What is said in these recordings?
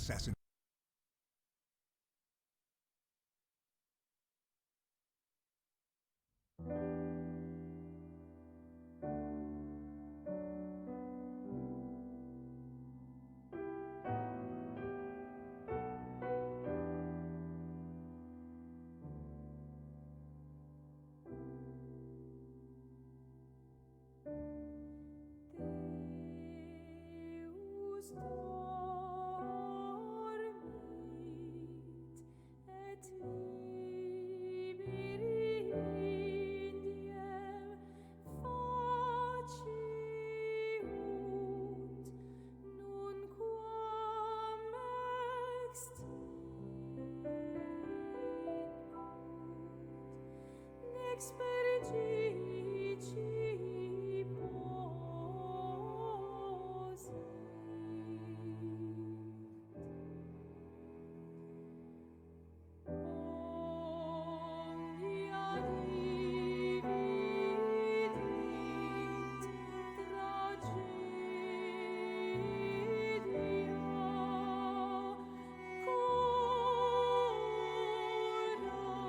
assassin. Deus dormit et liberi indiem faciunt nunquam extinguit expergici omnia dividit tragedia coram et nocte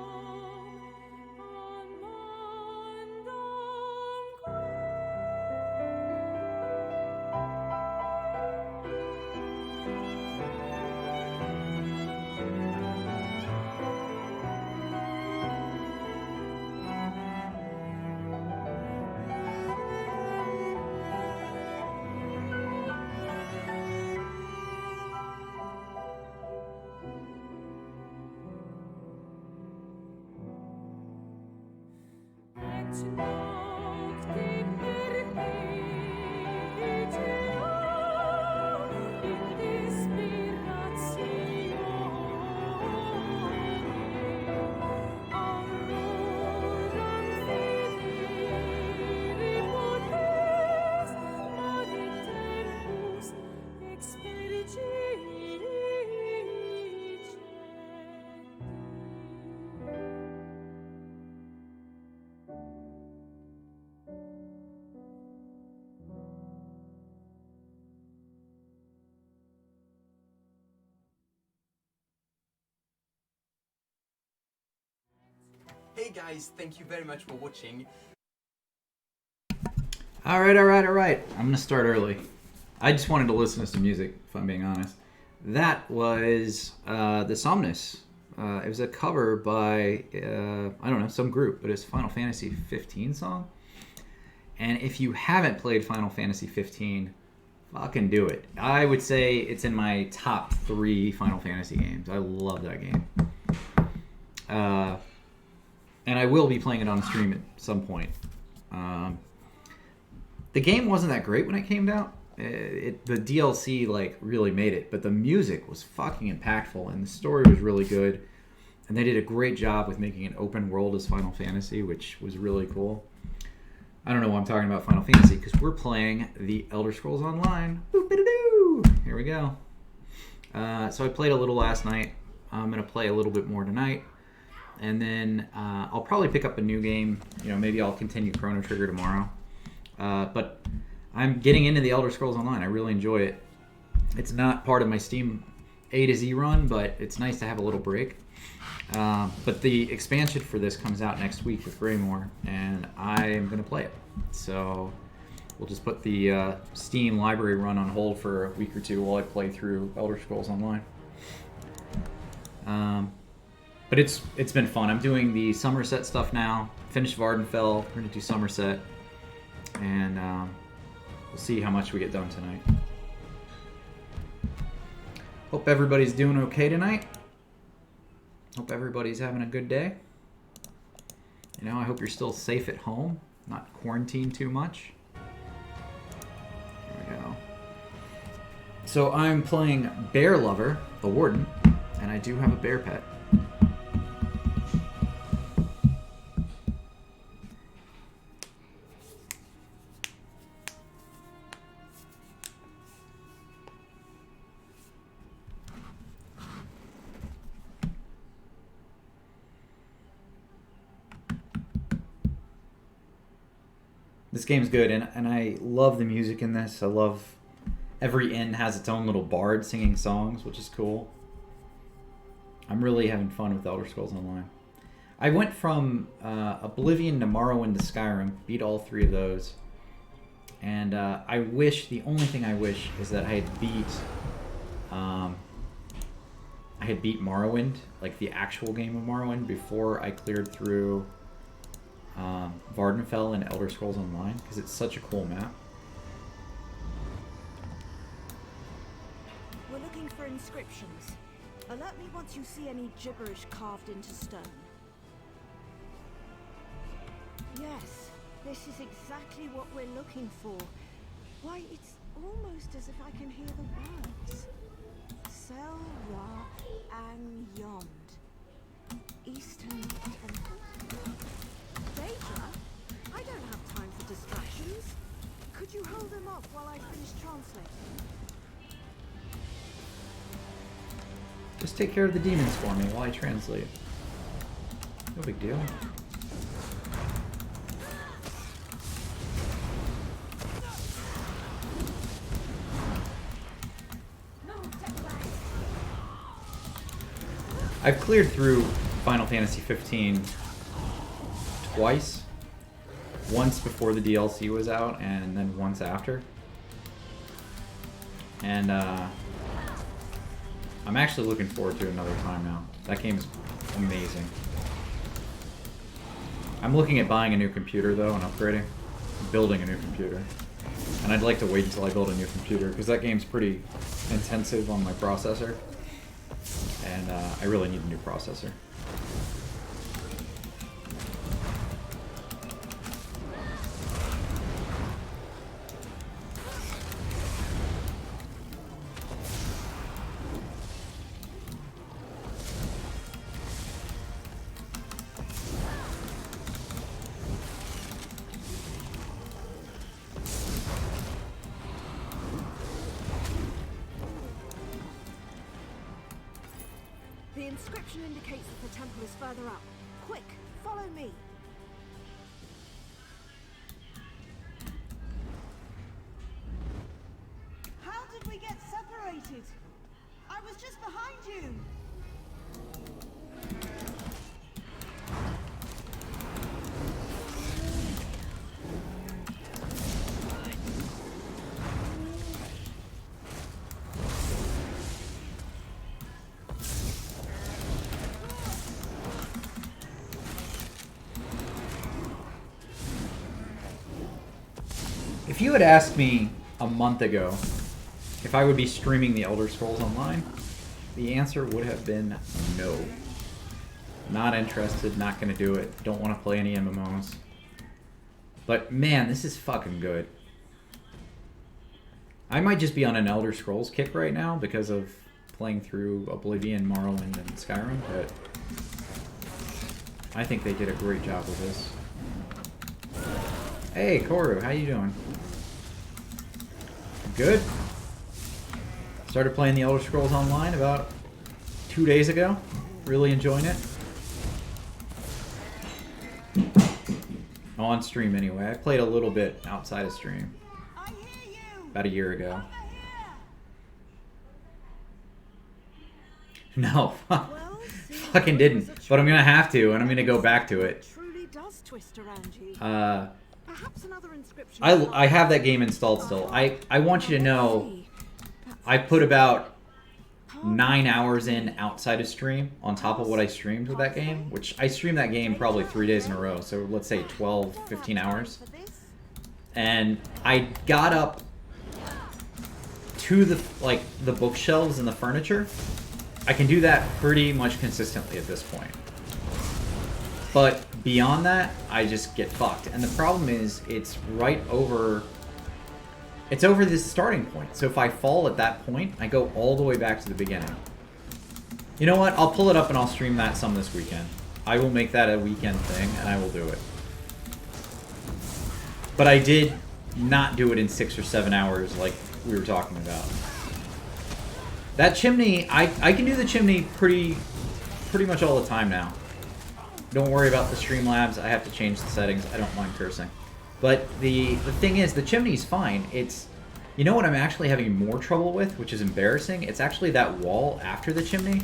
perpetua in despiratione auroram fidere potes modi tempus Hey guys, thank you very much for watching. All right. I'm gonna start early. I just wanted to listen to some music, if I'm being honest. That was the Somnus. It was a cover by I don't know, some group, but it's a Final Fantasy 15 song. And if you haven't played Final Fantasy 15, fucking do it. I would say it's in my top 3 Final Fantasy games. I love that game. And I will be playing it on stream at some point. The game wasn't that great when it came out. The DLC like really made it, but the music was fucking impactful and the story was really good. And they did a great job with making an open world as Final Fantasy, which was really cool. I don't know why I'm talking about Final Fantasy because we're playing the Elder Scrolls Online. Boop-a-doo! Here we go. So I played a little last night. I'm gonna play a little bit more tonight. And then I'll probably pick up a new game. You know, maybe I'll continue Chrono Trigger tomorrow. But I'm getting into the Elder Scrolls Online. I really enjoy it. It's not part of my Steam A to Z run, but it's nice to have a little break. But the expansion for this comes out next week with Greymore, and I'm going to play it. So we'll just put the Steam library run on hold for a week or two while I play through Elder Scrolls Online. But it's been fun. I'm doing the Somerset stuff now. Finished Vardenfell. We're going to do Somerset. And we'll see how much we get done tonight. Hope everybody's doing okay tonight. Hope everybody's having a good day. You know, I hope you're still safe at home, not quarantined too much. There we go. So I'm playing Bear Lover, the Warden, and I do have a bear pet. This game's good, and I love the music in this. I love Every inn has its own little bard singing songs, which is cool. I'm really having fun with Elder Scrolls Online. I went from Oblivion to Morrowind to Skyrim, beat all 3 of those. And the only thing I wish is that I had beat Morrowind, like the actual game of Morrowind, before I cleared through Vardenfell and Elder Scrolls Online, because it's such a cool map. We're looking for inscriptions. Alert me once you see any gibberish carved into stone. Yes, this is exactly what we're looking for. Why, it's almost as if I can hear the words. Sel Ra An Yond. Eastern Temple. Deja? I don't have time for distractions. Could you hold them off while I finish translating? Just take care of the demons for me while I translate. No big deal. I've cleared through Final Fantasy 15 twice. Once before the DLC was out, and then once after. And I'm actually looking forward to it another time now. That game is amazing. I'm looking at buying a new computer though and upgrading. Building a new computer. And I'd like to wait until I build a new computer because that game's pretty intensive on my processor. And I really need a new processor. The inscription indicates that the temple is further up. Quick, follow me. How did we get separated? I was just behind you. If you had asked me a month ago if I would be streaming the Elder Scrolls Online, the answer would have been no. Not interested, not gonna do it, don't want to play any MMOs. But man, this is fucking good. I might just be on an Elder Scrolls kick right now because of playing through Oblivion, Morrowind, and Skyrim, but I think they did a great job with this. Hey, Koru, how you doing? Good. Started playing the Elder Scrolls Online about 2 days ago. Really enjoying it. On stream anyway. I played a little bit outside of stream. I hear you. About a year ago. Over here. No. Well, Fucking didn't. But I'm gonna have to, and I'm gonna go back to it. Truly does twist around you. Perhaps another inscription. I have that game installed still. I want you to know I put about 9 hours in outside of stream on top of what I streamed with that game, which I streamed that game probably 3 days in a row, so let's say 12, 15 hours. And I got up to the bookshelves and the furniture. I can do that pretty much consistently at this point. But beyond that, I just get fucked. And the problem is, it's right over... It's over this starting point. So if I fall at that point, I go all the way back to the beginning. You know what? I'll pull it up and I'll stream that some this weekend. I will make that a weekend thing, and I will do it. But I did not do it in 6 or 7 hours like we were talking about. That chimney, I can do the chimney pretty much all the time now. Don't worry about the Streamlabs. I have to change the settings. I don't mind cursing. But the thing is, the chimney's fine. It's You know what I'm actually having more trouble with, which is embarrassing? It's actually that wall after the chimney.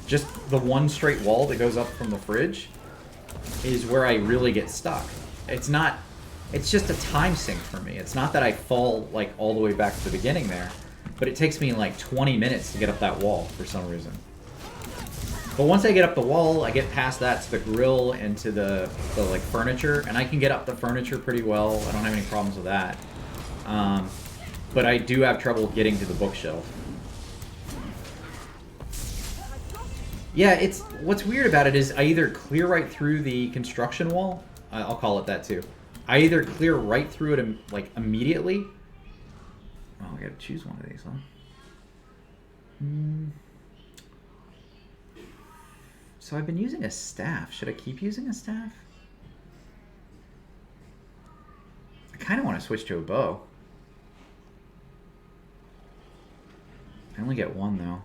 Just the one straight wall that goes up from the fridge is where I really get stuck. It's not... It's just a time sink for me. It's not that I fall, like, all the way back to the beginning there. But it takes me, like, 20 minutes to get up that wall for some reason. But once I get up the wall, I get past that to the grill and to the like, furniture. And I can get up the furniture pretty well. I don't have any problems with that. But I do have trouble getting to the bookshelf. Yeah, it's what's weird about it is I either clear right through the construction wall. I'll call it that too. I either clear right through it like immediately. Oh, I gotta choose one of these, huh? So I've been using a staff. Should I keep using a staff? I kind of want to switch to a bow. I only get one, though.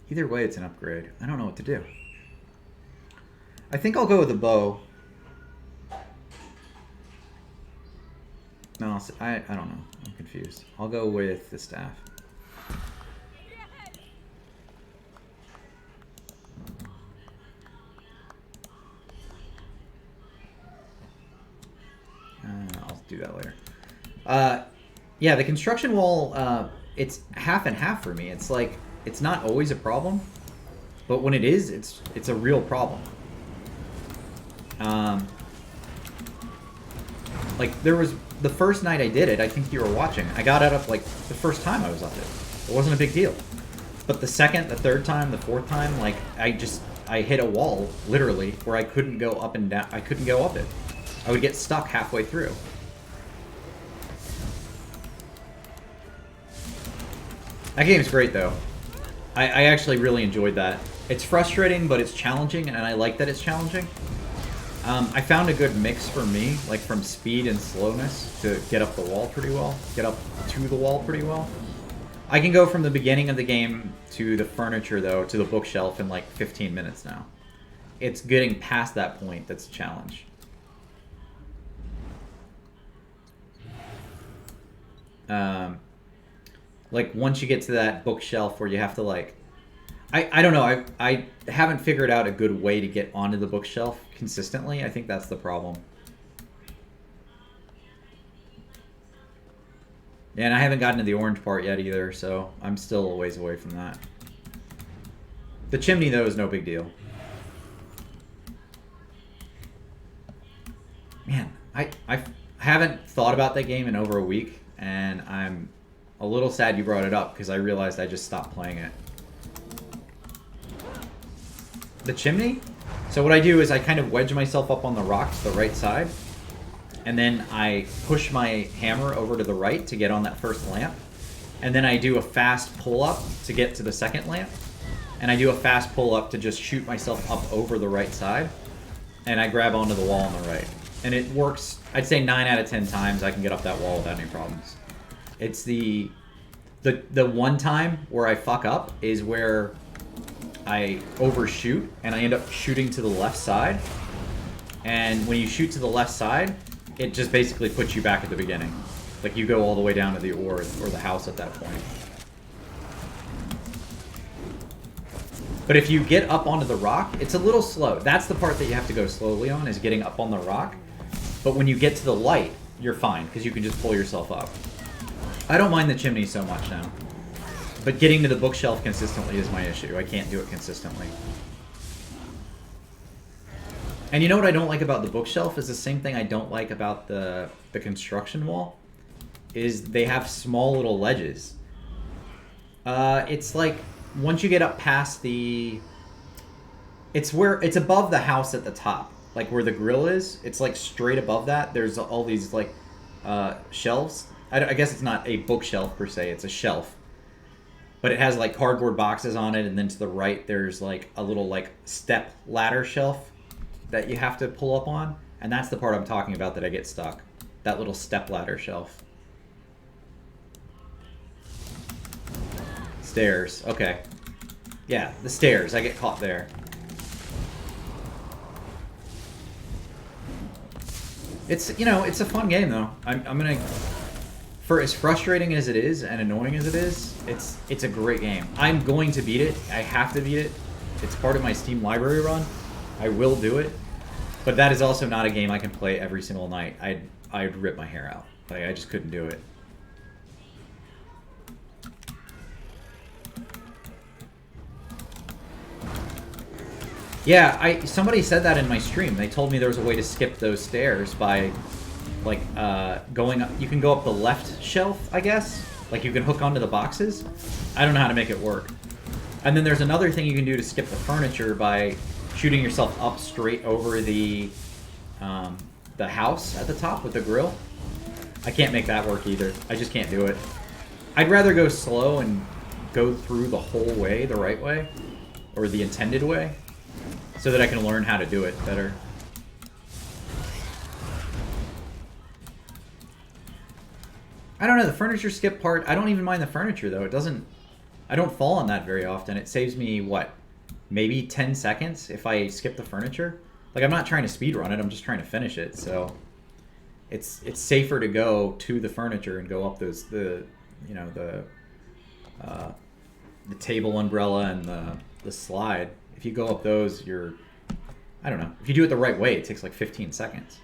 Either way, it's an upgrade. I don't know what to do. I think I'll go with the bow. No, I don't know. I'm confused. I'll go with the staff. I'll do that later. Yeah, the construction wall, it's half and half for me. It's like, it's not always a problem, but when it is, it's a real problem. Like, there was, the first night I did it, I think you were watching, I got it up, like, the first time I was up it. It wasn't a big deal. But the second, the third time, the fourth time, like, I hit a wall, literally, where I couldn't go up and down, I couldn't go up it. I would get stuck halfway through. That game's great, though. I actually really enjoyed that. It's frustrating, but it's challenging, and I like that it's challenging. I found a good mix for me, like from speed and slowness, to get up the wall pretty well. Get up to the wall pretty well. I can go from the beginning of the game to the furniture, though, to the bookshelf in like 15 minutes now. It's getting past that point that's a challenge. Like, once you get to that bookshelf where you have to, like... I don't know, I haven't figured out a good way to get onto the bookshelf consistently. I think that's the problem. Yeah, and I haven't gotten to the orange part yet either, so I'm still a ways away from that. The chimney, though, is no big deal. Man, I haven't thought about that game in over a week, and I'm a little sad you brought it up, because I realized I just stopped playing it. The chimney? So what I do is I kind of wedge myself up on the rock to the right side, and then I push my hammer over to the right to get on that first lamp, and then I do a fast pull-up to get to the second lamp, and I do a fast pull-up to just shoot myself up over the right side, and I grab onto the wall on the right. And it works, I'd say 9 out of 10 times I can get up that wall without any problems. It's the one time where I fuck up is where I overshoot, and I end up shooting to the left side. And when you shoot to the left side, it just basically puts you back at the beginning. Like, you go all the way down to the ore or the house at that point. But if you get up onto the rock, it's a little slow. That's the part that you have to go slowly on, is getting up on the rock. But when you get to the light, you're fine, because you can just pull yourself up. I don't mind the chimney so much now. But getting to the bookshelf consistently is my issue. I can't do it consistently. And you know what I don't like about the bookshelf is the same thing I don't like about the construction wall, is they have small little ledges. It's like, once you get up past the... It's above the house at the top. Like where the grill is, it's like straight above that. There's all these like shelves. I guess it's not a bookshelf per se, it's a shelf. But it has like cardboard boxes on it, and then to the right there's like a little like step ladder shelf that you have to pull up on. And that's the part I'm talking about that I get stuck. That little step ladder shelf. Stairs, okay. Yeah, the stairs, I get caught there. It's, you know, it's a fun game though. I'm gonna, for as frustrating as it is and annoying as it is, it's a great game. I'm going to beat it. I have to beat it. It's part of my Steam library run. I will do it. But that is also not a game I can play every single night. I'd rip my hair out. Like, I just couldn't do it. Yeah, somebody said that in my stream. They told me there was a way to skip those stairs by, like, going up. You can go up the left shelf, I guess. Like, you can hook onto the boxes. I don't know how to make it work. And then there's another thing you can do to skip the furniture by shooting yourself up straight over the house at the top with the grill. I can't make that work either. I just can't do it. I'd rather go slow and go through the whole way the right way, or the intended way, so that I can learn how to do it better. I don't know, the furniture skip part, I don't even mind the furniture though. It doesn't, I don't fall on that very often. It saves me, what, maybe 10 seconds if I skip the furniture? Like, I'm not trying to speedrun it, I'm just trying to finish it, so it's safer to go to the furniture and go up the table umbrella and the slide. If you go up those, I don't know. If you do it the right way, it takes like 15 seconds.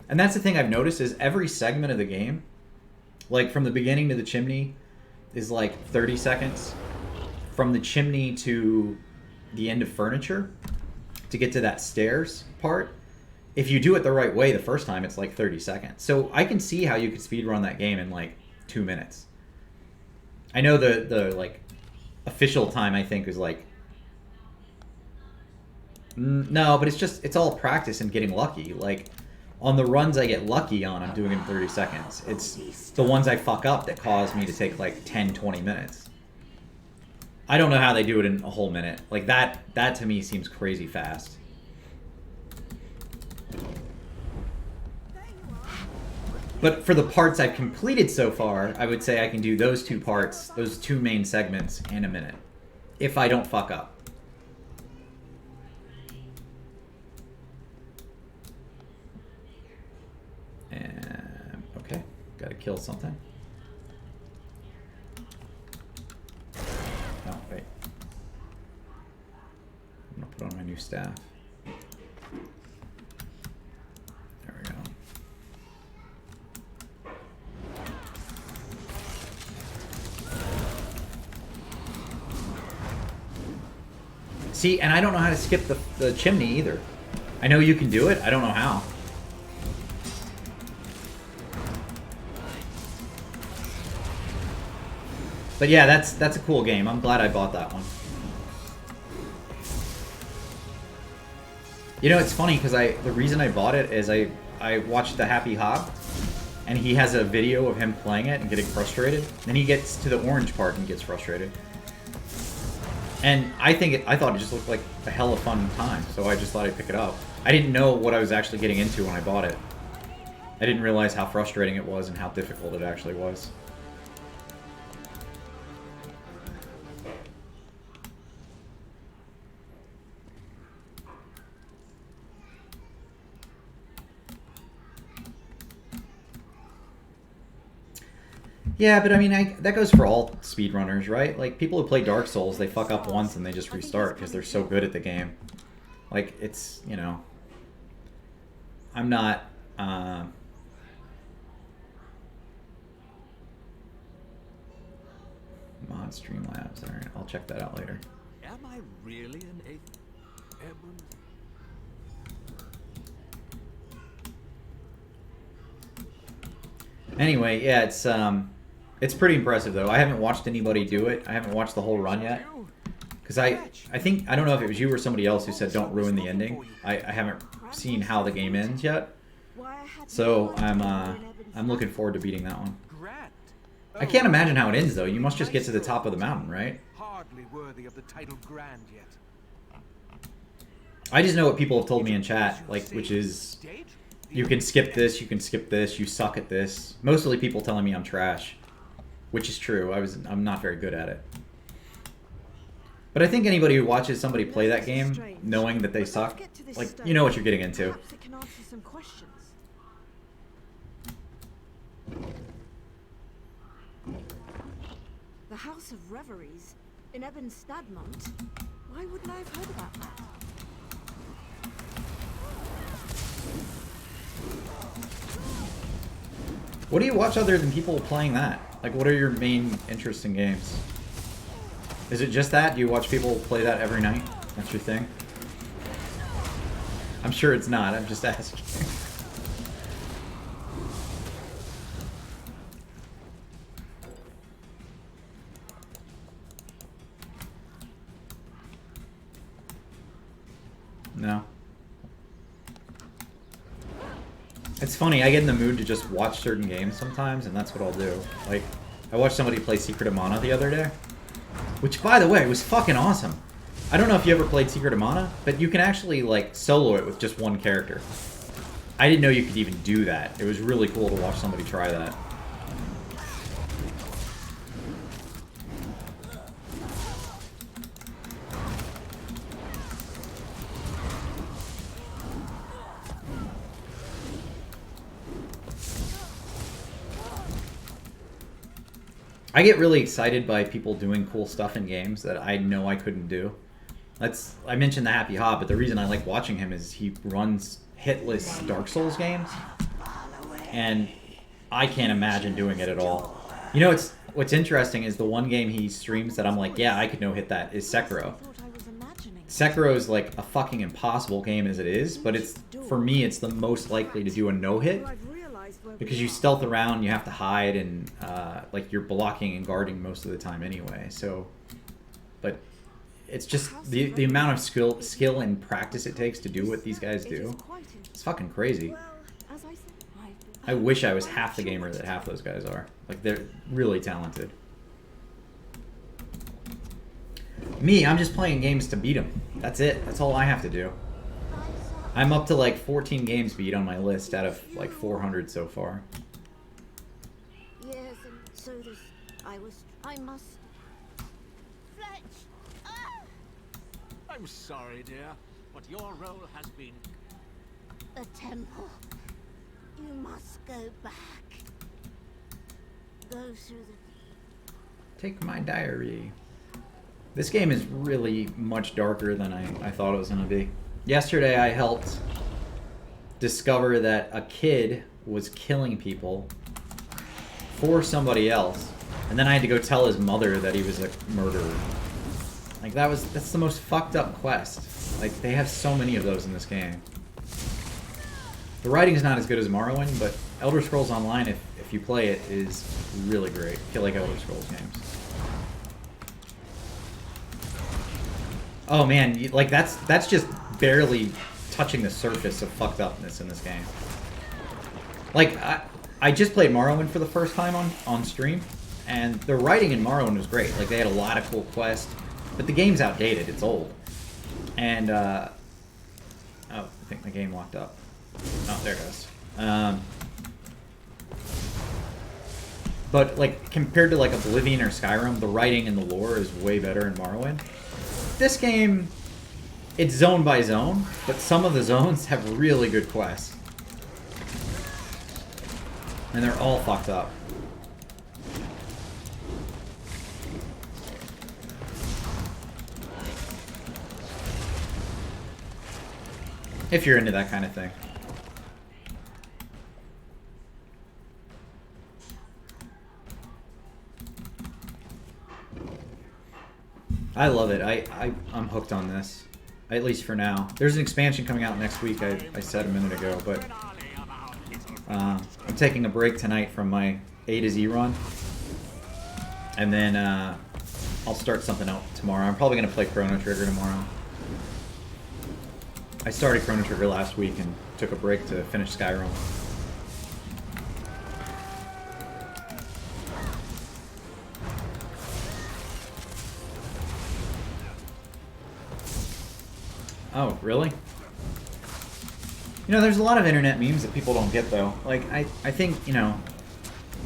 And that's the thing I've noticed is every segment of the game, like from the beginning to the chimney, is like 30 seconds. From the chimney to the end of furniture, to get to that stairs part, if you do it the right way the first time, it's like 30 seconds. So I can see how you could speedrun that game in like 2 minutes. I know the like official time I think is like, no, but it's all practice and getting lucky. Like, on the runs I get lucky on, I'm doing it in 30 seconds. It's the ones I fuck up that cause me to take like 10, 20 minutes. I don't know how they do it in a whole minute. Like, that to me seems crazy fast. But for the parts I've completed so far, I would say I can do those two parts, those two main segments, in a minute. If I don't fuck up. And, okay, gotta kill something. Oh, wait. I'm gonna put on my new staff. There we go. See, and I don't know how to skip the chimney either. I know you can do it, I don't know how. But yeah, that's a cool game. I'm glad I bought that one. You know, it's funny because the reason I bought it is I watched the Happy Hob, and he has a video of him playing it and getting frustrated. Then he gets to the orange part and gets frustrated. And I thought it just looked like a hell of a fun time, so I just thought I'd pick it up. I didn't know what I was actually getting into when I bought it. I didn't realize how frustrating it was and how difficult it actually was. Yeah, but I mean, that goes for all speedrunners, right? Like, people who play Dark Souls, they fuck up once and they just restart because they're so good at the game. Like, it's, you know... I'm not... Mod Streamlabs, alright, I'll check that out later. Am I really an eighth? Edmund? Anyway, yeah, it's pretty impressive though. I haven't watched anybody do it. I haven't watched the whole run yet. Because I think, I don't know if it was you or somebody else who said don't ruin the ending. I haven't seen how the game ends yet. So I'm looking forward to beating that one. I can't imagine how it ends though. You must just get to the top of the mountain, right? Hardly worthy of the title grand yet. I just know what people have told me in chat, like, which is, you can skip this, you suck at this. Mostly people telling me I'm trash, which is true. I'm not very good at it. But I think anybody who watches somebody play that game, knowing that they suck, like, you know what you're getting into. The House of Reveries in Ebon Stadmont. Why wouldn't I have heard about that? What do you watch other than people playing that? Like, what are your main interests in games? Is it just that? Do you watch people play that every night? That's your thing? I'm sure it's not. I'm just asking. No. It's funny, I get in the mood to just watch certain games sometimes, and that's what I'll do. Like, I watched somebody play Secret of Mana the other day, which, by the way, was fucking awesome. I don't know if you ever played Secret of Mana, but you can actually, like, solo it with just one character. I didn't know you could even do that. It was really cool to watch somebody try that. I get really excited by people doing cool stuff in games that I know I couldn't do. I mentioned the Happy Hob, but the reason I like watching him is he runs hitless Dark Souls games, and I can't imagine doing it at all. You know, what's interesting is the one game he streams that I'm like, yeah, I could no-hit that, is Sekiro. Sekiro is like a fucking impossible game as it is, but for me, it's the most likely to do a no-hit. Because you stealth around, you have to hide, and like you're blocking and guarding most of the time anyway. So, but it's just the amount of skill and practice it takes to do what these guys do. It's fucking crazy. I wish I was half the gamer that half those guys are. Like, they're really talented. Me, I'm just playing games to beat them. That's it. That's all I have to do. I'm up to like 14 games beat on my list out of like 400 so far. Yes, and so this... I must... Fletch! Ah! I'm sorry, dear, but your role has been... The temple. You must go back. Go through the... Take my diary. This game is really much darker than I thought it was going to be. Yesterday I helped discover that a kid was killing people for somebody else, and then I had to go tell his mother that he was a murderer. Like, that's the most fucked up quest. Like, they have so many of those in this game. The writing's not as good as Morrowind, but Elder Scrolls Online, if you play it, is really great. If you like Elder Scrolls games. Oh man, like that's just barely touching the surface of fucked upness in this game. Like, I just played Morrowind for the first time on stream, and the writing in Morrowind was great. Like, they had a lot of cool quests, but the game's outdated. It's old. And, oh, I think the game locked up. Oh, there it goes. But, like, compared to, like, Oblivion or Skyrim, the writing and the lore is way better in Morrowind. This game, it's zone by zone, but some of the zones have really good quests. And they're all fucked up. If you're into that kind of thing. I love it. I'm hooked on this. At least for now. There's an expansion coming out next week, I said a minute ago, but I'm taking a break tonight from my A to Z run. And then I'll start something out tomorrow. I'm probably going to play Chrono Trigger tomorrow. I started Chrono Trigger last week and took a break to finish Skyrim. Oh, really? You know, there's a lot of internet memes that people don't get, though. Like, I think, you know,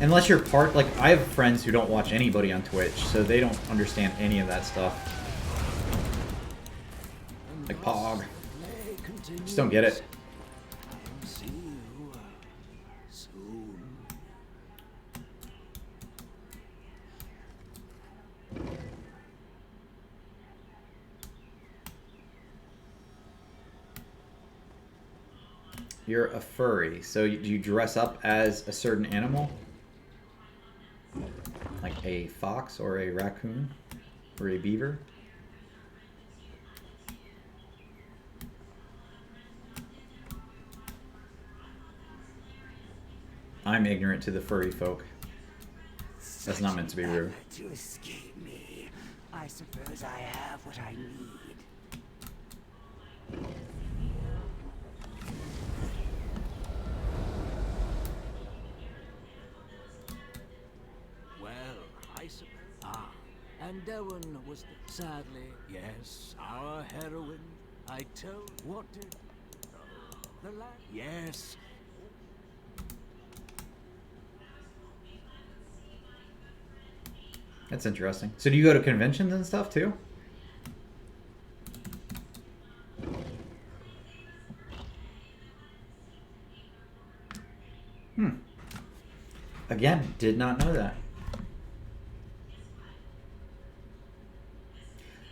unless you're part... Like, I have friends who don't watch anybody on Twitch, so they don't understand any of that stuff. Like Pog. Just don't get it. You're a furry, so do you dress up as a certain animal? Like a fox or a raccoon or a beaver? I'm ignorant to the furry folk. That's not meant to be rude. To escape me. I suppose I have what I need. Well, I suppose. Ah, and Owen was sadly, yes, our heroine. I told. What did? The lad. Yes. That's interesting. So do you go to conventions and stuff too? Again, did not know that.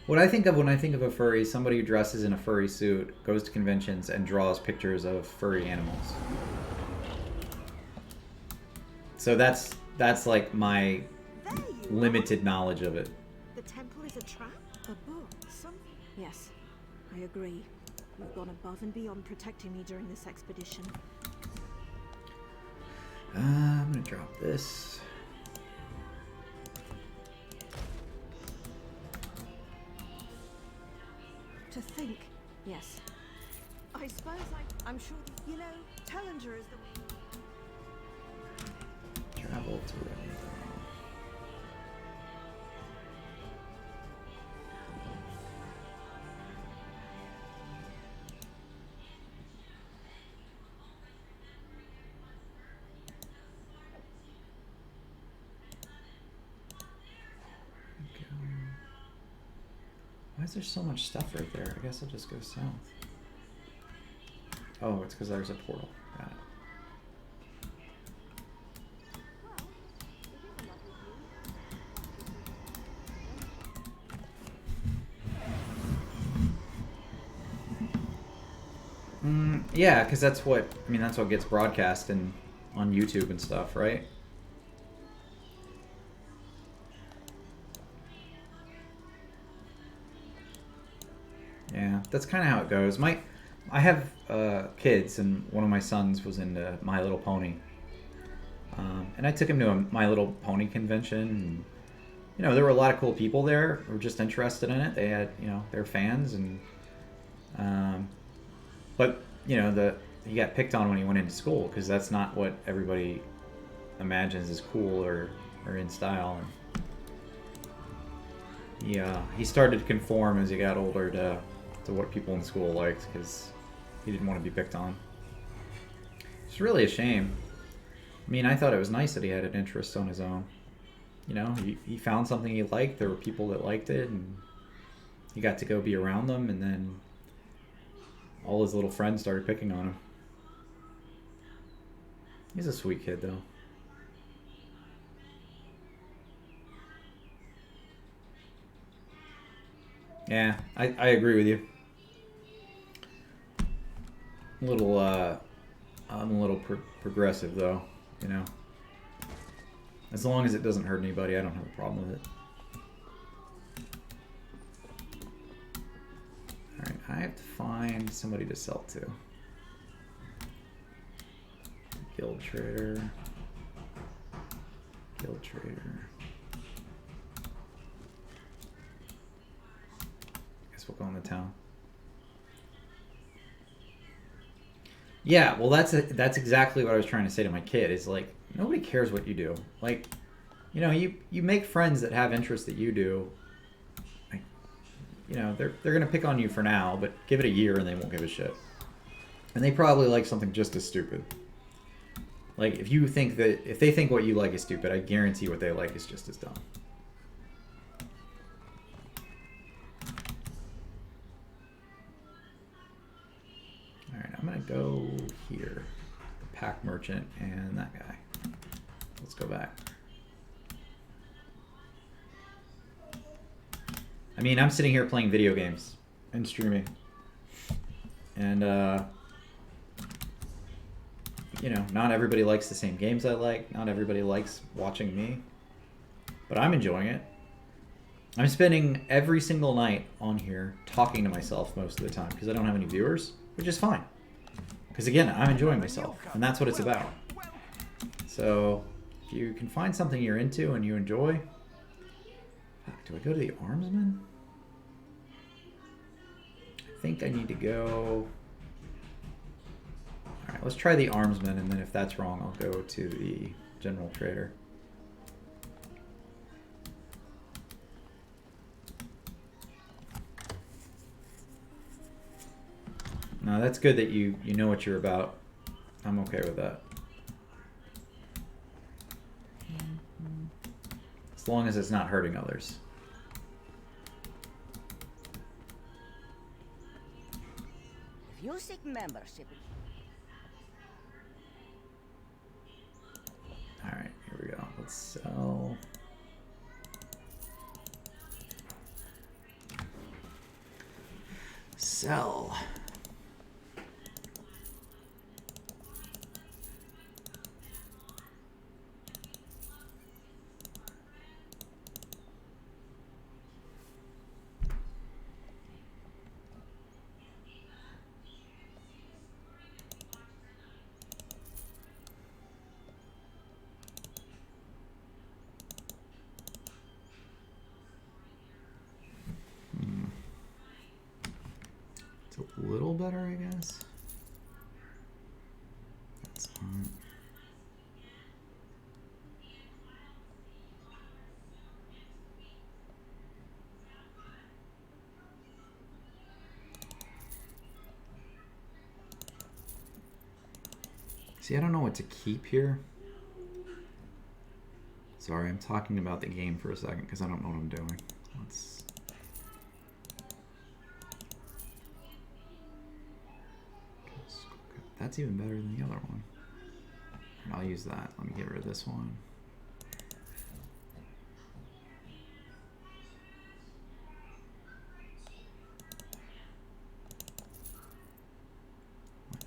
What I think of when I think of a furry is somebody who dresses in a furry suit, goes to conventions, and draws pictures of furry animals. So that's like my There you limited knowledge of it. The temple is a trap? A book? Something? Yes, I agree. You've gone above and beyond protecting me during this expedition. I'm gonna drop this. To think, yes. I suppose I'm sure, you know, Tellinger is the... Travel to Rome. Why is there so much stuff right there? I guess I'll just go south. Oh, it's because there's a portal. Got it. Yeah, because that's what that's what gets broadcast on YouTube and stuff, right? Yeah, that's kind of how it goes. I have kids, and one of my sons was into My Little Pony, and I took him to a My Little Pony convention. And, there were a lot of cool people there who were just interested in it. They had, they're fans, and but he got picked on when he went into school because that's not what everybody imagines is cool or in style. And he started to conform as he got older to what people in school liked because he didn't want to be picked on. It's really a shame. I thought it was nice that he had an interest on his own. He found something he liked. There were people that liked it, and he got to go be around them, and then all his little friends started picking on him. He's a sweet kid, though. Yeah, I agree with you. I'm a little progressive, though, As long as it doesn't hurt anybody, I don't have a problem with it. Alright, I have to find somebody to sell to. Guild trader. Guild trader. Guess we'll go into town. Yeah, well, that's exactly what I was trying to say to my kid. Is like, nobody cares what you do. Like, you make friends that have interests that you do. Like, they're gonna pick on you for now, but give it a year and they won't give a shit. And they probably like something just as stupid. Like, if they think what you like is stupid, I guarantee what they like is just as dumb. Alright, I'm gonna go here. The pack merchant and that guy. Let's go back. I'm sitting here playing video games and streaming. And, you know, not everybody likes the same games I like. Not everybody likes watching me. But I'm enjoying it. I'm spending every single night on here talking to myself most of the time because I don't have any viewers, which is fine. Because again, I'm enjoying myself, and that's what it's about. So, if you can find something you're into and you enjoy... Fuck, do I go to the Armsman? I think I need to go... Alright, let's try the Armsman, and then if that's wrong, I'll go to the General Trader. No, that's good that you know what you're about. I'm okay with that. As long as it's not hurting others. If you seek membership, Alright, here we go. Let's sell. Sell. A little better, I guess. That's not... See, I don't know what to keep here. Sorry, I'm talking about the game for a second because I don't know what I'm doing. Let's... That's even better than the other one. And I'll use that. Let me get rid of this one.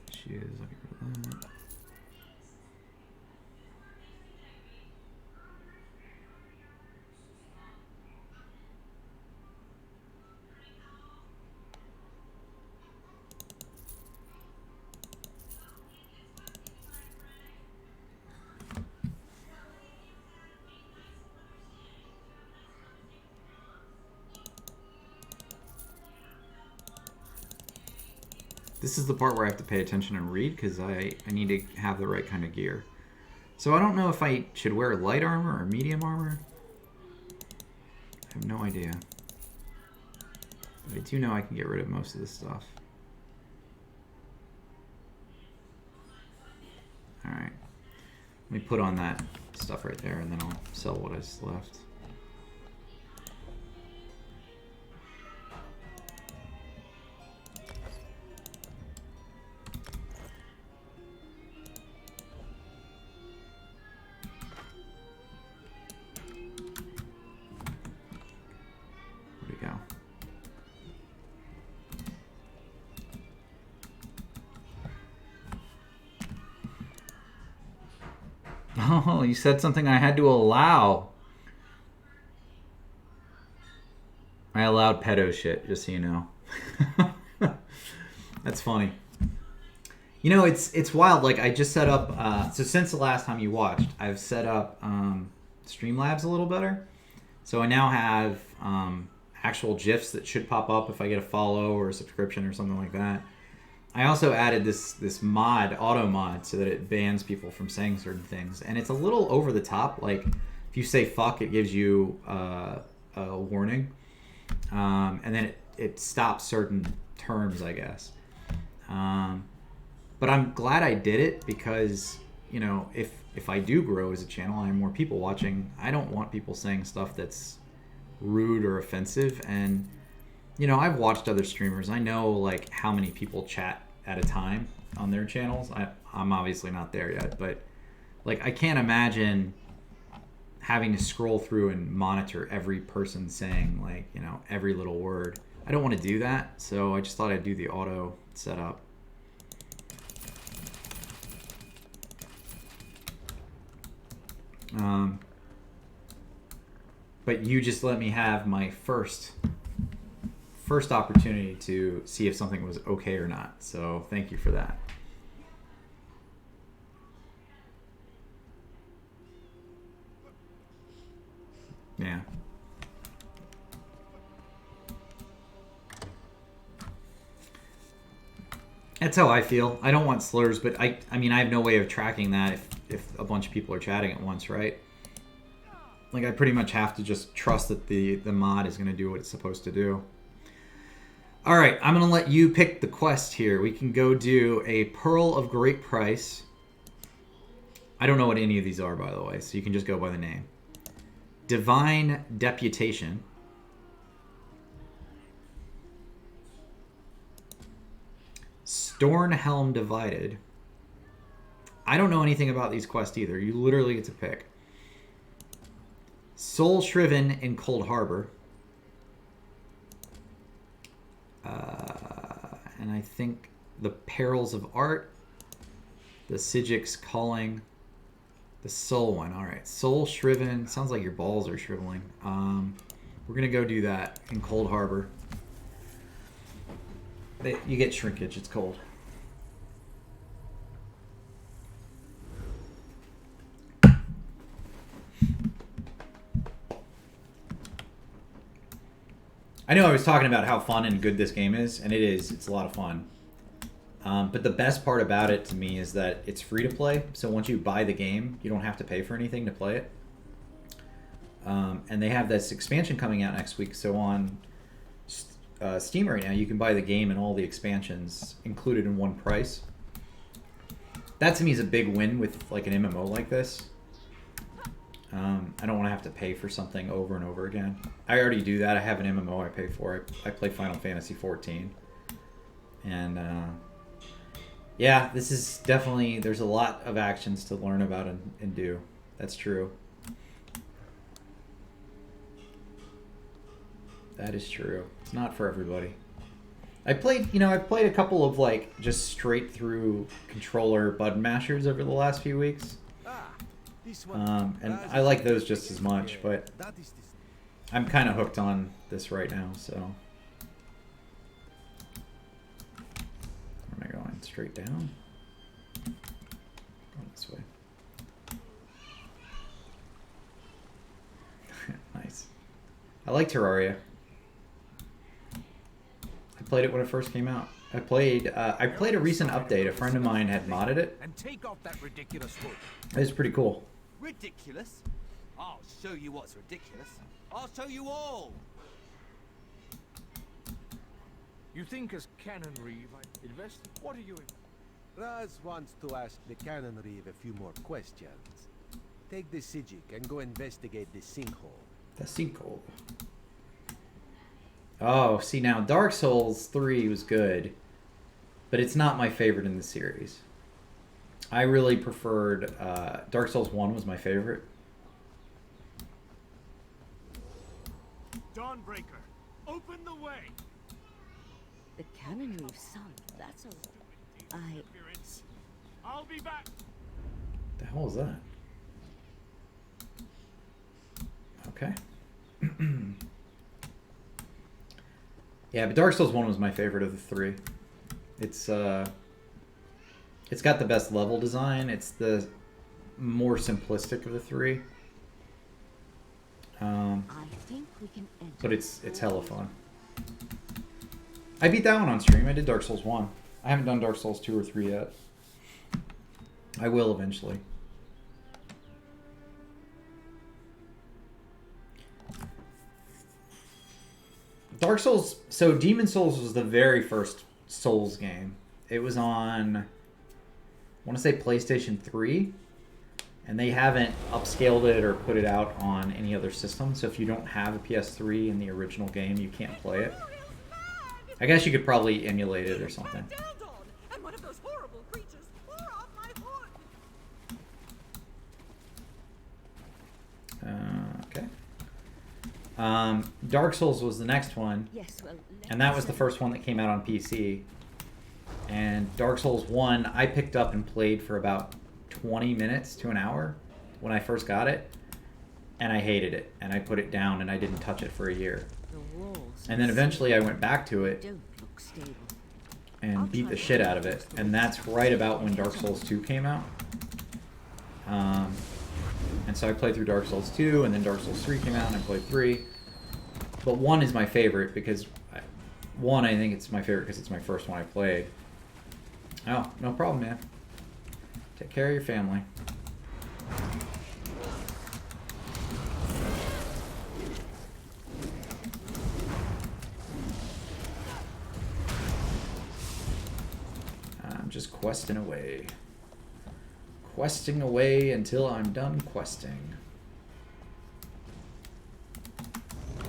Which is, I'll get rid of that. This is the part where I have to pay attention and read because I need to have the right kind of gear. So I don't know if I should wear light armor or medium armor. I have no idea. But I do know I can get rid of most of this stuff. Alright. Let me put on that stuff right there and then I'll sell what is left. Oh, you said something I had to allow. I allowed pedo shit, just so you know. That's funny. You know, it's wild. Like, I just set up... so since the last time you watched, I've set up Streamlabs a little better. So I now have actual GIFs that should pop up if I get a follow or a subscription or something like that. I also added this mod, auto mod, so that it bans people from saying certain things. And it's a little over the top. Like, if you say fuck, it gives you a warning. And then it stops certain terms, I guess. But I'm glad I did it because, you know, if I do grow as a channel and I have more people watching, I don't want people saying stuff that's rude or offensive. And... you know, I've watched other streamers. I know, like, how many people chat at a time on their channels. I'm obviously not there yet, but, like, I can't imagine having to scroll through and monitor every person saying, like, you know, every little word. I don't want to do that, so I just thought I'd do the auto setup. But you just let me have my first opportunity to see if something was okay or not. So thank you for that. Yeah. That's how I feel. I don't want slurs, but I mean, I have no way of tracking that if a bunch of people are chatting at once, right? Like, I pretty much have to just trust that the mod is going to do what it's supposed to do. All right, I'm going to let you pick the quest here. We can go do a Pearl of Great Price. I don't know what any of these are, by the way, so you can just go by the name. Divine Deputation. Stornhelm Divided. I don't know anything about these quests either. You literally get to pick. Soul Shriven in Cold Harbor. And I think the Perils of Art. The Sigic's Calling. The Soul one. Alright. Soul Shriven. Sounds like your balls are shriveling. We're going to go do that in Cold Harbor. You get shrinkage. It's cold. I know I was talking about how fun and good this game is, and it is. It's a lot of fun. But the best part about it to me is that it's free to play. So once you buy the game, you don't have to pay for anything to play it. And they have this expansion coming out next week. So on Steam right now, you can buy the game and all the expansions included in one price. That to me is a big win with like an MMO like this. I don't want to have to pay for something over and over again. I already do that. I have an MMO I pay for. I play Final Fantasy 14. And yeah, this is definitely, there's a lot of actions to learn about and do. That's true. That is true. It's not for everybody. I've played a couple of like just straight through controller button mashers over the last few weeks. And I like those just as much, but I'm kind of hooked on this right now, so. Where am I going? Straight down? Going this way. Nice. I like Terraria. I played it when it first came out. I played a recent update. A friend of mine had modded it. And take off that ridiculous hood. It was pretty cool. Ridiculous? I'll show you what's ridiculous. I'll show you all. You think as Canon Reeve I invest? What are you in? Raz wants to ask the Canon Reeve a few more questions. Take the Sigic and go investigate the sinkhole. The sinkhole. Oh, see now, Dark Souls 3 was good, but it's not my favorite in the series. I really preferred, Dark Souls 1 was my favorite. Dawnbreaker, open the way. The Canon Reeve son, that's a... I'll be back. The hell is that? Okay. Yeah, but Dark Souls 1 was my favorite of the three. It's got the best level design. It's the more simplistic of the three. I think we can enter. But it's hella fun. I beat that one on stream. I did Dark Souls 1. I haven't done Dark Souls 2 or 3 yet. I will eventually. Dark Souls... So Demon Souls was the very first Souls game. It was on... I want to say PlayStation 3. And they haven't upscaled it or put it out on any other system. So if you don't have a PS3 in the original game, you can't play it. I guess you could probably emulate it or something. And one of those horrible creatures tore off my hood. Okay. Dark Souls was the next one. Yes, well, And that was the first one that came out on PC. And Dark Souls 1, I picked up and played for about 20 minutes to an hour. when I first got it, and I hated it, and I put it down, and I didn't touch it for a year. The walls And then eventually I went back to it don't look stable. and beat the shit out of it, and that's right about when Dark Souls 2 came out. And so I played through Dark Souls 2, and then Dark Souls 3 came out, and I played 3. But 1 is my favorite because... 1, I think it's my favorite because it's my first one I played. Oh, no problem, man. Take care of your family. I'm just questing away. Questing away until I'm done questing.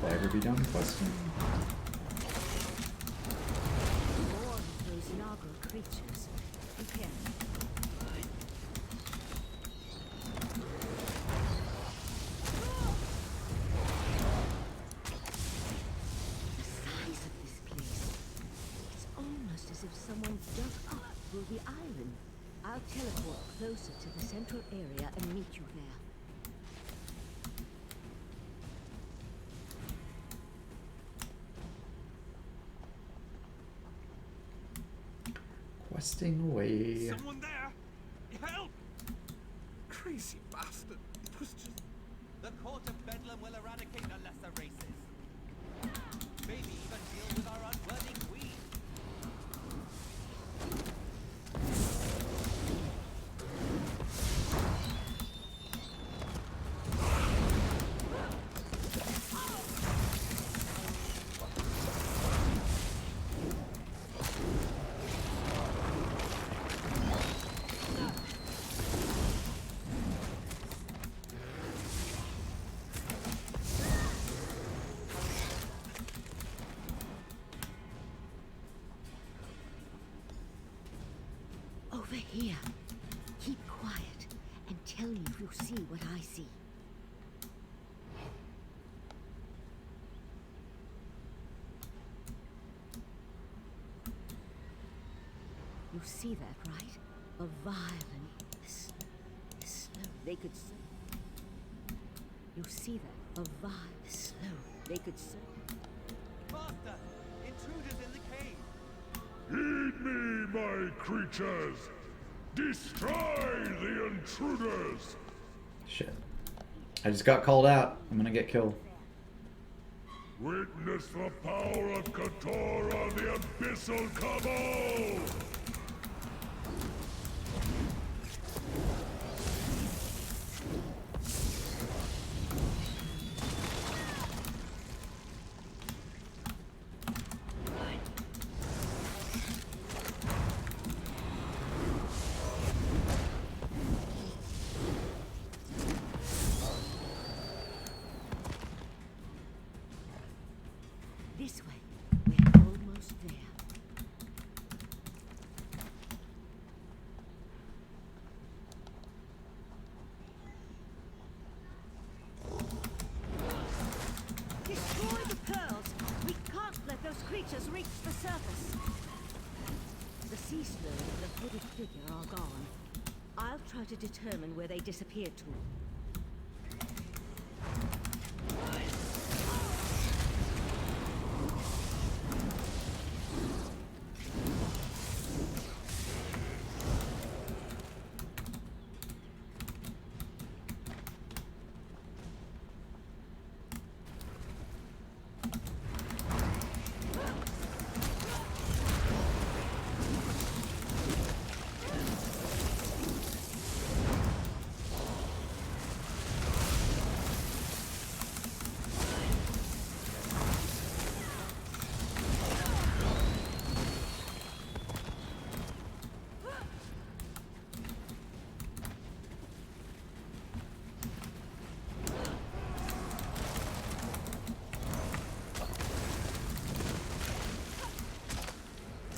Will I ever be done questing? More of those Naga creatures. You can. The size of this place. It's almost as if someone dug up through the island. I'll teleport closer to the central area and meet you there. Questing away. Someone there? Help! Crazy bastard. It was just... The court of Bedlam will eradicate the lesser races. Maybe even deal with our unworthy queen. Over here. Keep quiet and tell me if you see what I see. You see that, right? A violent, slow. They could. You see that? A violent, slow. They could. Master! Intruders in the cave! Heed me, my creatures! Destroy the intruders! Shit. I just got called out. I'm gonna get killed. Witness the power of Kator on the Abyssal Cabal! This way. We're almost there. Destroy the pearls! We can't let those creatures reach the surface! The sea slow and the hooded figure are gone. I'll try to determine where they disappeared to.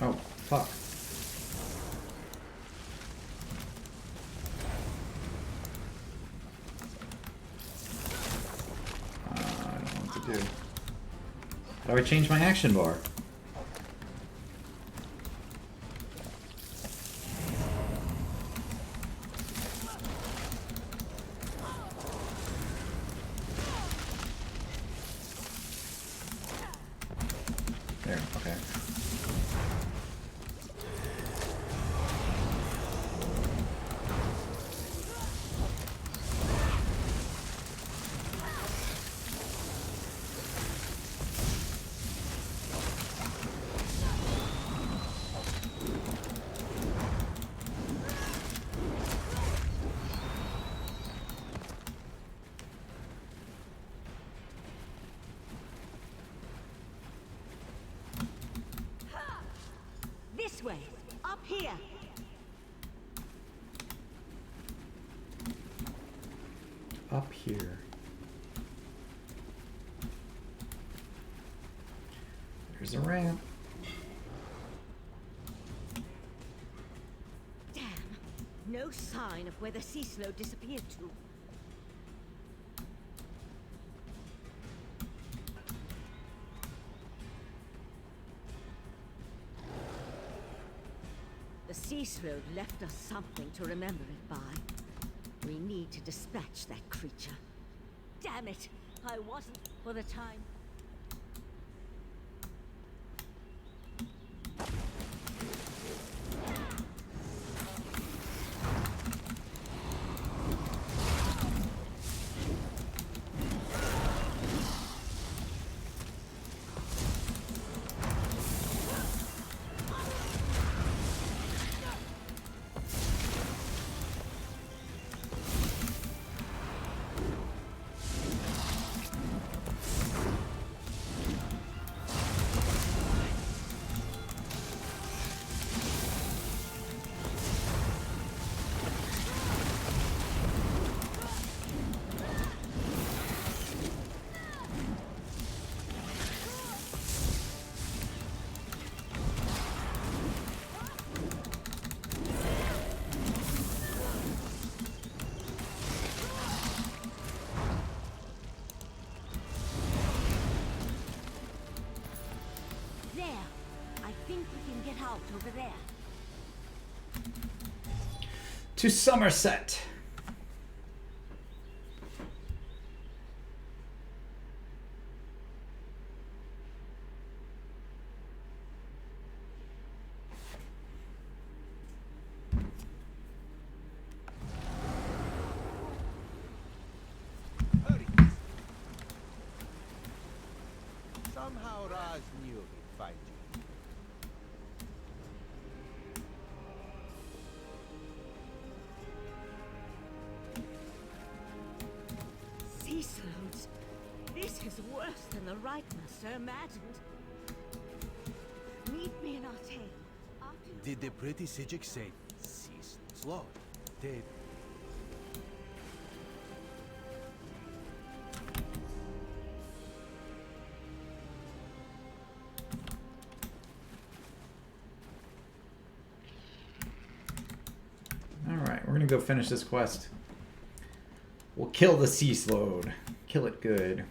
Oh, fuck. I don't know what to do. How do I change my action bar? up here? There's a ramp. Damn. No sign of where the sea slow disappeared to. The sea slow left us something to remember it by. We need to dispatch that creature. Damn it! I wasn't for the time. Over there. To Somerset. Hurry. Somehow Raz knew he'd find you. Sea slows. This is worse than the right master imagined. Meet me in Artane. Did the pretty Sijic say sea slow? Did... Alright, we're gonna go finish this quest. We'll kill the sea slode. Kill it good.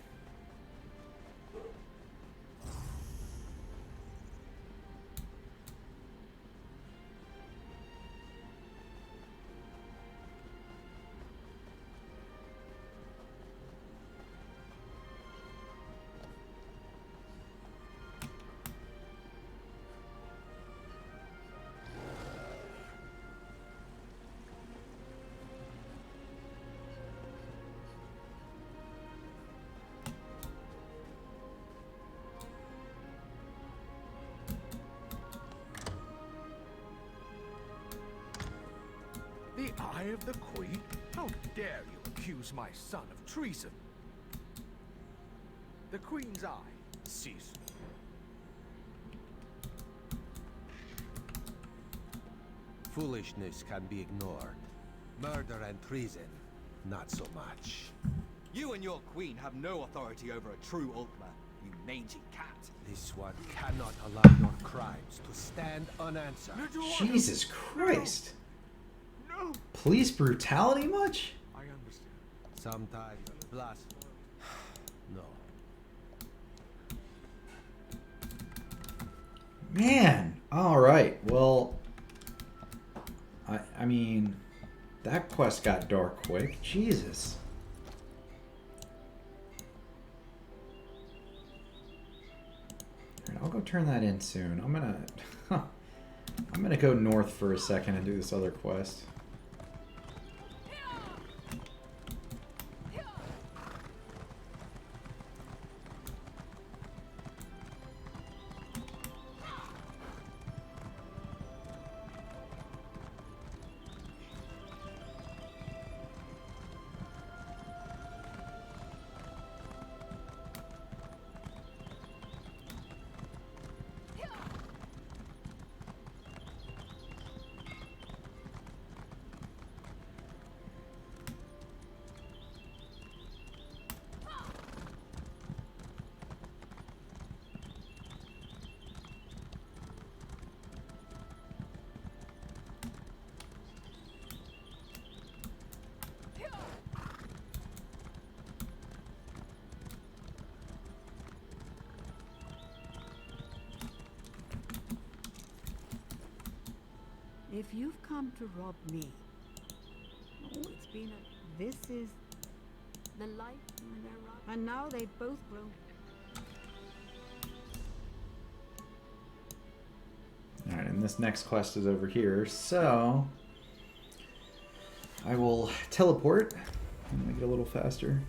The Eye of the Queen? How dare you accuse my son of treason? The Queen's Eye. Cease. Foolishness can be ignored. Murder and treason, not so much. You and your queen have no authority over a true Ultima, you mangy cat. This one cannot allow your crimes to stand unanswered. Jesus Christ. No! Police brutality much? I understand. Sometimes blasphemy. No. Man. Alright, well... I mean... That quest got dark quick. Jesus. Alright, I'll go turn that in soon. I'm gonna go north for a second and do this other quest. If you've come to rob me, oh, it's been a... This is the life when they're right. And now they've both grown. Alright, and this next quest is over here, so I will teleport and make it a little faster.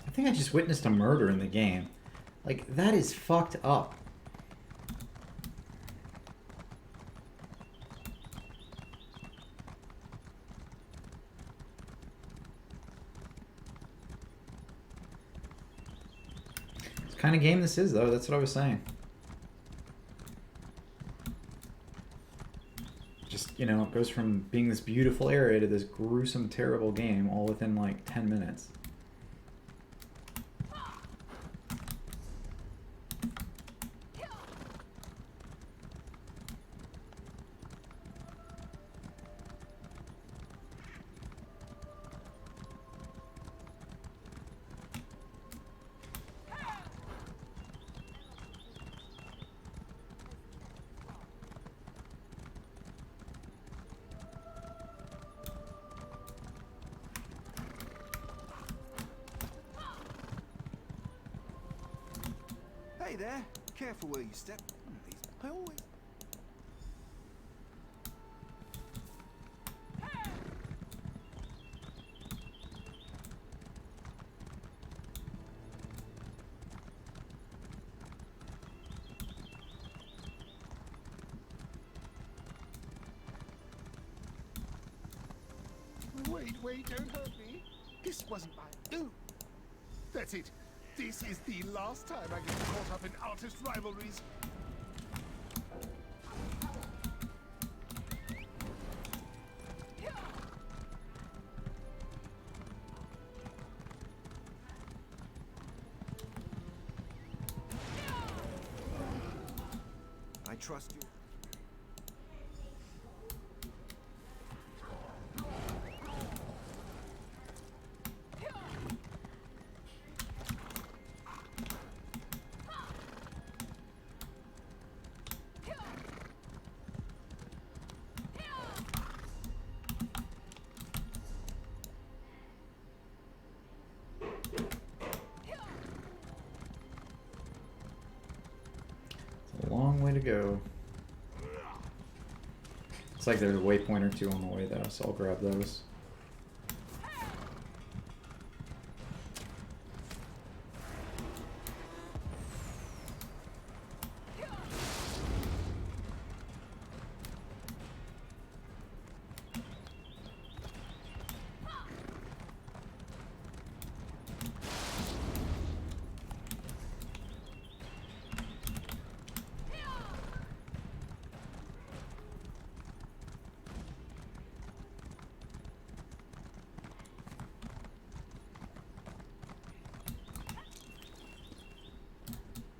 I think I just witnessed a murder in the game. Like, that is fucked up. It's the kind of game this is, though. That's what I was saying. Just, you know, it goes from being this beautiful area to this gruesome, terrible game all within, like, 10 minutes. Hey there, careful where you step. I always... Wait, don't hurt me. This wasn't my... Ooh! That's it. This is the last time I get caught up in artist rivalries. I trust you. A long way to go. Looks like there's a waypoint or two on the way though, so I'll grab those.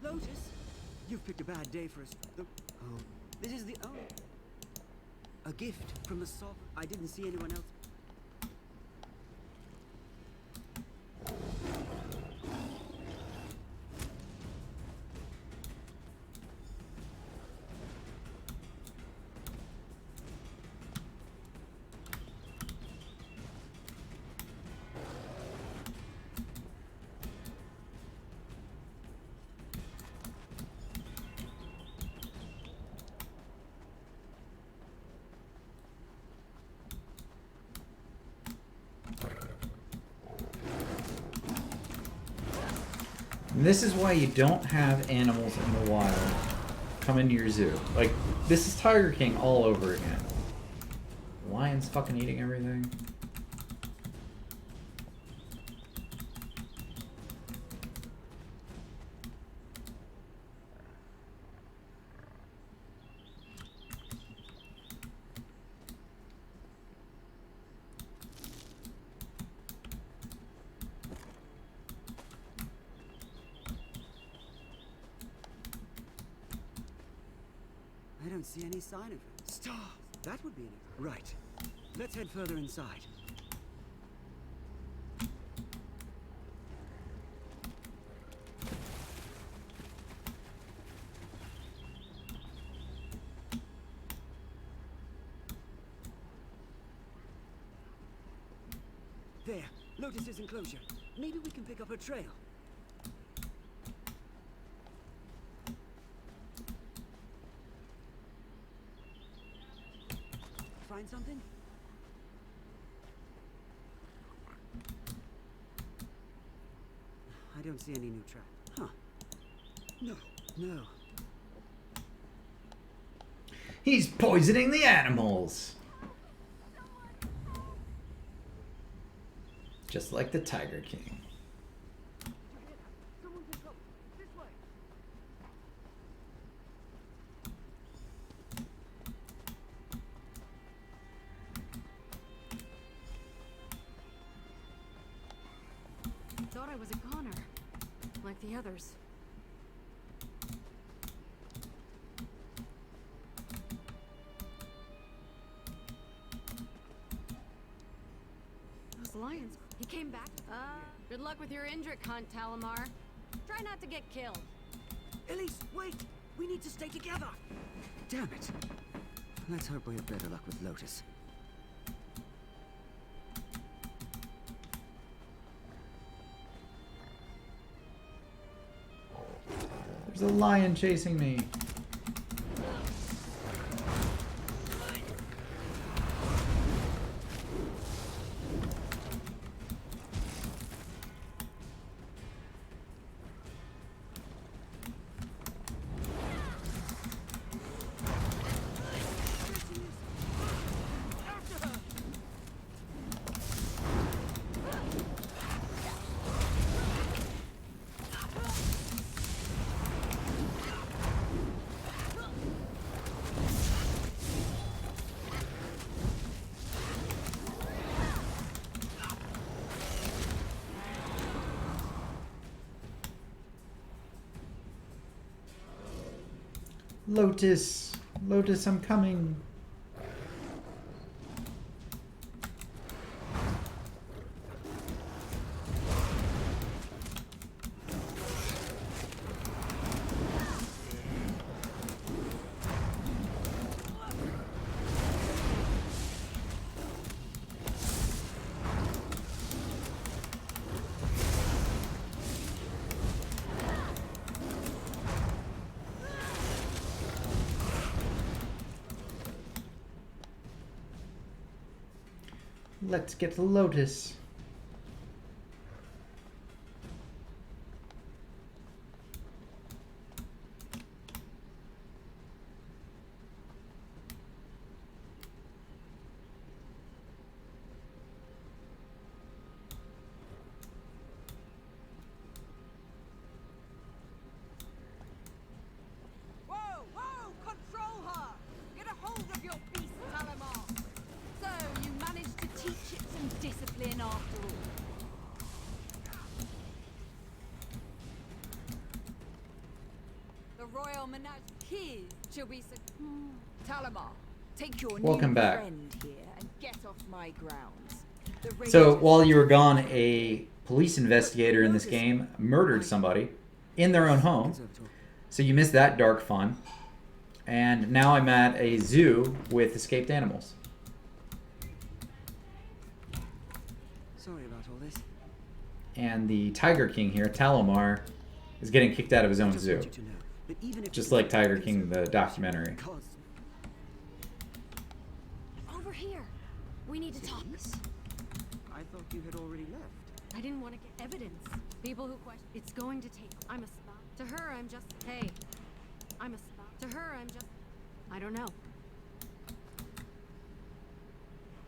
Lotus, you've picked a bad day for us. Oh, this is the a gift from the sovereign. I didn't see anyone else. And this is why you don't have animals in the wild come into your zoo. Like, this is Tiger King all over again. Lion's fucking eating everything. I don't see any sign of it. Stars! That would be an... Right. Let's head further inside. There, Lotus's enclosure. Maybe we can pick up a trail. Find something? I don't see any new track. Huh. No. No. He's poisoning the animals! Just like the Tiger King. Thought I was a goner, like the others. Those lions, he came back. Good luck with your Indrik hunt, Talamar. Try not to get killed. Elise, wait! We need to stay together! Damn it. Let's hope we have better luck with Lotus. There's a lion chasing me. Lotus! Lotus, I'm coming! Let's get to Lotus. Whoa, whoa! Control her! Get a hold of your beast, Talamar! So, you managed to teach it some discipline after all. The Royal Menage here shall be Talamar, take your Welcome new back. friend here and get off my grounds. The So, Rangers- while you were gone, a police investigator in this game murdered somebody in their own home. So you missed that dark fun. And now I'm at a zoo with escaped animals. Sorry about all this. And the Tiger King here, Talamar, is getting kicked out of his own Just zoo. want you to know that even if Just you like don't Tiger think King, so, the documentary. because Over here. We need to talk. I thought you had already left. I didn't want to get evidence. People who question. It's going to take. I'm a spy. To her, I'm just. Hey. I'm a spy. To her, I'm just. I don't know.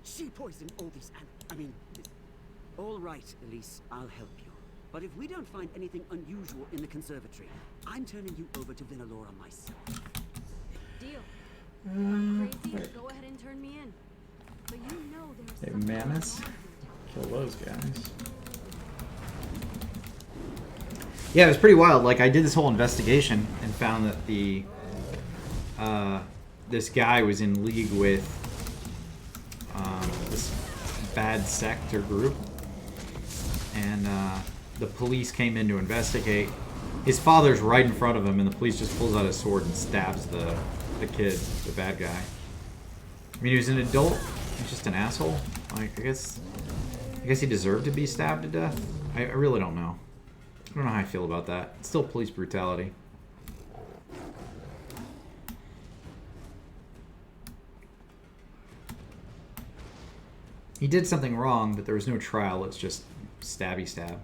She poisoned all these all right, Elise, I'll help you. But if we don't find anything unusual in the conservatory, I'm turning you over to Vinalora myself. Deal. I'm crazy. Go ahead and turn me in. But you know there's Hey, something Mammoths. wrong. Kill those guys. Yeah, it was pretty wild. Like, I did this whole investigation and found that the this guy was in league with this bad sect or group, and the police came in to investigate. His father's right in front of him, and the police just pulls out his sword and stabs the kid, the bad guy. I mean, he was an adult. He's just an asshole. Like, I guess he deserved to be stabbed to death. I really don't know. I don't know how I feel about that. It's still police brutality. He did something wrong, but there was no trial. It's just stabby stab.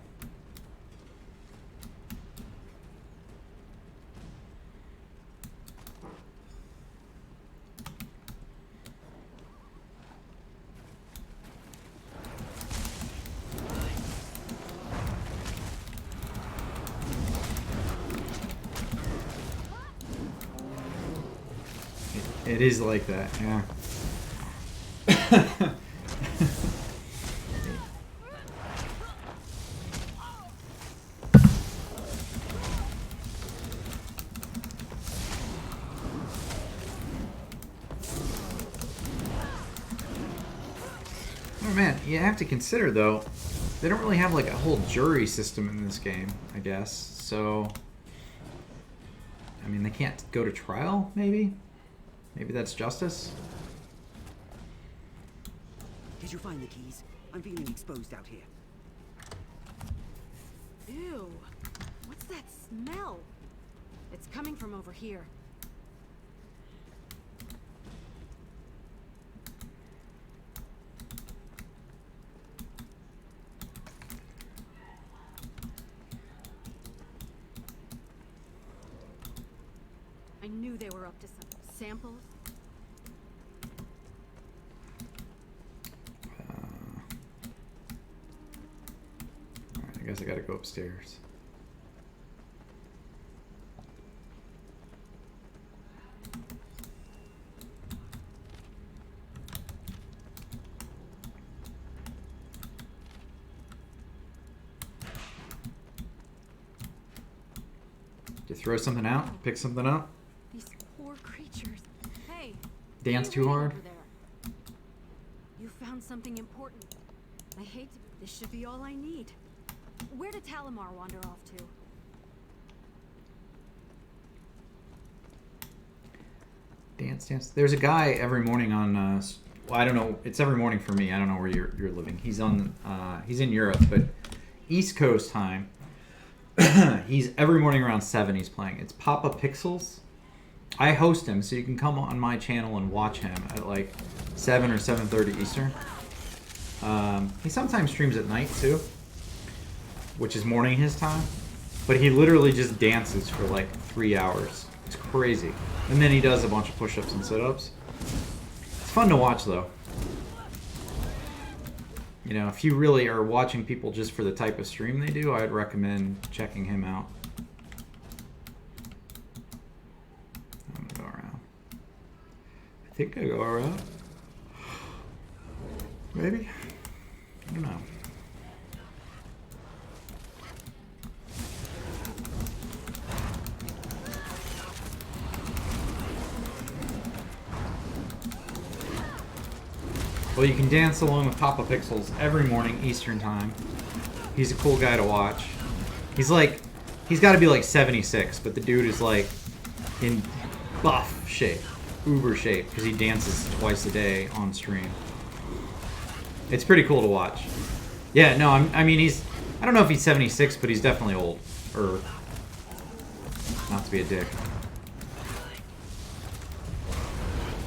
It is like that, yeah. Oh man, you have to consider though, they don't really have like a whole jury system in this game, I guess. So, I mean, they can't go to trial, maybe? Maybe that's justice? Did you find the keys? I'm feeling exposed out here. Ew. What's that smell? It's coming from over here. I knew they were up to some samples. Alright, I guess I gotta go upstairs. Did you throw something out? Pick something up? These poor creatures. Hey. Dance too hard? Over there. You found something important. I hate to. This should be all I need. Where did Talimar wander off to? Dance. There's a guy every morning on. Well, I don't know. It's every morning for me. I don't know where you're living. He's on. He's in Europe, but East Coast time. He's every morning around 7. He's playing. It's Papa Pixels. I host him, so you can come on my channel and watch him at like 7 or 7:30 Eastern. He sometimes streams at night too, which is morning his time. But he literally just dances for like 3 hours. It's crazy. And then he does a bunch of push-ups and sit-ups. It's fun to watch though. You know, if you really are watching people just for the type of stream they do, I'd recommend checking him out. I'm gonna go around. I think I go around. Maybe? I don't know. Well, you can dance along with Papa Pixels every morning Eastern time. He's a cool guy to watch. He's got to be like 76, but the dude is like in buff shape, uber shape, because he dances twice a day on stream. It's pretty cool to watch. Yeah, no, I mean, I don't know if he's 76, but he's definitely old. Or, not to be a dick.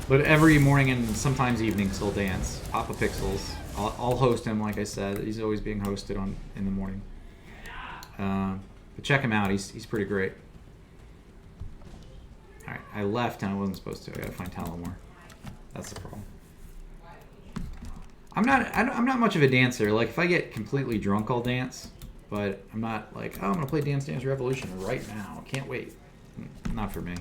But every morning and sometimes evenings he'll dance. Papa Pixels. I'll host him, like I said. He's always being hosted in the morning. But check him out. He's pretty great. All right, I left and I wasn't supposed to. I gotta find Talamore. That's the problem. I'm not much of a dancer. Like, if I get completely drunk, I'll dance. But I'm not like, oh, I'm gonna play Dance Dance Revolution right now. Can't wait. Not for me.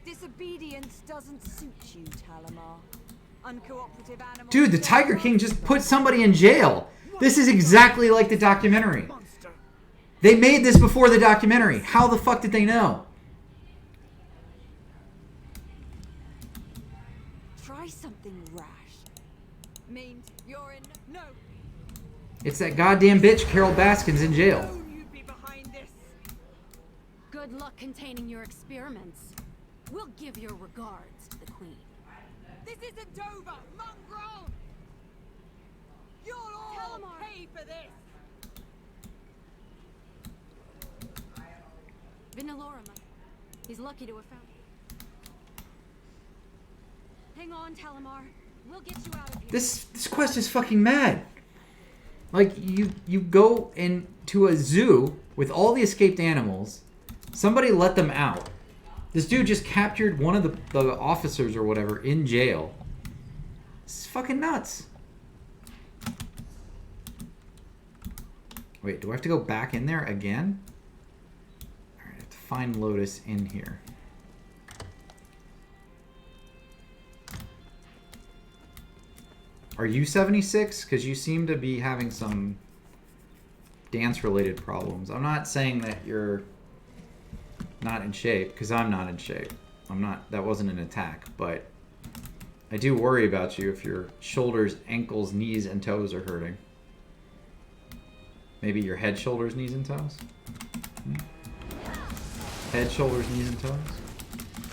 Disobedience doesn't suit you, Talamar. Uncooperative animals. Dude, the Tiger King just put somebody in jail. This is exactly like the documentary. They made this before the documentary. How the fuck did they know? Try something rash. Means you're in no. It's that goddamn bitch Carol Baskin's in jail. You'd be behind this. Good luck containing your experiments. We'll give your regards to the Queen. This isn't Dover, mongrel! You'll all pay for this! Vinalora, he's lucky to have found you. Hang on, Talamar. We'll get you out of here. This quest is fucking mad. Like, you go into a zoo with all the escaped animals. Somebody let them out. This dude just captured one of the officers or whatever in jail. This is fucking nuts. Wait, do I have to go back in there again? Alright, I have to find Lotus in here. Are you 76? Because you seem to be having some dance-related problems. I'm not saying that you're not in shape, because I'm not in shape. I'm not. That wasn't an attack, but I do worry about you if your shoulders, ankles, knees, and toes are hurting. Maybe your head, shoulders, knees, and toes? Head, shoulders, knees, and toes?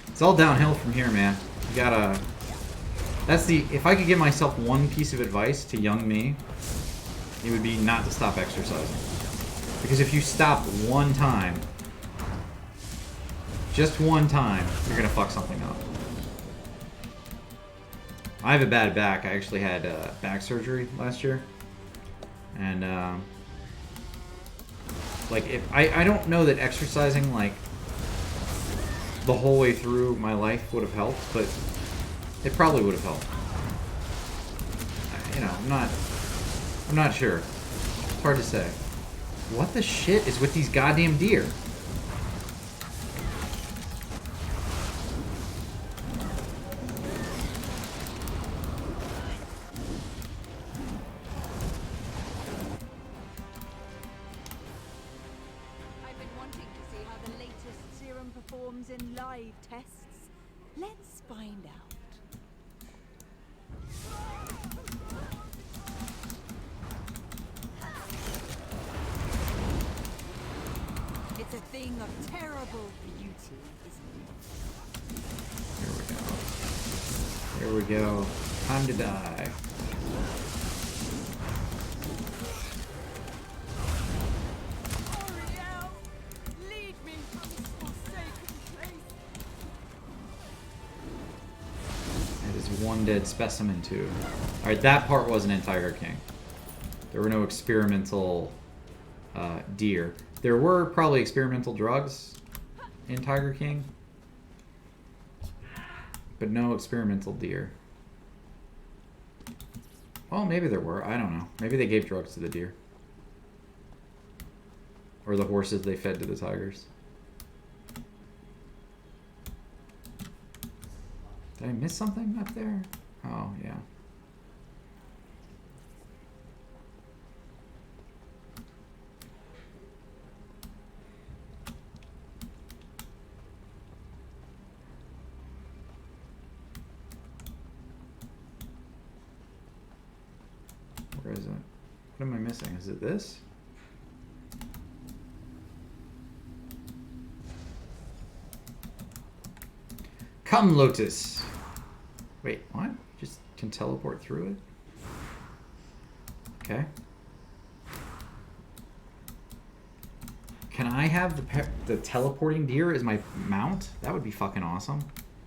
It's all downhill from here, man. You gotta... That's the... If I could give myself one piece of advice to young me, it would be not to stop exercising. Because if you stop one time, just one time, you're gonna fuck something up. I have a bad back. I actually had back surgery last year. And, like, if I don't know that exercising, like, the whole way through my life would have helped, but it probably would have helped. You know, I'm not sure. It's hard to say. What the shit is with these goddamn deer? I've been wanting to see how the latest serum performs in live tests. Let's find out. It's a thing of terrible beauty, isn't it? Here we go. Time to die. Ariel, lead me from this forsaken place. That is one dead specimen too. Alright, that part wasn't in Tiger King. There were no experimental deer. There were probably experimental drugs in Tiger King, but no experimental deer. Well, maybe there were. I don't know. Maybe they gave drugs to the deer. Or the horses they fed to the tigers. Did I miss something up there? Oh, yeah. Where is it? What am I missing? Is it this? Come, Lotus. Wait, what? Just can teleport through it? Okay. Can I have the teleporting deer as my mount? That would be fucking awesome.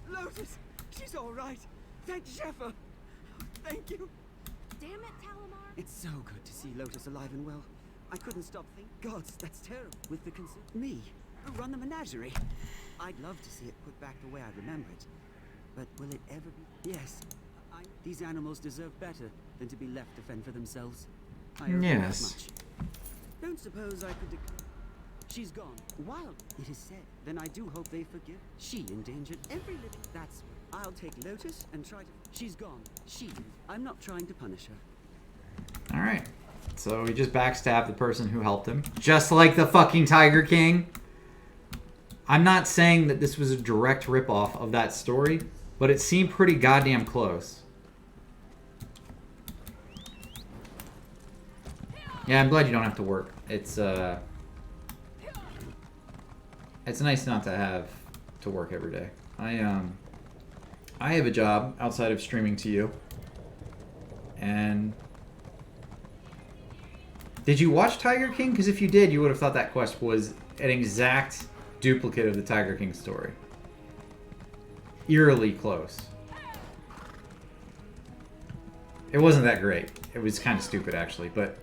Lotus, she's all right. Thank Sheffer. Thank you. Damn it, Talamar. It's so good to see Lotus alive and well. I couldn't stop thinking. Gods, that's terrible. With the me, who run the menagerie. I'd love to see it put back the way I remember it. But will it ever be? Yes. These animals deserve better than to be left to fend for themselves. I owe them that Yes. much. Don't suppose I could. She's gone. Wild, it is said. Then I do hope they forgive. She endangered every living. That's. I'll take Lotus and try to. She's gone. I'm not trying to punish her. All right. So he just backstabbed the person who helped him, just like the fucking Tiger King. I'm not saying that this was a direct ripoff of that story, but it seemed pretty goddamn close. Yeah, I'm glad you don't have to work. It's nice not to have to work every day. I have a job outside of streaming to you. And did you watch Tiger King? Because if you did, you would have thought that quest was an exact duplicate of the Tiger King story. Eerily close. It wasn't that great. It was kind of stupid, actually, but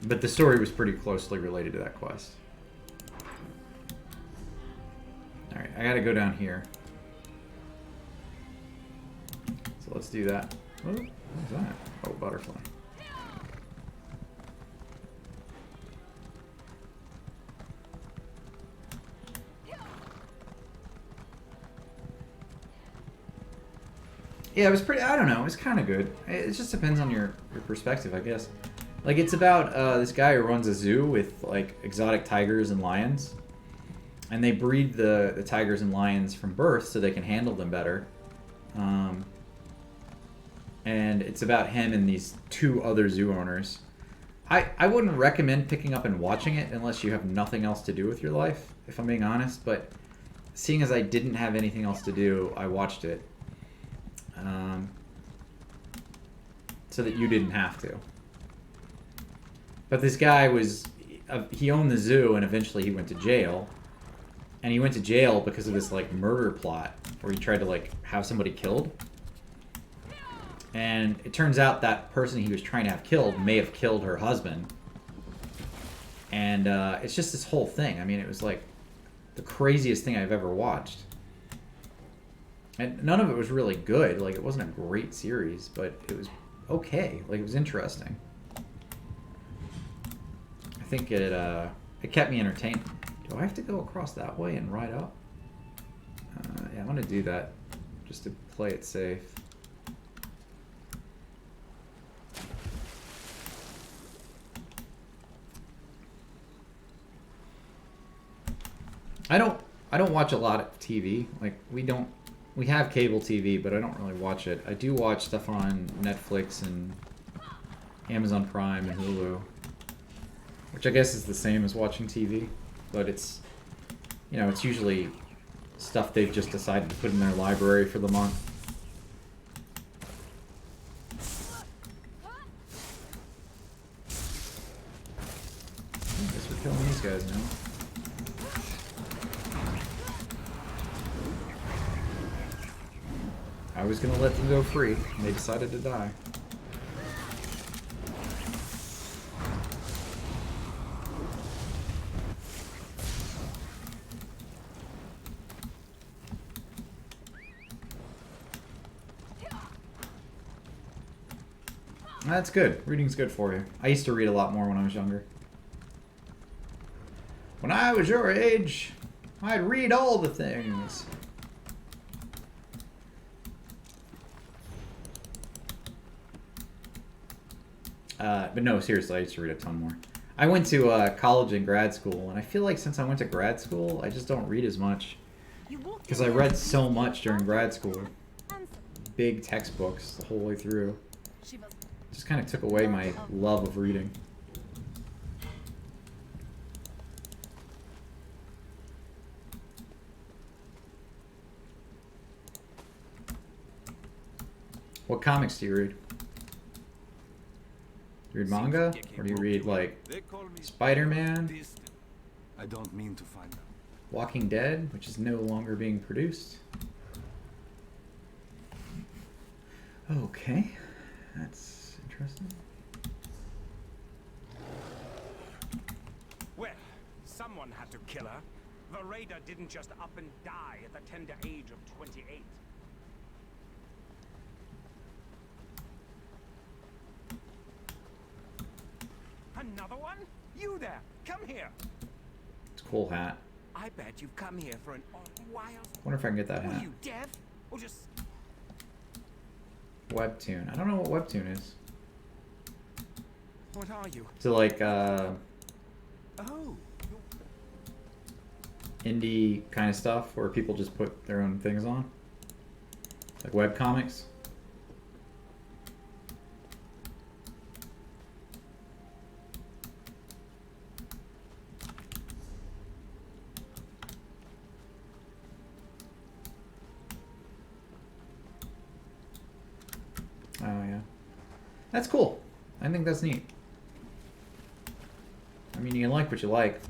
the story was pretty closely related to that quest. Alright, I gotta go down here. So let's do that. Oh, what is that? Oh, butterfly. Yeah, it was pretty, I don't know, it was kind of good. It just depends on your perspective, I guess. Like, it's about this guy who runs a zoo with, like, exotic tigers and lions. And they breed the tigers and lions from birth so they can handle them better. And it's about him and these two other zoo owners. I wouldn't recommend picking up and watching it unless you have nothing else to do with your life, if I'm being honest. But seeing as I didn't have anything else to do, I watched it. So that you didn't have to. But this guy was... he owned the zoo and eventually he went to jail. And he went to jail because of this, like, murder plot where he tried to, like, have somebody killed. And it turns out that person he was trying to have killed may have killed her husband. And it's just this whole thing. I mean, it was, like, the craziest thing I've ever watched. And none of it was really good. Like, it wasn't a great series, but it was okay. Like, it was interesting. I think it kept me entertained. Do I have to go across that way and ride up? Yeah, I'm gonna do that just to play it safe. I don't watch a lot of TV. Like, we have cable TV, but I don't really watch it. I do watch stuff on Netflix and Amazon Prime and Hulu, which I guess is the same as watching TV, but it's, you know, it's usually stuff they've just decided to put in their library for the month. I guess we're killing these guys now. I was gonna let them go free, and they decided to die. That's good. Reading's good for you. I used to read a lot more when I was younger. When I was your age, I'd read all the things. But no, seriously, I used to read a ton more. I went to college and grad school, and I feel like since I went to grad school, I just don't read as much. Because I read so much during grad school. Big textbooks the whole way through. Just kind of took away my love of reading. What comics do you read? Do you read manga? Or do you read, like, Spider-Man? I don't mean to find out. Walking Dead, which is no longer being produced? Okay, that's interesting. Well, someone had to kill her. The raider didn't just up and die at the tender age of 28. Another one? You there! Come here! It's a cool hat. I bet you've come here for an while. Wonder if I can get that Were hat. you deaf? Or just... Webtoon. I don't know what Webtoon is. What are you? Is it like, Oh. indie kind of stuff where people just put their own things on? Like webcomics? Oh, yeah. That's cool. I think that's neat. I mean, you can like what you like.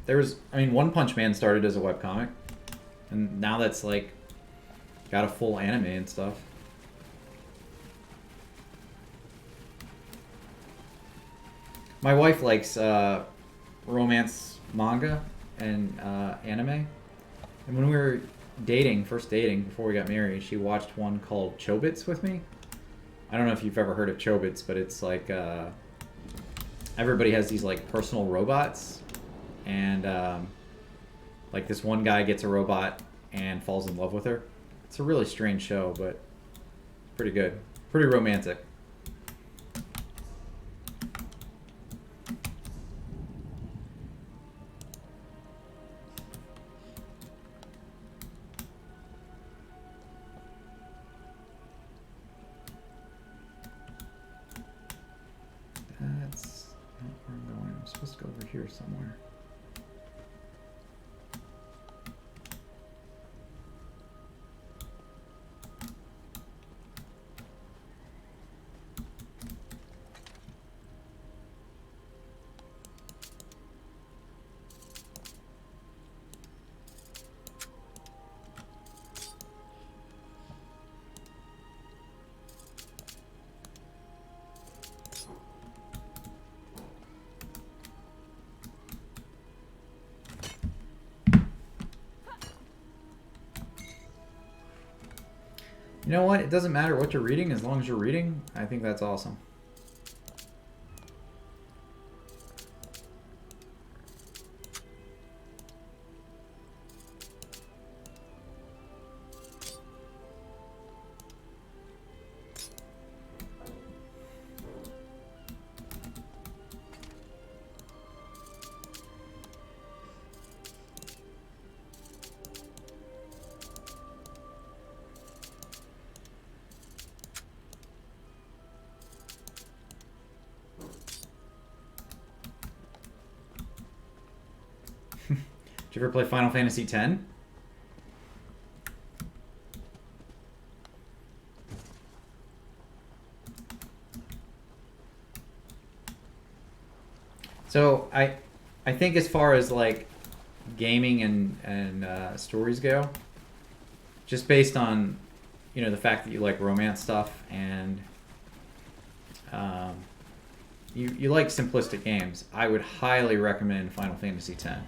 One Punch Man started as a webcomic. And now that's, like, got a full anime and stuff. My wife likes romance manga and anime. And when we were first dating, before we got married, she watched one called Chobits with me. I don't know if you've ever heard of Chobits, but it's like everybody has these like personal robots, and like this one guy gets a robot and falls in love with her. It's a really strange show, but pretty good, pretty romantic. That's not where I'm going. I'm supposed to go over here somewhere. You know what? It doesn't matter what you're reading as long as you're reading. I think that's awesome. Did you ever play Final Fantasy X? So I think as far as like gaming and stories go, just based on the fact that you like romance stuff and you like simplistic games, I would highly recommend Final Fantasy X.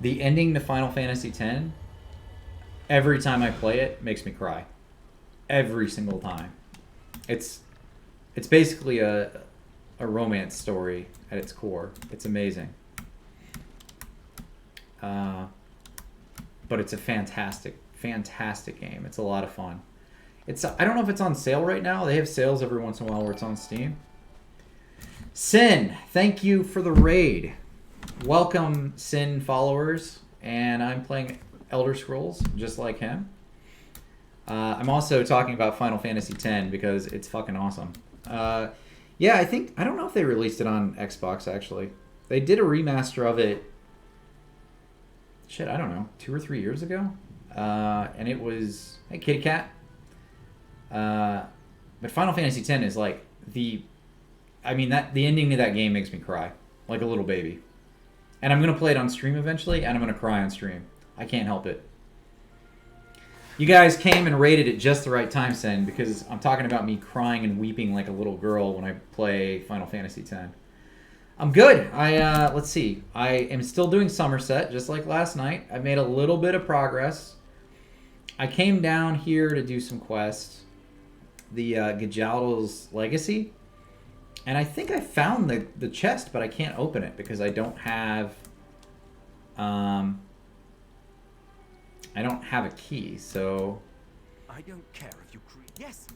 The ending to Final Fantasy X, every time I play it, makes me cry. Every single time. It's basically a romance story at its core. It's amazing. But it's a fantastic, fantastic game. It's a lot of fun. I don't know if it's on sale right now. They have sales every once in a while where it's on Steam. Sin, thank you for the raid. Welcome, Sin followers, and I'm playing Elder Scrolls just like him. I'm also talking about Final Fantasy X because it's fucking awesome. Yeah, I don't know if they released it on Xbox actually. They did a remaster of it. Shit, I don't know, 2 or 3 years ago, and it was Kitty Cat. But Final Fantasy X is like the ending to that game makes me cry like a little baby. And I'm going to play it on stream eventually, and I'm going to cry on stream. I can't help it. You guys came and rated at just the right time, Sen, because I'm talking about me crying and weeping like a little girl when I play Final Fantasy X. I'm good. Let's see. I am still doing Somerset, just like last night. I made a little bit of progress. I came down here to do some quests. The Gajaldo's Legacy. And I think I found the chest, but I can't open it because I don't have... I don't have a key, so... I don't care if you create. Yes!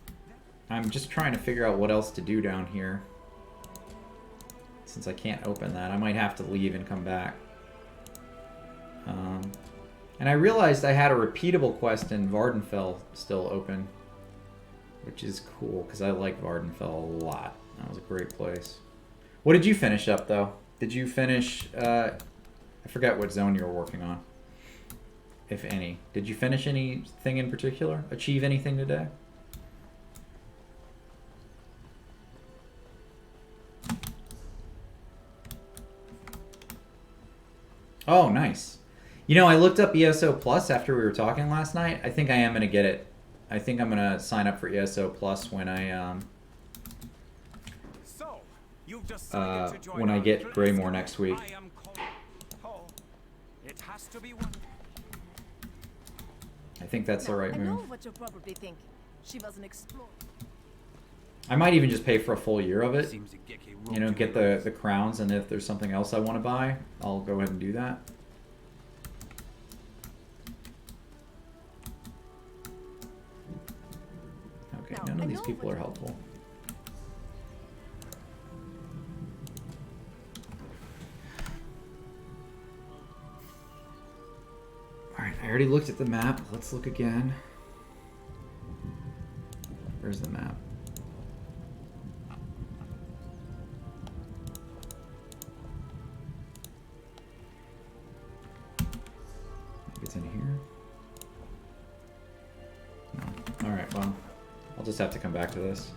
I'm just trying to figure out what else to do down here. Since I can't open that, I might have to leave and come back. And I realized I had a repeatable quest in Vardenfell still open. Which is cool, because I like Vardenfell a lot. That was a great place. What did you finish up, though? Did you finish... I forget what zone you were working on. If any. Did you finish anything in particular? Achieve anything today? Oh, nice. You know, I looked up ESO Plus after we were talking last night. I think I am going to get it. I think I'm going to sign up for ESO Plus when I get Greymore next week. I think that's the right I know move. what you're probably thinking. She wasn't explored. I might even just pay for a full year of it. You know, get the crowns, and if there's something else I want to buy, I'll go ahead and do that. Okay, none of these people are helpful. Alright, I already looked at the map. Let's look again. Where's the map? Maybe it's in here? No. Alright, well, I'll just have to come back to this.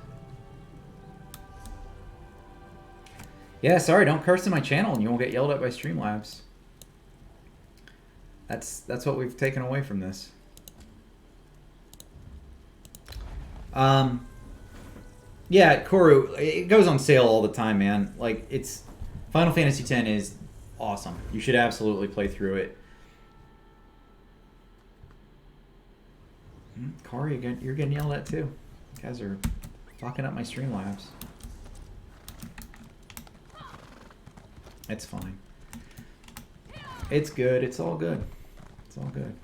Yeah, sorry, don't curse in my channel and you won't get yelled at by Streamlabs. That's what we've taken away from this. Yeah, Koru, it goes on sale all the time, man. Like, it's... Final Fantasy X is awesome. You should absolutely play through it. Kari, you're getting yelled at too. You guys are fucking up my Streamlabs. It's fine. It's good. It's all good. It's all good.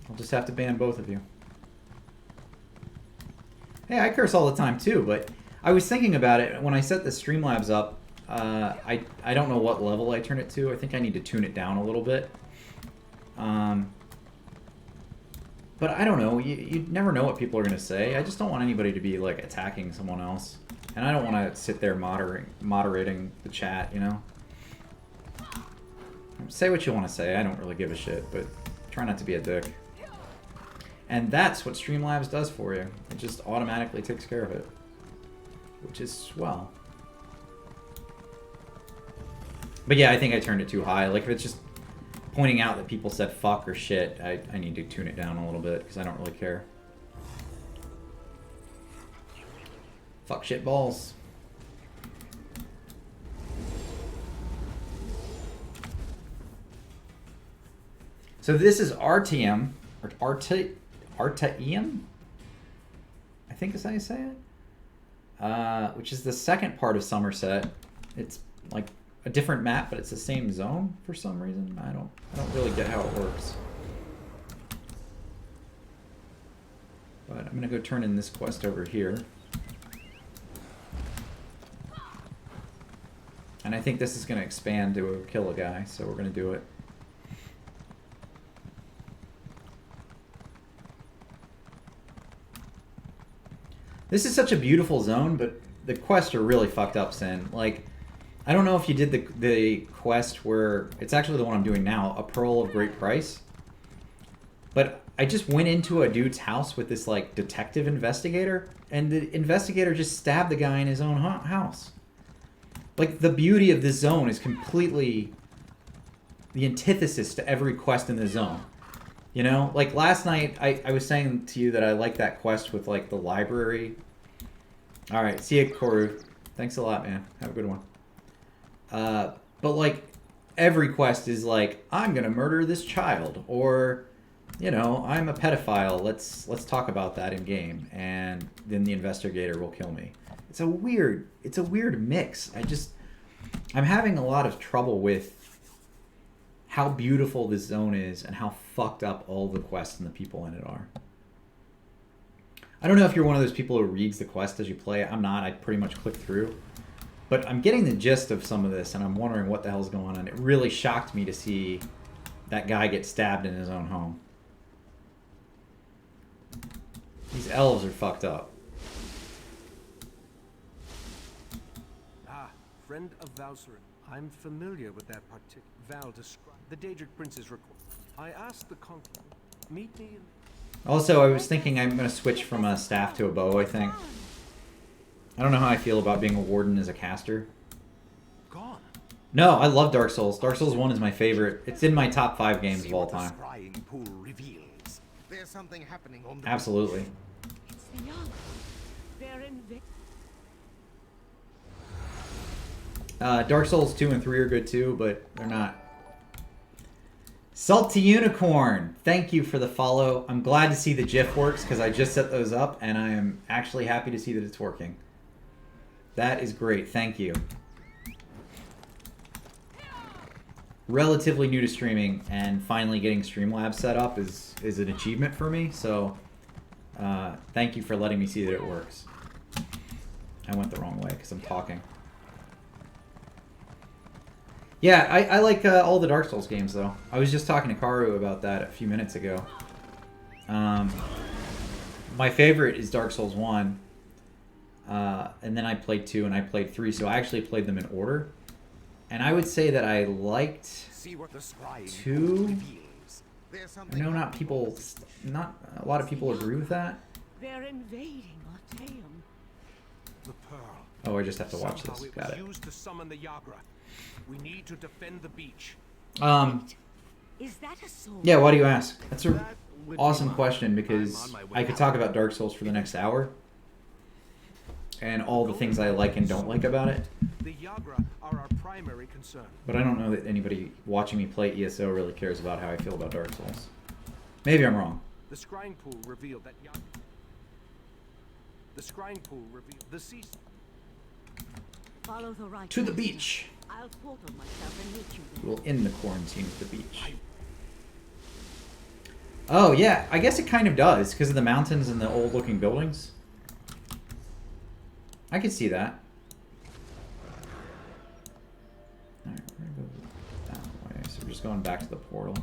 I'll just have to ban both of you. Hey, I curse all the time too, but I was thinking about it when I set the Streamlabs up. I don't know what level I turn it to. I think I need to tune it down a little bit. But I don't know. You never know what people are going to say. I just don't want anybody to be like attacking someone else. And I don't want to sit there moderating the chat, you know? Say what you want to say. I don't really give a shit, but try not to be a dick. And that's what Streamlabs does for you. It just automatically takes care of it. Which is swell. But yeah, I think I turned it too high. Like, if it's just pointing out that people said fuck or shit, I need to tune it down a little bit, because I don't really care. Fuck shit balls. So this is RTM, or Artaeum? I think is how you say it. Which is the second part of Somerset. It's like a different map, but it's the same zone for some reason. I don't really get how it works. But I'm gonna go turn in this quest over here. And I think this is gonna expand to kill a guy, so we're gonna do it. This is such a beautiful zone, but the quests are really fucked up, Sin. Like, I don't know if you did the quest where... It's actually the one I'm doing now, A Pearl of Great Price. But I just went into a dude's house with this, like, detective investigator, and the investigator just stabbed the guy in his own house. Like, the beauty of this zone is completely the antithesis to every quest in the zone. You know, like last night, I was saying to you that I like that quest with like the library. All right, see you, Koru. Thanks a lot, man. Have a good one. But like every quest is like, I'm gonna murder this child, or you know, I'm a pedophile. Let's talk about that in game, and then the investigator will kill me. It's a weird mix. I'm having a lot of trouble with how beautiful this zone is and how fucked up all the quests and the people in it are. I don't know if you're one of those people who reads the quest as you play it. I'm not. I pretty much click through. But I'm getting the gist of some of this, and I'm wondering what the hell's going on. It really shocked me to see that guy get stabbed in his own home. These elves are fucked up. Ah, friend of Valsarin. I'm familiar with that particular... Val described the Daedric Prince's request. I asked the conclave, meet me in... Also, I was thinking I'm going to switch from a staff to a bow, I think. I don't know how I feel about being a warden as a caster. Gone. No, I love Dark Souls. Dark Souls 1 is my favorite. It's in my top 5 games of all time. Pool reveals. There's something happening on the Absolutely. It's the young. They're in Dark Souls 2 and 3 are good too, but they're not. Salty Unicorn, thank you for the follow. I'm glad to see the GIF works because I just set those up, and I am actually happy to see that it's working. That is great, thank you. Relatively new to streaming, and finally getting Streamlabs set up is an achievement for me, so thank you for letting me see that it works. I went the wrong way because I'm talking. Yeah, I like all the Dark Souls games, though. I was just talking to Karu about that a few minutes ago. My favorite is Dark Souls 1. And then I played 2 and I played 3, so I actually played them in order. And I would say that I liked 2. I know not a lot of people agree with that. They're invading Artaeum. The pearl. Oh, I just have to watch Somehow this. Got it. Used to summon the Yagra. We need to defend the beach. Is that a sword? Yeah, why do you ask? That's an awesome question because I could talk about Dark Souls for the next hour. And all the things I like and don't like about it. The Yagra are our primary concern. But I don't know that anybody watching me play ESO really cares about how I feel about Dark Souls. Maybe I'm wrong. The scrying pool revealed that Yagra. The scrying pool revealed the sea. Follow the right To the beach. I'll portal myself and meet you there. We'll end the quarantine at the beach. Oh, yeah. I guess it kind of does because of the mountains and the old-looking buildings. I could see that. Alright, we're going to go that way. So we're just going back to the portal.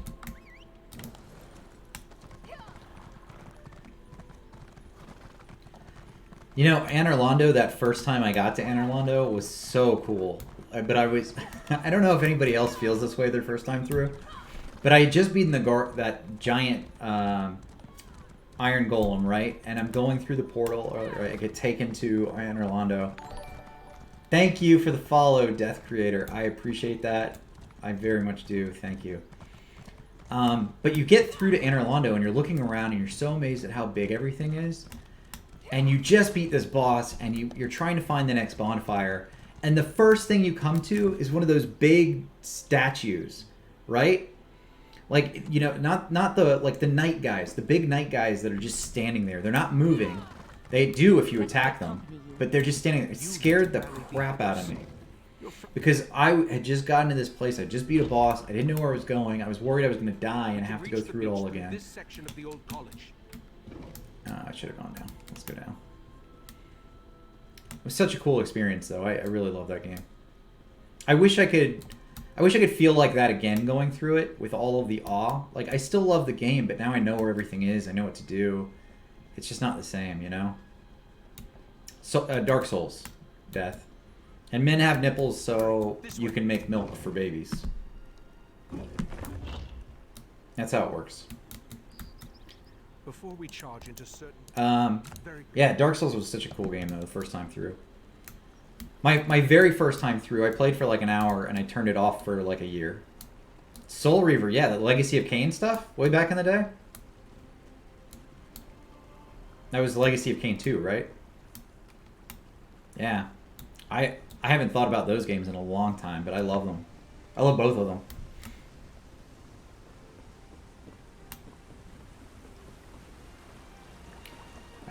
You know, Anor Londo, that first time I got to Anor Londo was so cool. But I was... I don't know if anybody else feels this way their first time through. But I had just beaten that giant Iron Golem, right? And I'm going through the portal, or I get taken to Anor Londo. Thank you for the follow, Death Creator. I appreciate that. I very much do. Thank you. But you get through to Anor Londo, and you're looking around, and you're so amazed at how big everything is. And you just beat this boss, and you're trying to find the next bonfire. And the first thing you come to is one of those big statues, right? Like, you know, not the the night guys, the big night guys that are just standing there. They're not moving. They do if you attack them, but they're just standing there. It scared the crap out of me. Because I had just gotten to this place, I just beat a boss, I didn't know where I was going, I was worried I was going to die and have to go through it all again. This section of the old college. I should have gone down. Let's go down. It was such a cool experience, though. I really love that game. I wish I could feel like that again going through it with all of the awe. Like, I still love the game, but now I know where everything is. I know what to do. It's just not the same, you know? So, Dark Souls. Death. And men have nipples so you can make milk for babies. That's how it works. Before we charge into certain yeah, Dark Souls was such a cool game, though, the first time through. My very first time through, I played for like an hour, and I turned it off for like a year. Soul Reaver, yeah, the Legacy of Kain stuff, way back in the day. That was Legacy of Kain 2, right? Yeah. I haven't thought about those games in a long time, but I love them. I love both of them.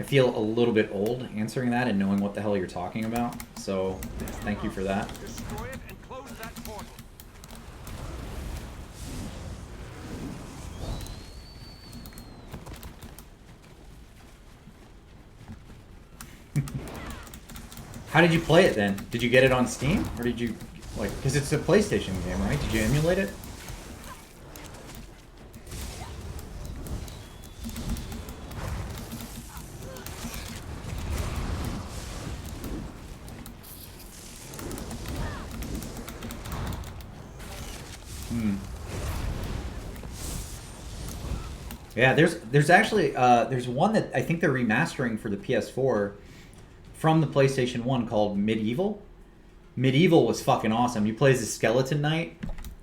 I feel a little bit old answering that and knowing what the hell you're talking about, so thank you for that. Destroy it and close that portal. How did you play it then? Did you get it on Steam? Or did you, like, because it's a PlayStation game, right? Did you emulate it? Yeah, there's actually there's one that I think they're remastering for the PS4 from the PlayStation 1 called Medieval. Medieval was fucking awesome. You play as a skeleton knight.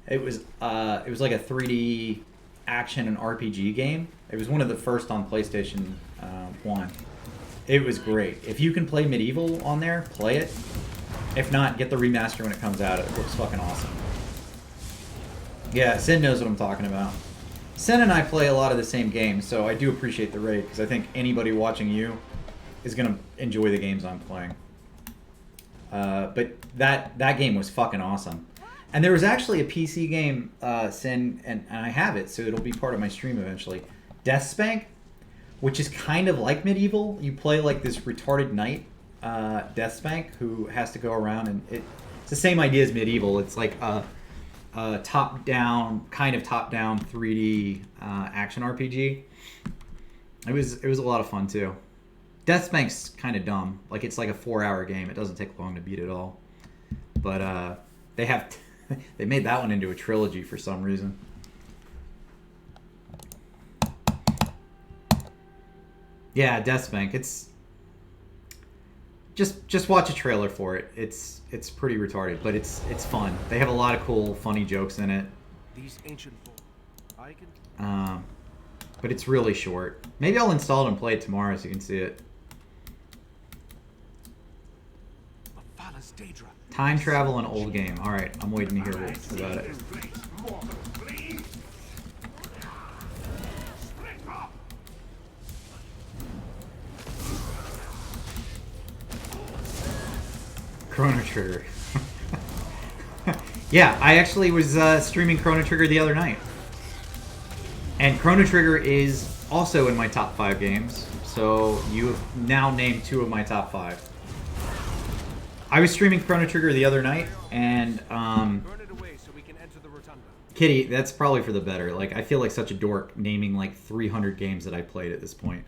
It was like a 3D action and RPG game. It was one of the first on PlayStation 1. It was great. If you can play Medieval on there, play it. If not, get the remaster when it comes out. It looks fucking awesome. Yeah, Sin knows what I'm talking about. Sin and I play a lot of the same games, so I do appreciate the raid, because I think anybody watching you is going to enjoy the games I'm playing. But that game was fucking awesome. And there was actually a PC game, Sin, and I have it, so it'll be part of my stream eventually. Deathspank, which is kind of like Medieval. You play like this retarded knight, Deathspank, who has to go around, and it's the same idea as Medieval. It's like top-down 3D action RPG. It was a lot of fun too. Deathspank's kind of dumb. Like, it's like a 4-hour game. It doesn't take long to beat at all. But they made that one into a trilogy for some reason. Yeah, Deathspank. It's just watch a trailer for it. It's pretty retarded, but it's fun. They have a lot of cool, funny jokes in it. These ancient I can... But it's really short. Maybe I'll install it and play it tomorrow so you can see it. Time travel and old game. All right, I'm waiting to hear about it. Chrono Trigger. Yeah, I actually was streaming Chrono Trigger the other night. And Chrono Trigger is also in my top 5 games. So you have now named 2 of my top 5. I was streaming Chrono Trigger the other night, and Kitty, that's probably for the better. Like, I feel like such a dork naming like 300 games that I played at this point.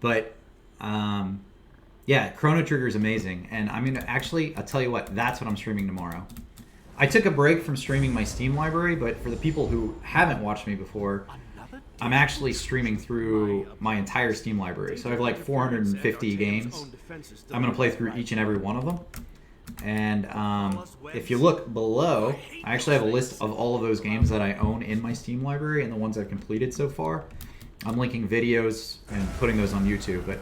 But yeah, Chrono Trigger is amazing, and I'm gonna actually, I'll tell you what, that's what I'm streaming tomorrow. I took a break from streaming my Steam library, but for the people who haven't watched me before, I'm actually streaming through my entire Steam library. So I have like 450 games. I'm gonna play through each and every one of them. And if you look below, I actually have a list of all of those games that I own in my Steam library and the ones I've completed so far. I'm linking videos and putting those on YouTube, but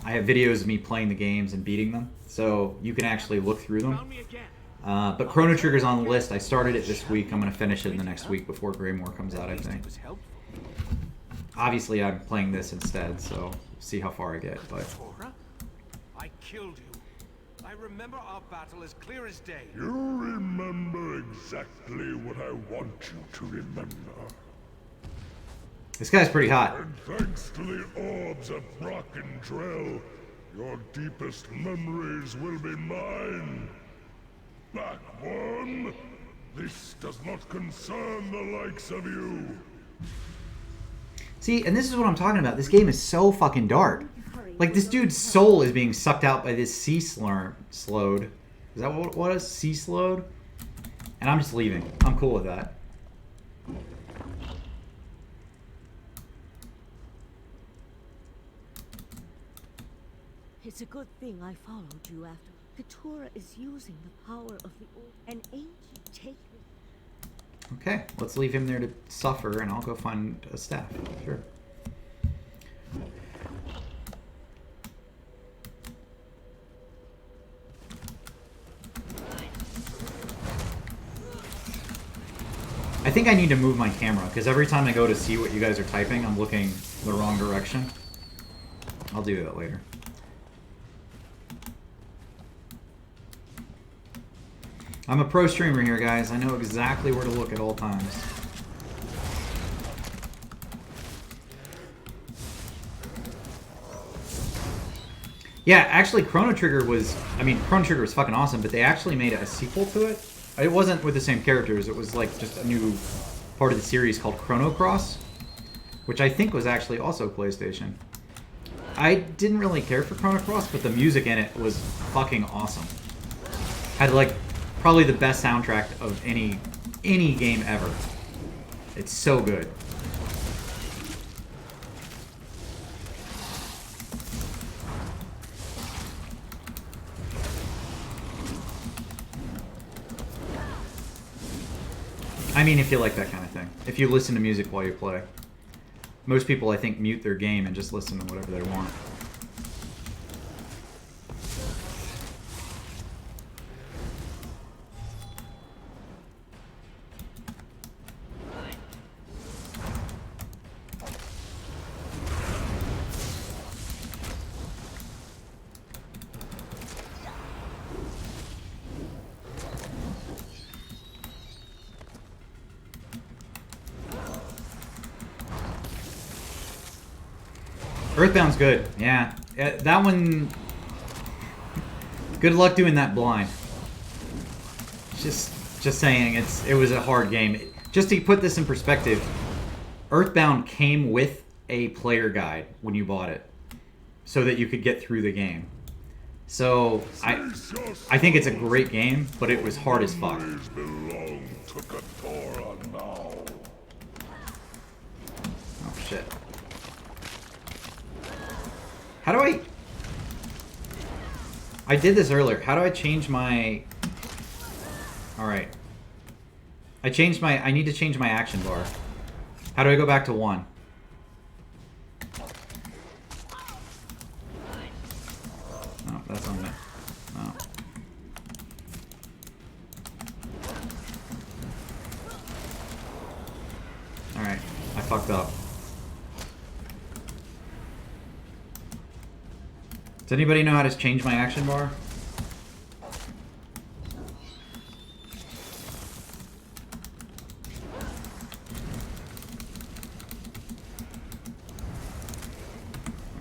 I have videos of me playing the games and beating them, so you can actually look through them. But Chrono Trigger's on the list. I started it this week. I'm going to finish it in the next week before Greymore comes out, I think. Obviously, I'm playing this instead, so see how far I get. But I killed you. I remember our battle as clear as day. You remember exactly what I want you to remember. This guy's pretty hot. And thanks to the orbs of Brock and Drell, your deepest memories will be mine. Black One, this does not concern the likes of you. See, and this is what I'm talking about. This game is so fucking dark. Like, this dude's soul is being sucked out by this sea slode. Is that what it is? Sea slode? And I'm just leaving. I'm cool with that. It's a good thing I followed you after. Keturah is using the power of the old, an ancient take. Okay, let's leave him there to suffer, and I'll go find a staff. Sure. I think I need to move my camera, because every time I go to see what you guys are typing, I'm looking the wrong direction. I'll do that later. I'm a pro streamer here, guys. I know exactly where to look at all times. Yeah, actually, Chrono Trigger was... I mean, Chrono Trigger was fucking awesome, but they actually made a sequel to it. It wasn't with the same characters. It was like just a new part of the series called Chrono Cross, which I think was actually also PlayStation. I didn't really care for Chrono Cross, but the music in it was fucking awesome. Had like probably the best soundtrack of any game ever. It's so good. I mean, if you like that kind of thing. If you listen to music while you play. Most people, I think, mute their game and just listen to whatever they want. Earthbound's good, yeah. That one... Good luck doing that blind. Just saying, it was a hard game. Just to put this in perspective, Earthbound came with a player guide when you bought it, so that you could get through the game. So, I think it's a great game, but it was hard as fuck. Oh, shit. How do I did this earlier. How do I change my... Alright. I need to change my action bar. How do I go back to 1? Oh, that's on there. Oh. Alright. I fucked up. Does anybody know how to change my action bar?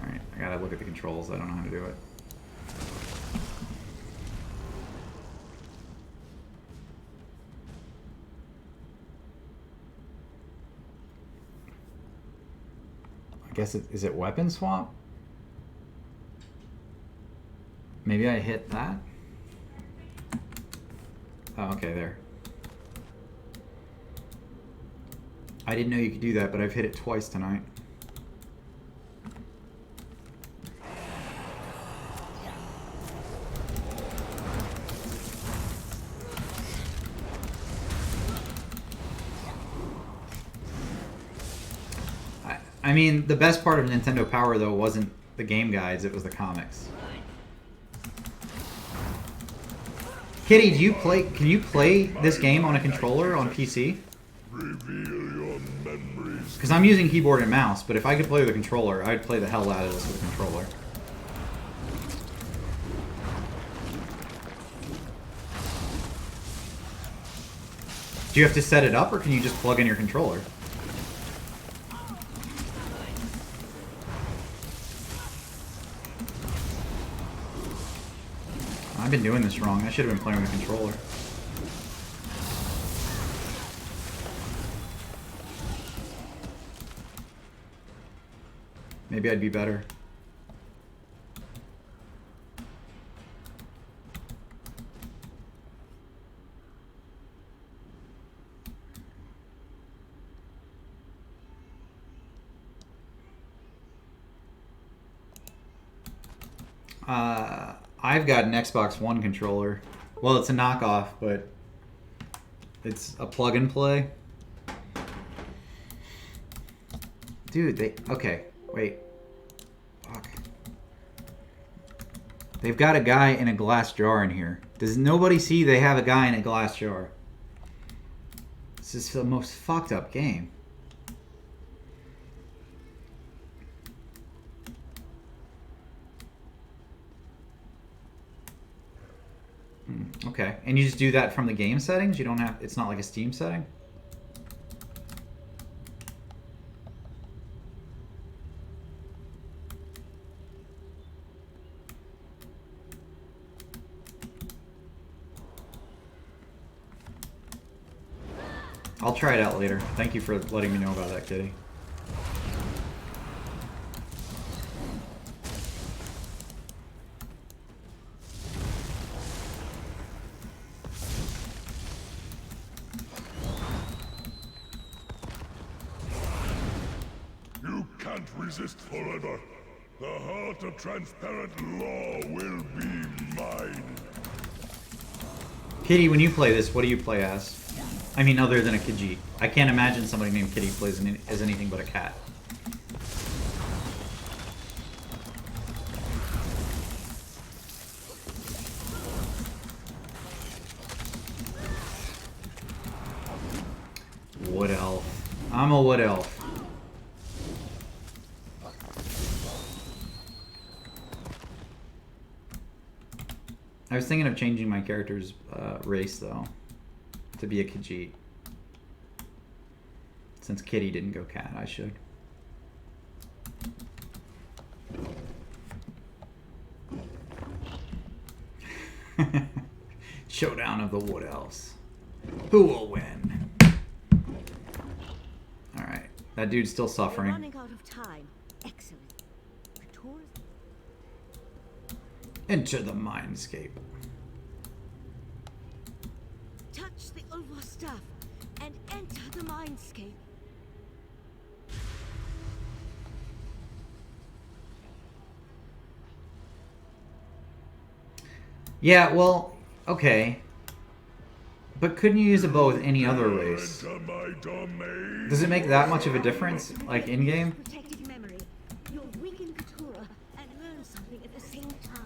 Alright, I gotta look at the controls. I don't know how to do it. I guess is it weapon swap? Maybe I hit that? Oh, okay, there. I didn't know you could do that, but I've hit it twice tonight. I mean, the best part of Nintendo Power, though, wasn't the game guides, it was the comics. Kitty, do you play? Can you play this game on a controller on PC? Because I'm using keyboard and mouse, but if I could play with a controller, I'd play the hell out of this with a controller. Do you have to set it up, or can you just plug in your controller? I've been doing this wrong. I should have been playing with a controller. Maybe I'd be better. I've got an Xbox One controller. Well, it's a knockoff, but it's a plug and play. Dude, okay, wait. Fuck. They've got a guy in a glass jar in here. Does nobody see they have a guy in a glass jar? This is the most fucked up game. Okay, and you just do that from the game settings? You don't have, it's not like a Steam setting? I'll try it out later. Thank you for letting me know about that, Kitty. You can't resist forever. The heart of transparent law will be mine. Kitty, when you play this, what do you play as? I mean, other than a Khajiit. I can't imagine somebody named Kitty plays as anything but a cat. Wood elf. I'm a wood elf. I was thinking of changing my character's race, though, to be a Khajiit. Since Kitty didn't go cat, I should. Showdown of the Wood Elves. Who will win? Alright, that dude's still suffering. We're running out of time. Excellent. Enter the mindscape. Touch the Ulva staff and enter the mindscape. Yeah, well, okay. But couldn't you use a bow with any other race? Does it make that much of a difference, like in-game? Protective memory. You'll weaken Keturah and learn something at the same time.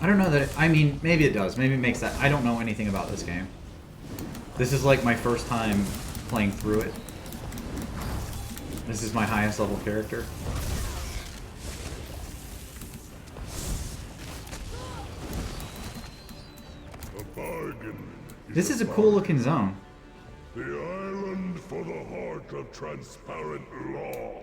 I don't know that I mean, maybe it does. Maybe it makes that. I don't know anything about this game. This is like my first time playing through it. This is my highest level character. A bargain. This is a cool looking zone. The island for the heart of transparent law.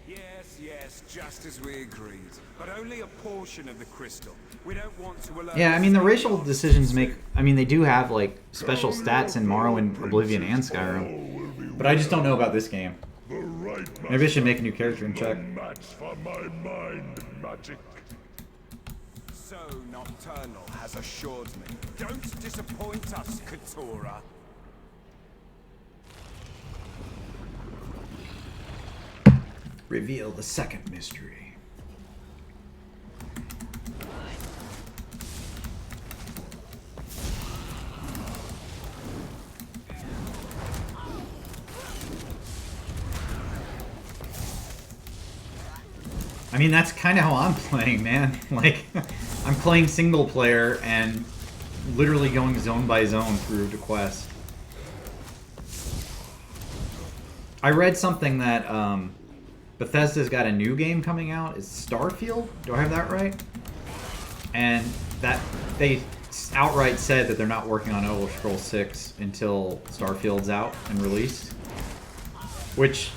Yes, yes, just as we agreed. But only a portion of the crystal. We don't want to allow... Yeah, I mean the racial decisions make. I mean they do have like special stats in Morrow and Oblivion and Skyrim, but I just don't know about this game. Maybe I should make a new character and check. Match for my mind magic. So Nocturnal has assured me. Don't disappoint us, Keturah. Reveal the second mystery. I mean, that's kind of how I'm playing, man. Like, I'm playing single player and literally going zone by zone through the quest. I read something that Bethesda's got a new game coming out. It's Starfield? Do I have that right? And that they outright said that they're not working on Elder Scrolls 6 until Starfield's out and released. Which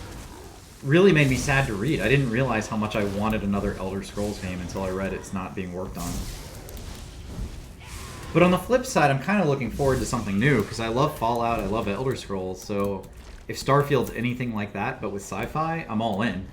really made me sad to read. I didn't realize how much I wanted another Elder Scrolls game until I read it's not being worked on. But on the flip side, I'm kind of looking forward to something new, because I love Fallout, I love Elder Scrolls, so if Starfield's anything like that, but with sci-fi, I'm all in.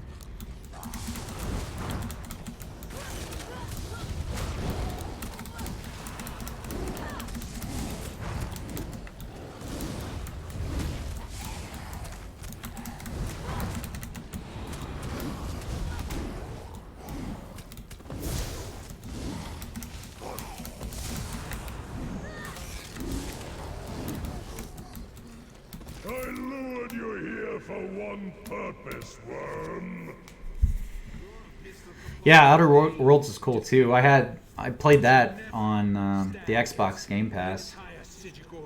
I lured you here for one purpose, worm. Yeah, Worlds is cool too. I played that on the Xbox Game Pass.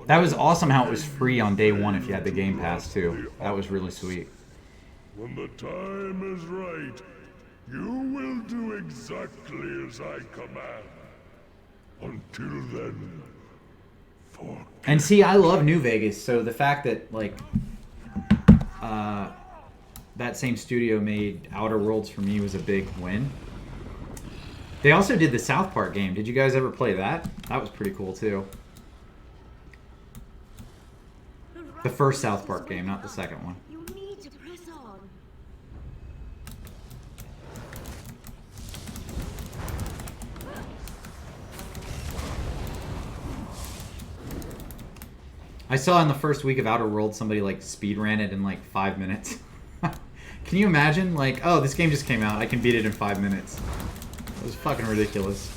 That was awesome how it was free on day one if you had the Game Pass too. That was really sweet. When the time is right, you will do exactly as I command. Until then, and see, I love New Vegas, so the fact that like that same studio made Outer Worlds for me was a big win. They also did the South Park game. Did you guys ever play that? That was pretty cool too. The first South Park game, not the second one. You need to press on. I saw in the first week of Outer Worlds somebody like speed ran it in like 5 minutes. Can you imagine? Like, oh, this game just came out. I can beat it in 5 minutes. It was fucking ridiculous.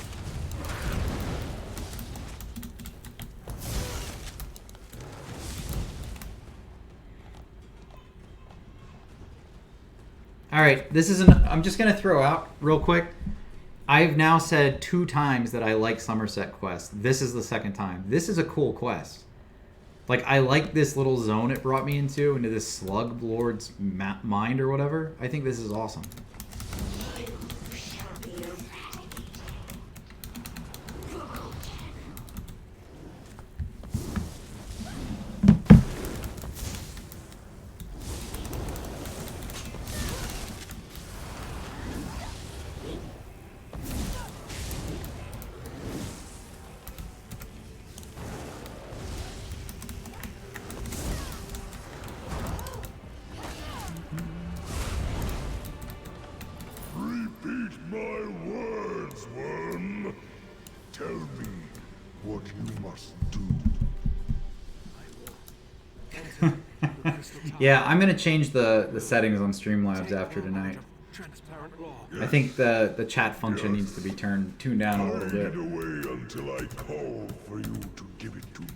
Alright, this is I'm just going to throw out real quick. I've now said 2 times that I like Somerset Quest. This is the second time. This is a cool quest. Like, I like this little zone it brought me into this slug lord's mind or whatever. I think this is awesome. repeat my words, worm. Tell me what you must do. Yeah, I'm gonna change the settings on Streamlabs after tonight. I think the chat function needs to be tuned down a little Hide bit. it away until I call for you to give it to me.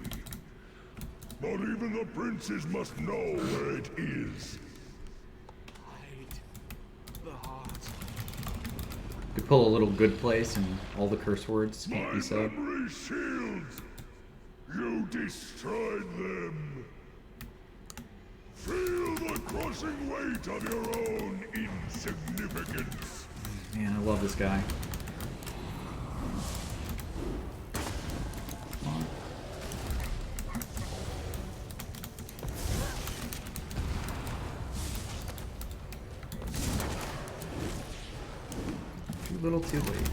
Not even the princes must know where it is. You pull a little good place and all the curse words can't be said. Memory shields! You destroyed them! Feel the crushing weight of your own insignificance! Man, I love this guy. Too little, too late.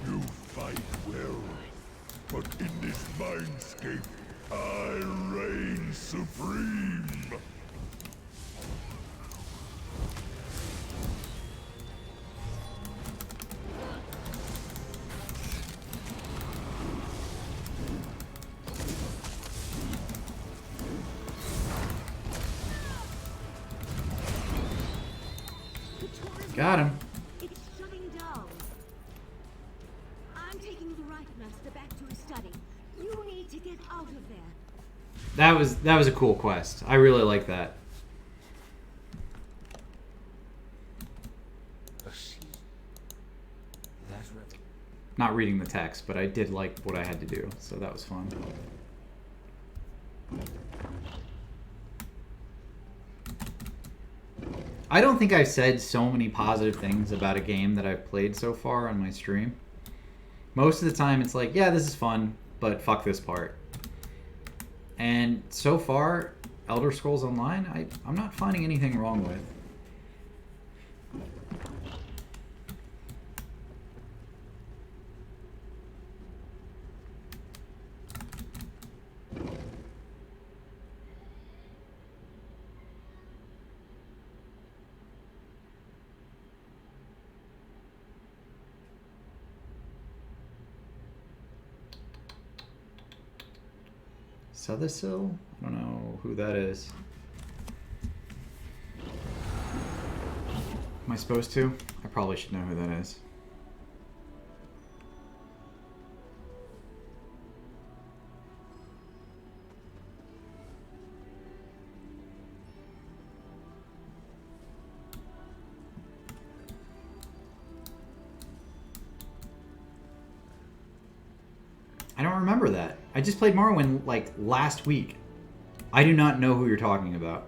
You fight well, but in this mindscape, I reign supreme! Got him. It's shutting down. I'm taking the right master back to his study. You need to get out of there. That was a cool quest. I really like that. Not reading the text, but I did like what I had to do, so that was fun. I don't think I've said so many positive things about a game that I've played so far on my stream. Most of the time it's like, yeah, this is fun, but fuck this part. And so far, Elder Scrolls Online, I'm not finding anything wrong with. Suthersill? I don't know who that is. Am I supposed to? I probably should know who that is. I don't remember that. I just played Morrowind like last week. I do not know who you're talking about.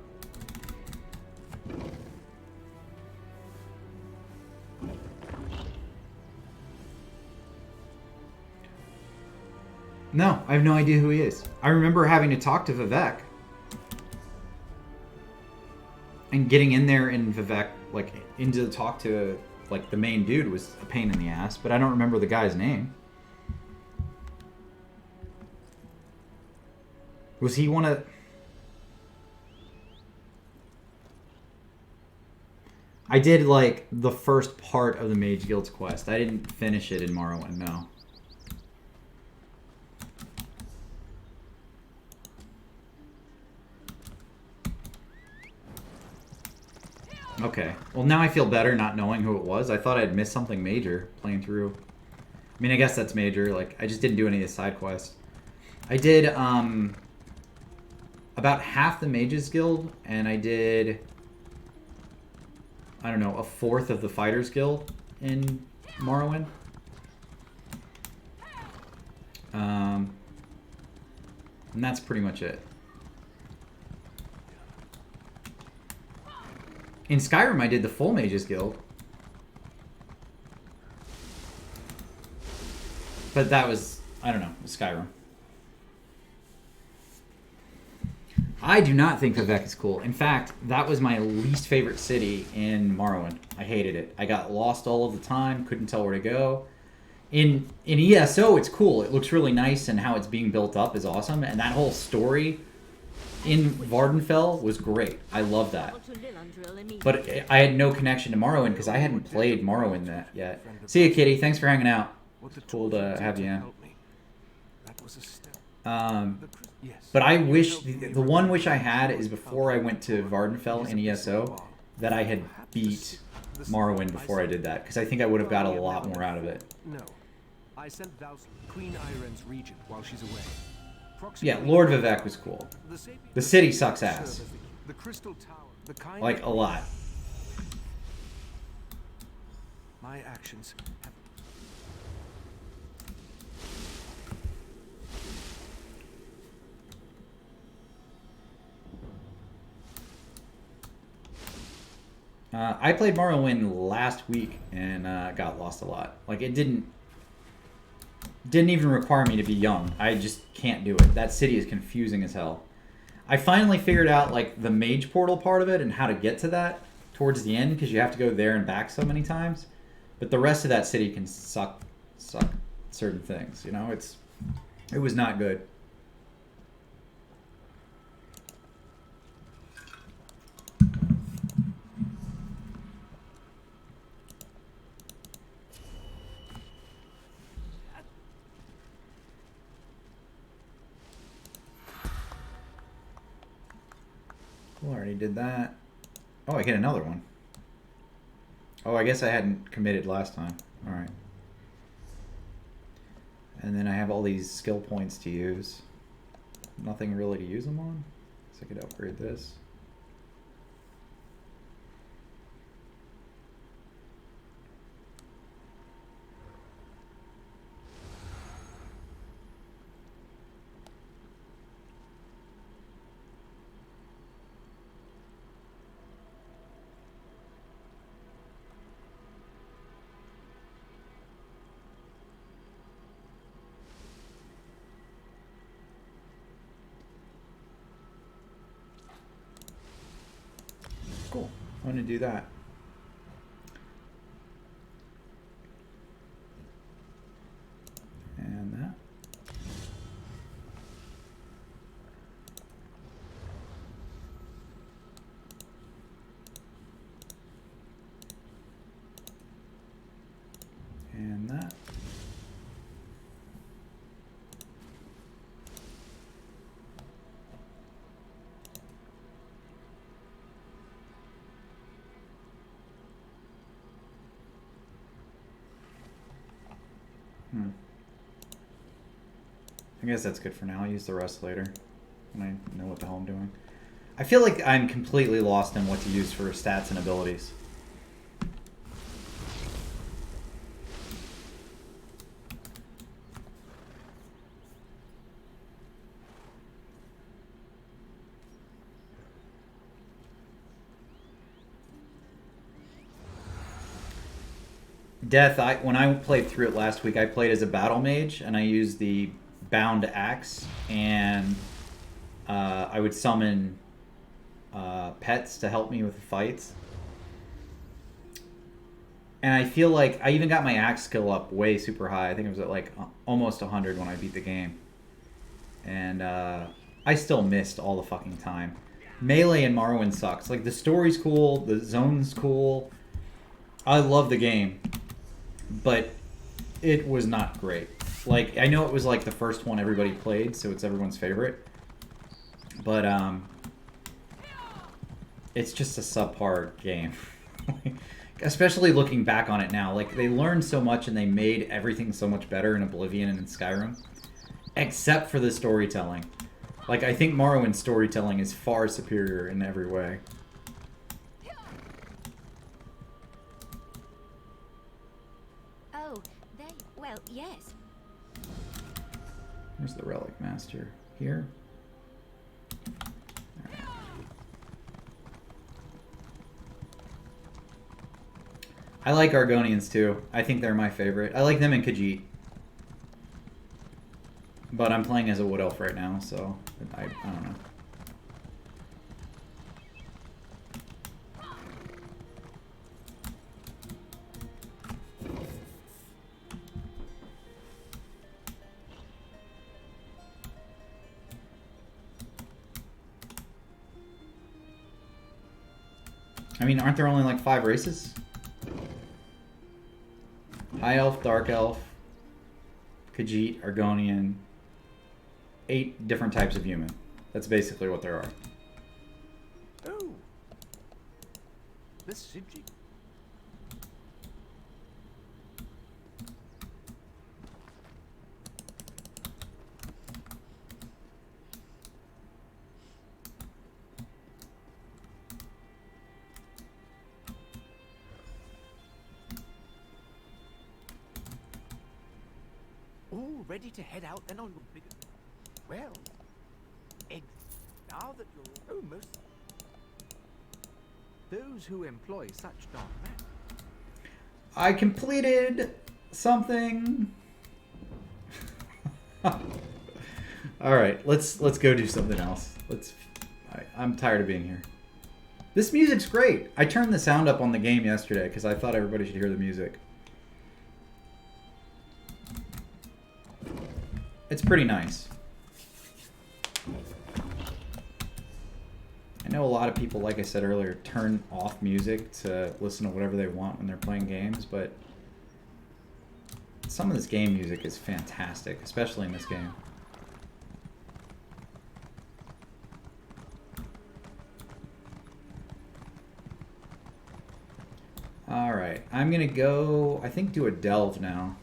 No, I have no idea who he is. I remember having to talk to Vivek. And getting in there in Vivek, like, into the talk to, like, the main dude was a pain in the ass, but I don't remember the guy's name. Was he one of... I did, like, the first part of the Mage Guild's quest. I didn't finish it in Morrowind, no. Okay. Well, now I feel better not knowing who it was. I thought I'd missed something major playing through. I mean, I guess that's major. Like, I just didn't do any of the side quests. I did, about half the Mages Guild, and I did, I don't know, a fourth of the Fighters Guild in Morrowind. And that's pretty much it. In Skyrim, I did the full Mages Guild. But that was, I don't know, Skyrim. I do not think Vivek is cool. In fact, that was my least favorite city in Morrowind. I hated it. I got lost all of the time, couldn't tell where to go. In ESO, it's cool. It looks really nice, and how it's being built up is awesome. And that whole story in Vardenfell was great. I love that. But I had no connection to Morrowind because I hadn't played Morrowind yet. See you, Kitty. Thanks for hanging out. Cool to have you in. But I wish, the one wish I had is before I went to Vardenfell in ESO, that I had beat Morrowind before I did that, because I think I would have got a lot more out of it. No. I sent Queen Iren's regent while she's away. Yeah, Lord Vivek was cool. The city sucks ass. The Crystal Tower, like, a lot. My actions have... I played Morrowind last week and got lost a lot. Like, it didn't even require me to be young. I just can't do it. That city is confusing as hell. I finally figured out, like, the mage portal part of it and how to get to that towards the end, because you have to go there and back so many times. But the rest of that city can suck certain things, you know? It was not good. Well, I already did that. Oh, I get another one. Oh, I guess I hadn't committed last time. Alright. And then I have all these skill points to use. Nothing really to use them on. So I could upgrade this. Cool. I'm going to do that. And that. And that. I guess that's good for now. I'll use the rest later when I know what the hell I'm doing. I feel like I'm completely lost in what to use for stats and abilities. Death, when I played through it last week, I played as a battle mage, and I used the bound axe, and I would summon pets to help me with the fights. And I feel like I even got my axe skill up way super high. I think it was at like almost 100 when I beat the game. And I still missed all the fucking time. Melee in Morrowind sucks. Like, the story's cool, the zone's cool. I love the game. But it was not great. Like, I know it was like the first one everybody played, so it's everyone's favorite. But it's just a subpar game. Especially looking back on it now. Like, they learned so much and they made everything so much better in Oblivion and in Skyrim. Except for the storytelling. Like, I think Morrowind's storytelling is far superior in every way. Oh, there. Well, yes. Where's the Relic Master? Here? Right. I like Argonians too. I think they're my favorite. I like them in Khajiit. But I'm playing as a Wood Elf right now, so I don't know. I mean, aren't there only like 5 races? High Elf, Dark Elf, Khajiit, Argonian, 8 different types of human. That's basically what there are. Oh, this Shinji. All ready to head out then on your big... Well, now that you're almost... Those who employ such dark men. I completed something. All right, let's go do something else. I'm tired of being here. This music's great. I turned the sound up on the game yesterday because I thought everybody should hear the music. It's pretty nice. I know a lot of people, like I said earlier, turn off music to listen to whatever they want when they're playing games, but some of this game music is fantastic, especially in this game. Alright, I'm gonna go, I think, do a delve now.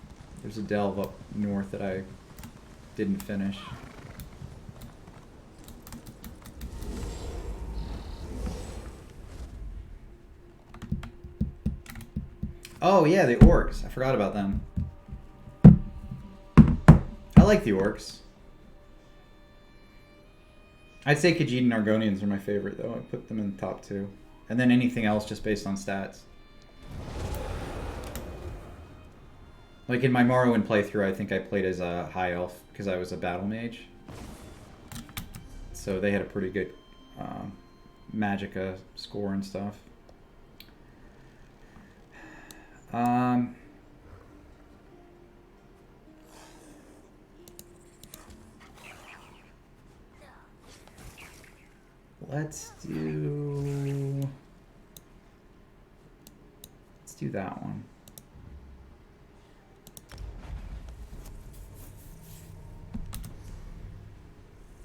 There's a delve up north that I didn't finish. Oh yeah, the orcs. I forgot about them. I like the orcs. I'd say Khajiit and Argonians are my favorite though. I put them in the top 2. And then anything else just based on stats. Like in my Morrowind playthrough, I think I played as a High Elf because I was a battle mage. So they had a pretty good Magicka score and stuff. Let's do that one.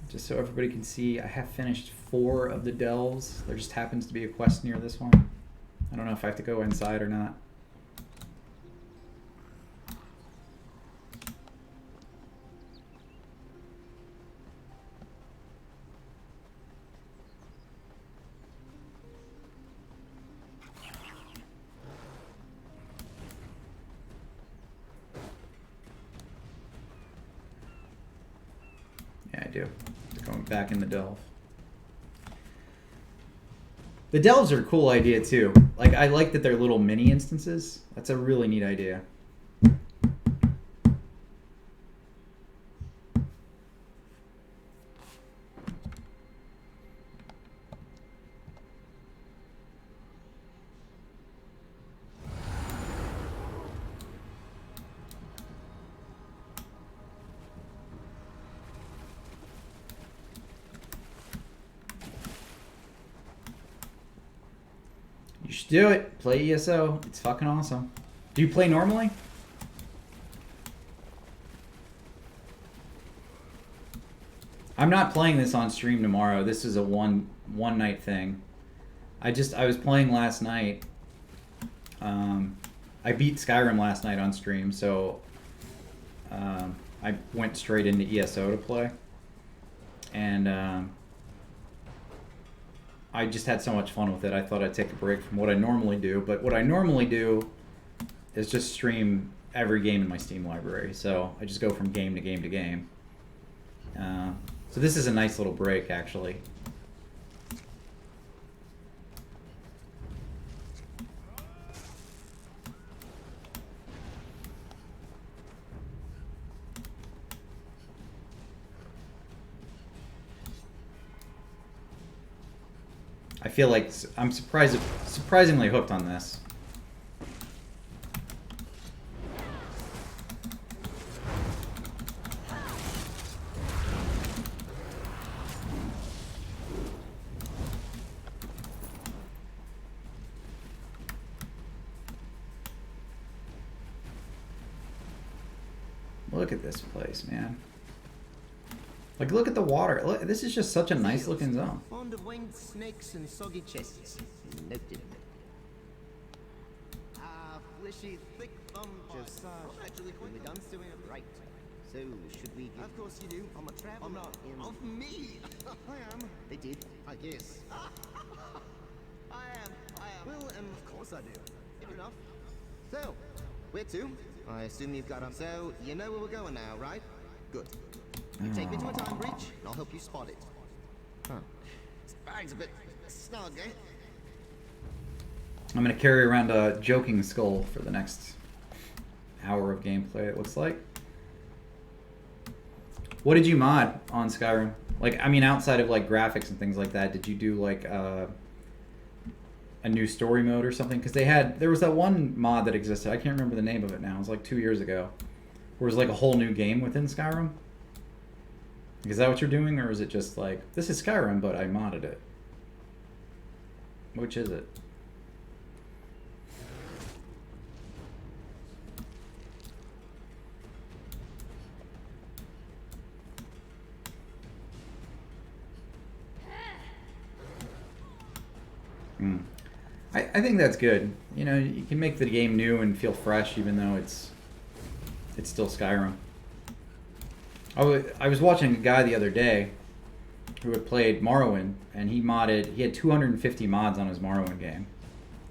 Just so everybody can see, I have finished 4 of the delves. There just happens to be a quest near this one. I don't know if I have to go inside or not. Yeah, I do. Going back in the delve. The delves are a cool idea too. Like, I like that they're little mini instances. That's a really neat idea. You should do it. Play ESO. It's fucking awesome. Do you play normally? I'm not playing this on stream tomorrow. This is a one night thing. I was playing last night. I beat Skyrim last night on stream, so I went straight into ESO to play. And I just had so much fun with it. I thought I'd take a break from what I normally do. But what I normally do is just stream every game in my Steam library. So I just go from game to game to game. So this is a nice little break, actually. I feel like I'm surprisingly hooked on this. Look at this place, man. Like, look at the water. Look, this is just such a nice looking zone. Fond of winged snakes and soggy chests. Noted. Fleshy, thick thumb. Just actually quite. We're done doing it right. So, should we give... Of course you do. I'm a traveler. I'm not. Of me. I am. They did. I guess. I am. Well, and of course I do. Fair enough. So, where to? I assume you've got them. So, you know where we're going now, right? Good. You take me to a time breach, and I'll help you spot it. Huh. This bag's a bit snug, eh? I'm going to carry around a joking skull for the next hour of gameplay, it looks like. What did you mod on Skyrim? Like, I mean, outside of, like, graphics and things like that, did you do, like, a new story mode or something? Because there was that one mod that existed. I can't remember the name of it now. It was, like, 2 years ago. Where it was, like, a whole new game within Skyrim. Is that what you're doing, or is it just like, this is Skyrim, but I modded it? Which is it? I think that's good. You know, you can make the game new and feel fresh, even though it's still Skyrim. I was watching a guy the other day who had played Morrowind, and he had 250 mods on his Morrowind game.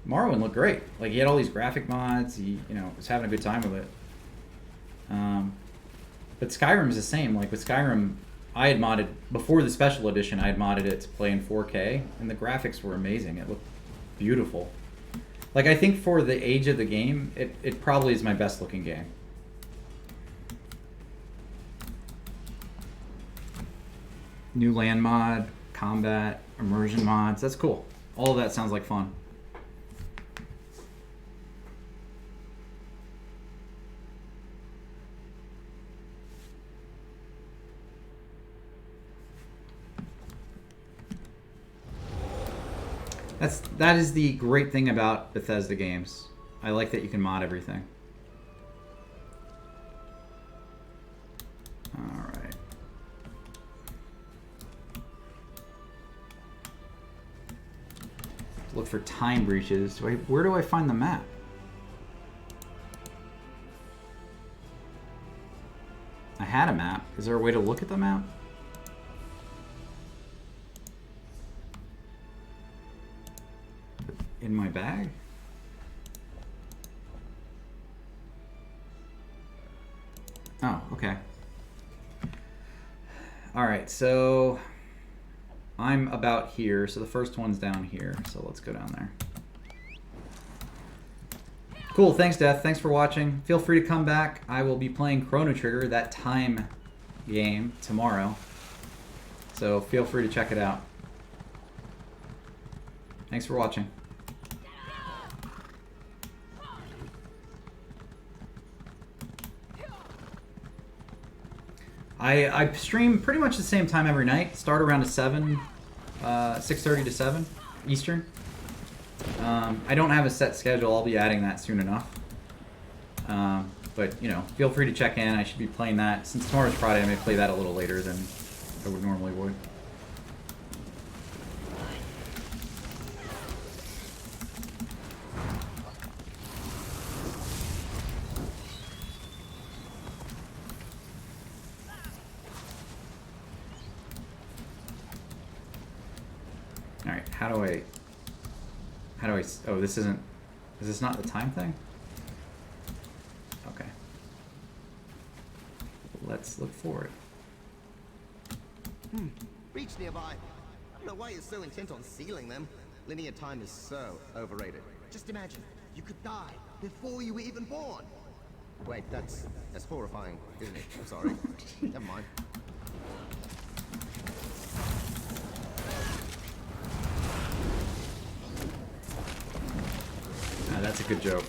Morrowind looked great. Like, he had all these graphic mods. He, was having a good time with it. But Skyrim is the same. Like, with Skyrim, I had modded, before the special edition, I had modded it to play in 4K, and the graphics were amazing. It looked beautiful. Like, I think for the age of the game, it probably is my best looking game. New land mod, combat, immersion mods. That's cool. All of that sounds like fun. That is the great thing about Bethesda games. I like that you can mod everything. All right. Look for time breaches. Where do I find the map? I had a map. Is there a way to look at the map? In my bag? Oh, okay. All right, so I'm about here. So the first one's down here. So let's go down there. Cool, thanks, Death. Thanks for watching. Feel free to come back. I will be playing Chrono Trigger, that time game, tomorrow. So feel free to check it out. Thanks for watching. I stream pretty much the same time every night. Start around 7, 6:30 to 7 Eastern. I don't have a set schedule. I'll be adding that soon enough. But, you know, feel free to check in. I should be playing that. Since tomorrow's Friday, I may play that a little later than I would normally would. Alright, how do I... Oh, this isn't... Is this not the time thing? Okay. Let's look for it. Reach nearby. I don't know why you're so intent on sealing them. Linear time is so overrated. Just imagine, you could die before you were even born. Wait, that's horrifying, isn't it? I'm sorry. Never mind. That's a good joke.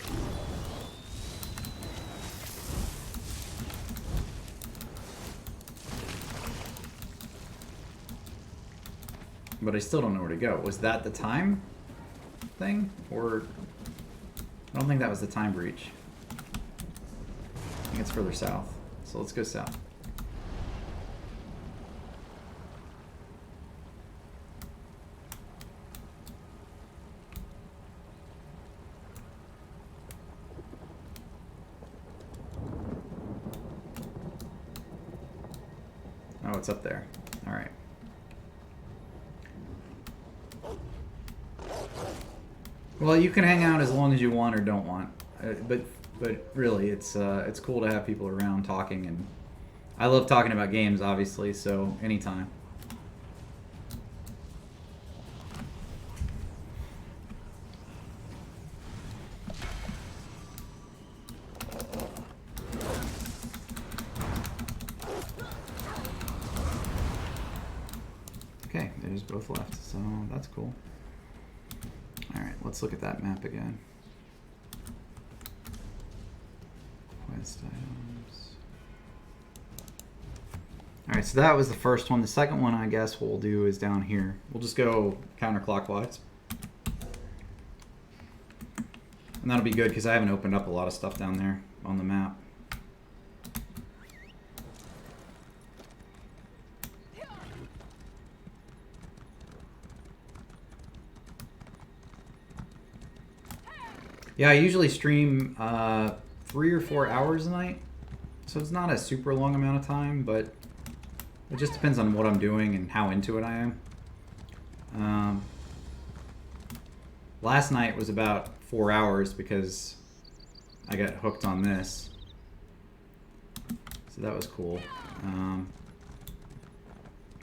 But I still don't know where to go. Was that the time thing? Or... I don't think that was the time breach. I think it's further south. So let's go south. Oh, it's up there. All right. Well, you can hang out as long as you want or don't want, but really, it's cool to have people around talking, and I love talking about games, obviously. So anytime. Okay, there's both left, so that's cool. Alright, let's look at that map again. Quest items. Alright, so that was the first one. The second one, I guess, we'll do is down here. We'll just go counterclockwise. And that'll be good, because I haven't opened up a lot of stuff down there on the map. Yeah, I usually stream 3 or 4 hours a night, so it's not a super long amount of time, but it just depends on what I'm doing and how into it I am. Last night was about 4 hours because I got hooked on this, so that was cool.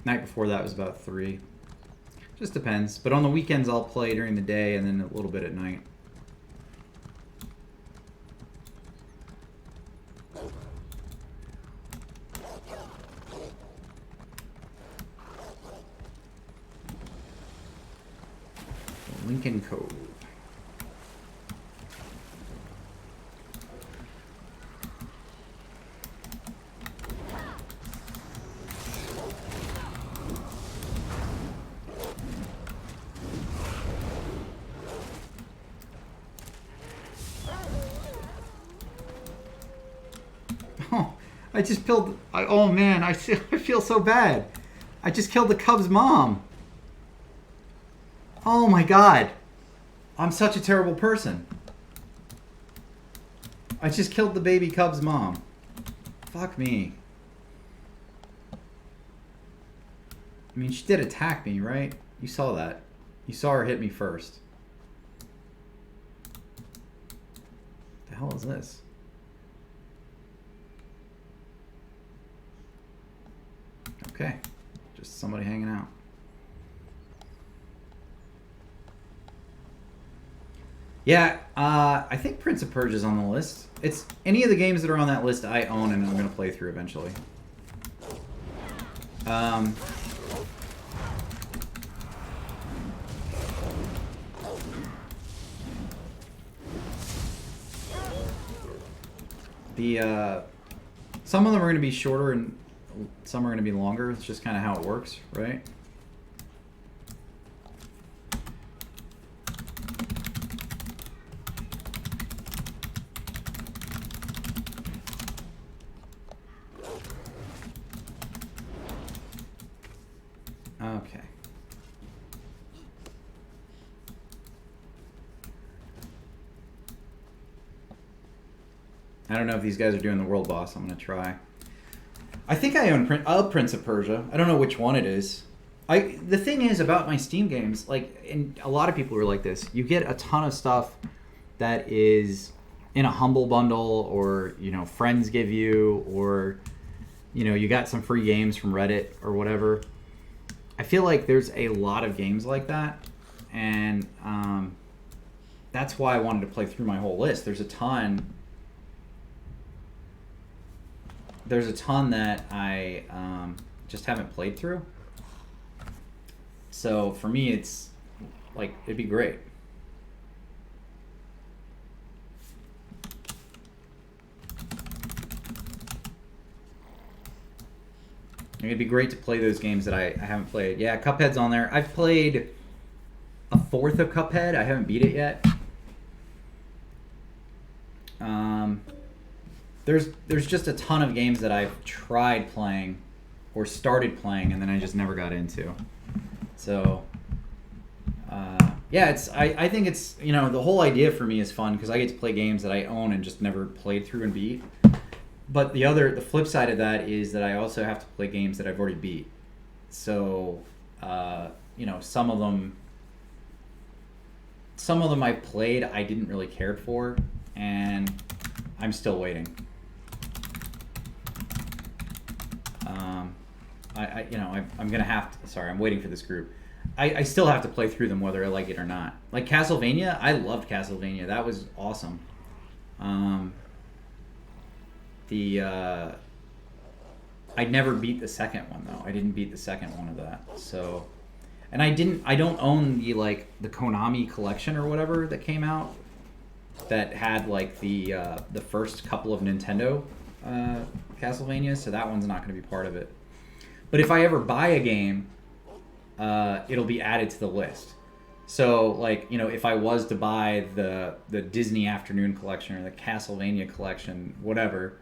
Night before that was about 3. Just depends, but on the weekends I'll play during the day and then a little bit at night. Lincoln Cove. Oh, I just killed... oh man, I feel so bad. I just killed the Cubs' mom. Oh my god. I'm such a terrible person. I just killed the baby Cub's mom. Fuck me. I mean, she did attack me, right? You saw that. You saw her hit me first. The hell is this? Okay. Just somebody hanging out. Yeah, I think Prince of Persia is on the list. It's any of the games that are on that list I own and I'm going to play through eventually. Some of them are going to be shorter and some are going to be longer. It's just kind of how it works, right? Okay. I don't know if these guys are doing the world boss. I'm going to try. I think I own Prince of Persia. I don't know which one it is. The thing is about my Steam games, like, and a lot of people are like this, you get a ton of stuff that is in a humble bundle or, you know, friends give you, or, you know, you got some free games from Reddit or whatever. I feel like there's a lot of games like that, and that's why I wanted to play through my whole list. There's a ton that I just haven't played through. So for me, it's like, it'd be great. It'd be great to play those games that I haven't played. Yeah, Cuphead's on there. I've played a fourth of Cuphead. I haven't beat it yet. There's just a ton of games that I've tried playing or started playing and then I just never got into. So, yeah, I think it's, you know, the whole idea for me is fun because I get to play games that I own and just never played through and beat. But the flip side of that is that I also have to play games that I've already beat. So, you know, some of them I've played I didn't really care for, and I'm still waiting. I'm gonna have to. Sorry, I'm waiting for this group. I still have to play through them whether I like it or not. Like Castlevania, I loved Castlevania. That was awesome. I never beat the second one though. I didn't beat the second one of that. So, and I don't own the Konami collection or whatever that came out that had like the first couple of Nintendo Castlevanias. So that one's not going to be part of it. But if I ever buy a game, it'll be added to the list. So, like, you know, if I was to buy the Disney Afternoon collection or the Castlevania collection, whatever,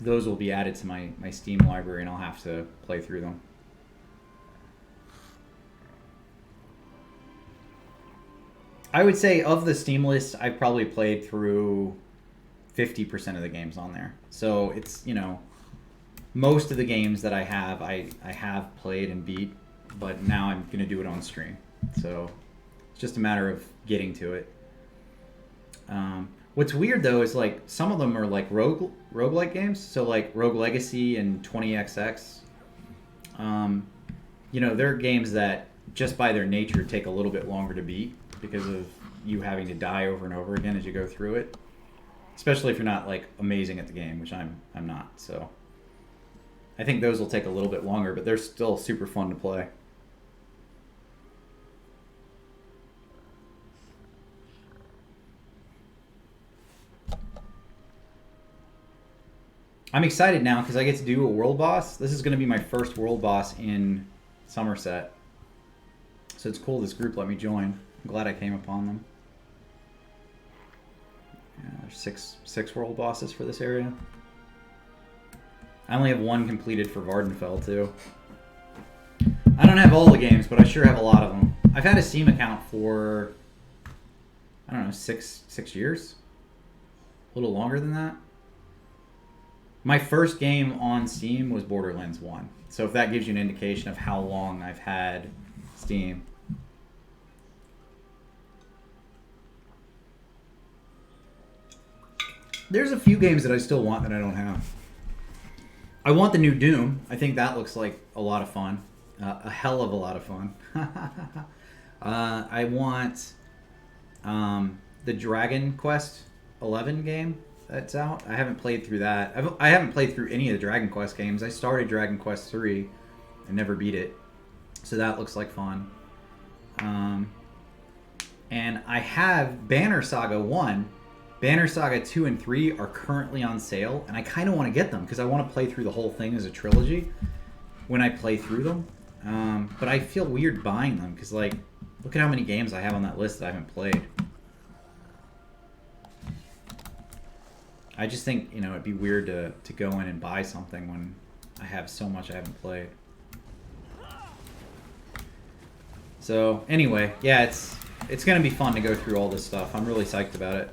those will be added to my Steam library, and I'll have to play through them. I would say of the Steam list, I've probably played through 50% of the games on there. So it's, you know, most of the games that I have played and beat, but now I'm going to do it on stream. So it's just a matter of getting to it. What's weird though is like some of them are like roguelike games. So like Rogue Legacy and 20XX. You know, they're games that just by their nature take a little bit longer to beat because of you having to die over and over again as you go through it. Especially if you're not like amazing at the game, which I'm not. So I think those will take a little bit longer, but they're still super fun to play. I'm excited now because I get to do a world boss. This is going to be my first world boss in Somerset. So it's cool this group let me join. I'm glad I came upon them. Yeah, there's six world bosses for this area. I only have one completed for Vardenfell too. I don't have all the games, but I sure have a lot of them. I've had a Steam account for, I don't know, six years? A little longer than that. My first game on Steam was Borderlands 1. So if that gives you an indication of how long I've had Steam. There's a few games that I still want that I don't have. I want the new Doom. I think that looks like a lot of fun. A hell of a lot of fun. I want the Dragon Quest 11 game that's out. I haven't played through that. I haven't played through any of the Dragon Quest games. I started Dragon Quest 3 and never beat it. So that looks like fun. And I have Banner Saga 1. Banner Saga 2 and 3 are currently on sale, and I kind of want to get them because I want to play through the whole thing as a trilogy when I play through them. But I feel weird buying them because, like, look at how many games I have on that list that I haven't played. I just think, you know, it'd be weird to go in and buy something when I have so much I haven't played. So, anyway, yeah, it's going to be fun to go through all this stuff. I'm really psyched about it.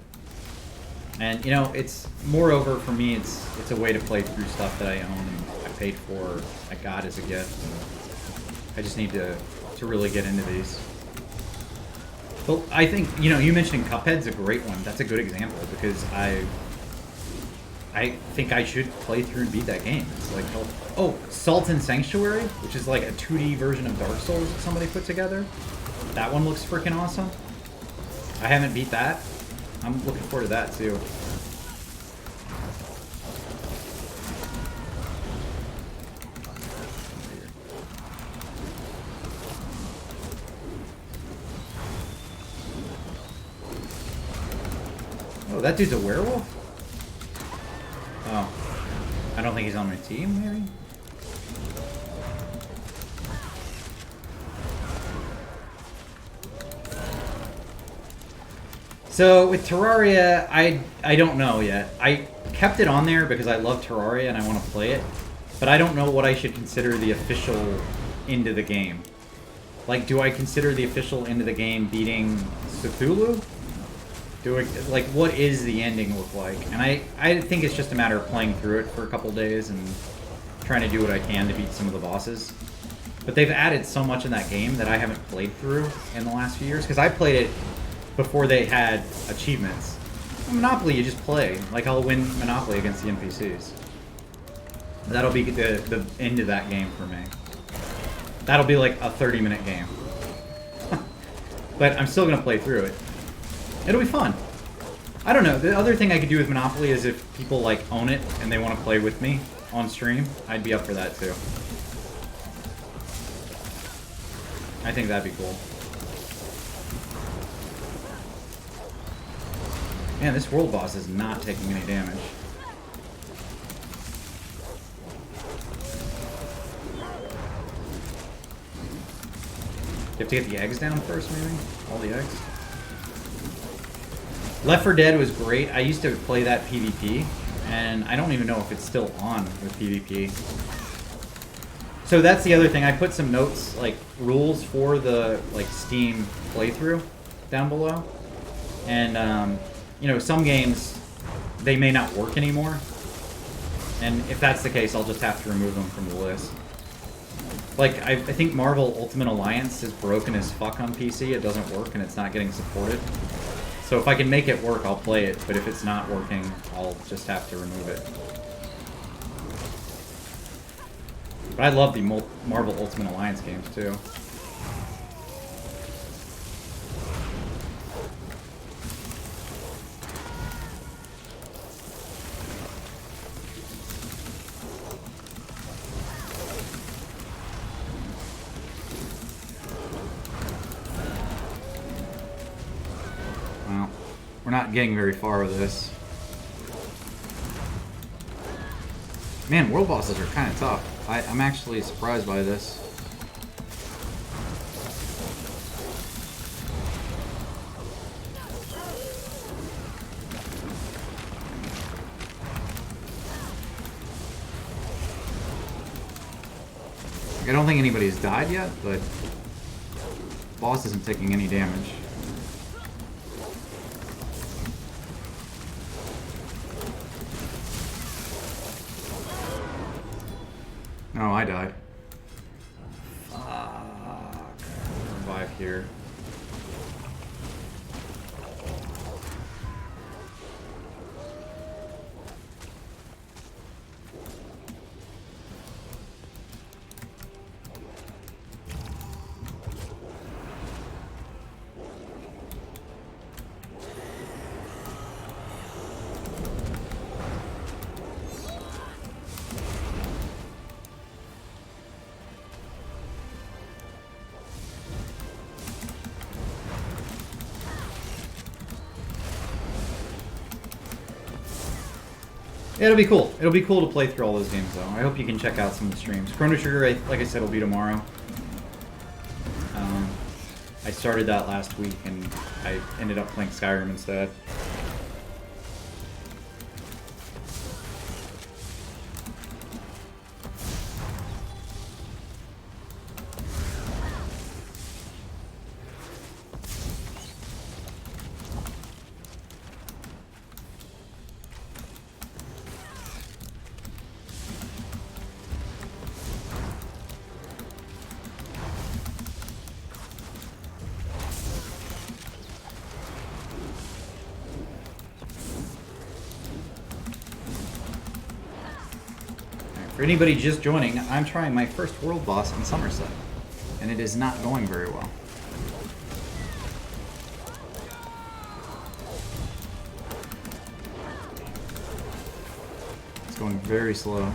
And, you know, it's, moreover, for me, it's a way to play through stuff that I own and I paid for, I got as a gift. I just need to really get into these. But I think, you know, you mentioning Cuphead's a great one. That's a good example because I think I should play through and beat that game. It's like, oh, Sultan Sanctuary, which is like a 2D version of Dark Souls that somebody put together. That one looks freaking awesome. I haven't beat that. I'm looking forward to that too. Oh, that dude's a werewolf? Oh. I don't think he's on my team, maybe? So with Terraria, I don't know yet. I kept it on there because I love Terraria and I want to play it, but I don't know what I should consider the official end of the game. Like, do I consider the official end of the game beating Cthulhu? Like, what is the ending look like? And I think it's just a matter of playing through it for a couple days and trying to do what I can to beat some of the bosses. But they've added so much in that game that I haven't played through in the last few years, because I played it before they had achievements. Monopoly, you just play. Like, I'll win Monopoly against the NPCs. That'll be the end of that game for me. That'll be like a 30-minute game. But I'm still going to play through it. It'll be fun. I don't know. The other thing I could do with Monopoly is if people, like, own it and they want to play with me on stream, I'd be up for that, too. I think that'd be cool. Man, this world boss is not taking any damage. You have to get the eggs down first, maybe? All the eggs? Left 4 Dead was great. I used to play that PvP, and I don't even know if it's still on with PvP. So that's the other thing. I put some notes, like, rules for the, like, Steam playthrough down below. And, you know, some games, they may not work anymore. And if that's the case, I'll just have to remove them from the list. Like, I think Marvel Ultimate Alliance is broken as fuck on PC. It doesn't work, and it's not getting supported. So if I can make it work, I'll play it. But if it's not working, I'll just have to remove it. But I love the Marvel Ultimate Alliance games, too. We're not getting very far with this. Man, world bosses are kind of tough. I'm actually surprised by this. I don't think anybody's died yet, but boss isn't taking any damage. Oh, I died. Fuck. Revive here. It'll be cool. It'll be cool to play through all those games, though. I hope you can check out some of the streams. Chrono Trigger, like I said, will be tomorrow. I started that last week, and I ended up playing Skyrim instead. For anybody just joining, I'm trying my first world boss in Somerset, and it is not going very well. It's going very slow.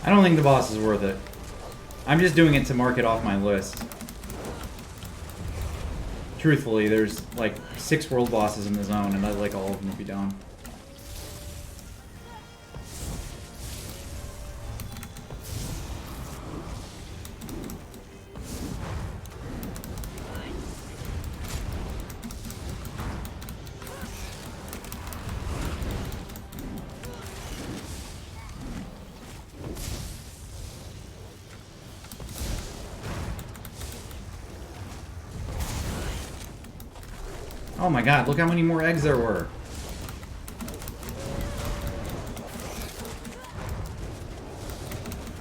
I don't think the boss is worth it. I'm just doing it to mark it off my list. Truthfully, there's like 6 world bosses in the zone, and I'd like all of them to be done. Oh my god, look how many more eggs there were.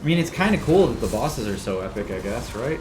I mean, it's kind of cool that the bosses are so epic, I guess, right?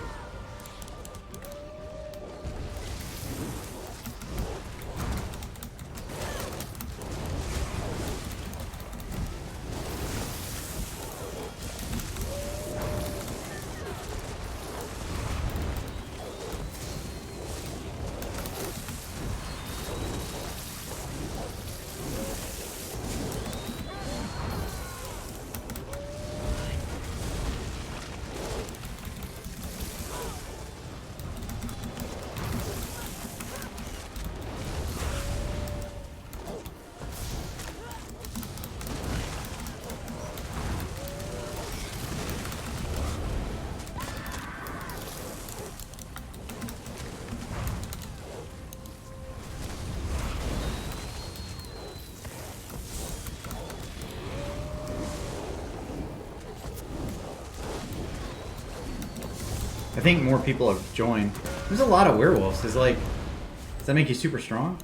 I think more people have joined. There's a lot of werewolves. Does that make you super strong?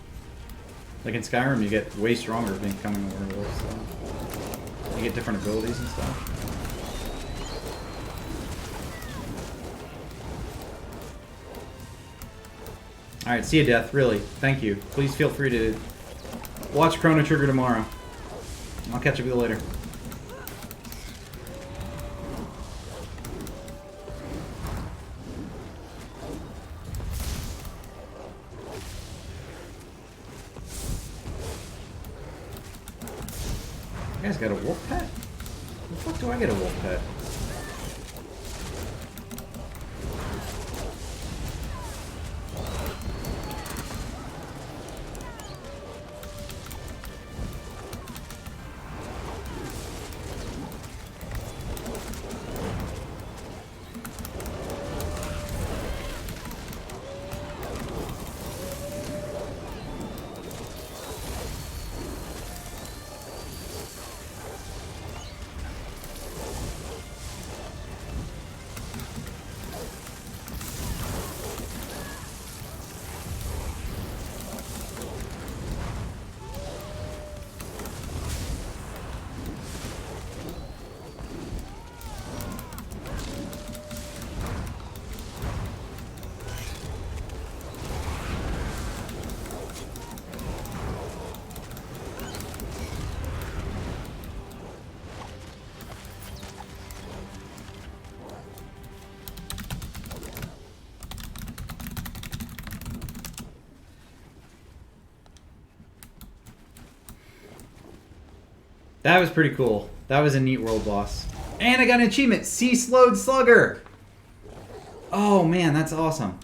Like in Skyrim, you get way stronger becoming a werewolf. So you get different abilities and stuff. Alright, see you, Death. Really. Thank you. Please feel free to watch Chrono Trigger tomorrow. I'll catch up with you later. You guys got a wolf pet? The fuck do I get a wolf pet? That was pretty cool. That was a neat world boss. And I got an achievement, Sea Slowed Slugger. Oh man, that's awesome.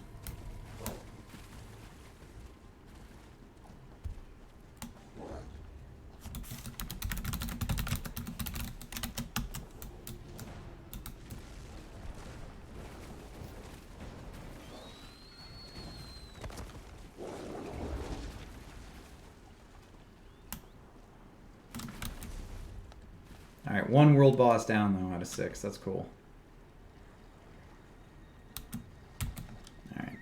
Alright, 1 world boss down though out of 6. That's cool. Alright.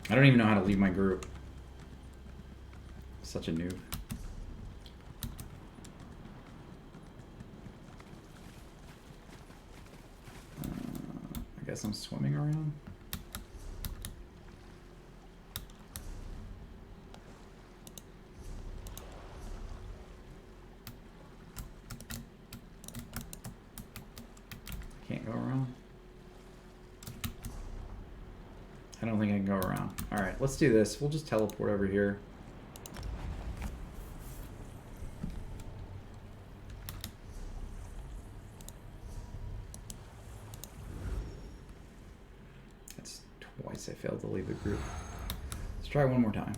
I don't even know how to leave my group. Such a noob. I guess I'm swimming around. Can't go around. I don't think I can go around. Alright, let's do this. We'll just teleport over here. Twice I failed to leave the group. Let's try one more time.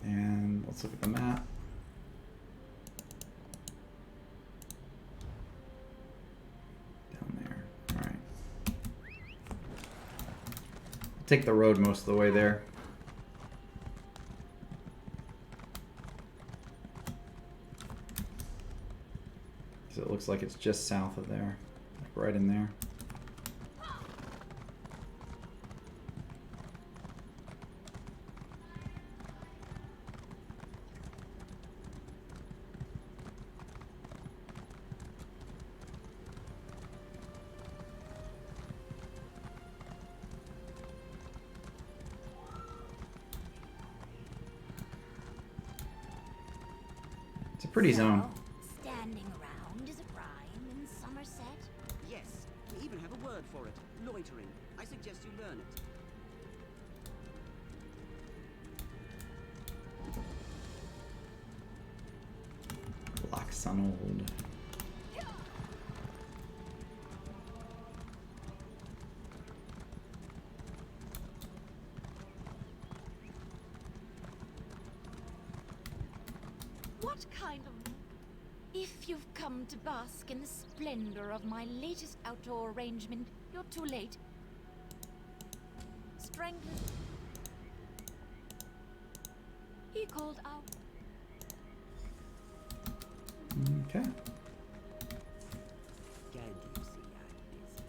And let's look at the map. Down there. Alright. Take the road most of the way there. So it looks like it's just south of there, like right in there. It's a pretty zone. Standing around is a crime in Somerset? Yes, we even have a word for it. Loitering. I suggest you learn it. Black Sunhold. What kind of... If you've come to bask in the splendor of my latest outdoor arrangement, you're too late. Strangler. He called out. Okay. Can't you see I'm busy?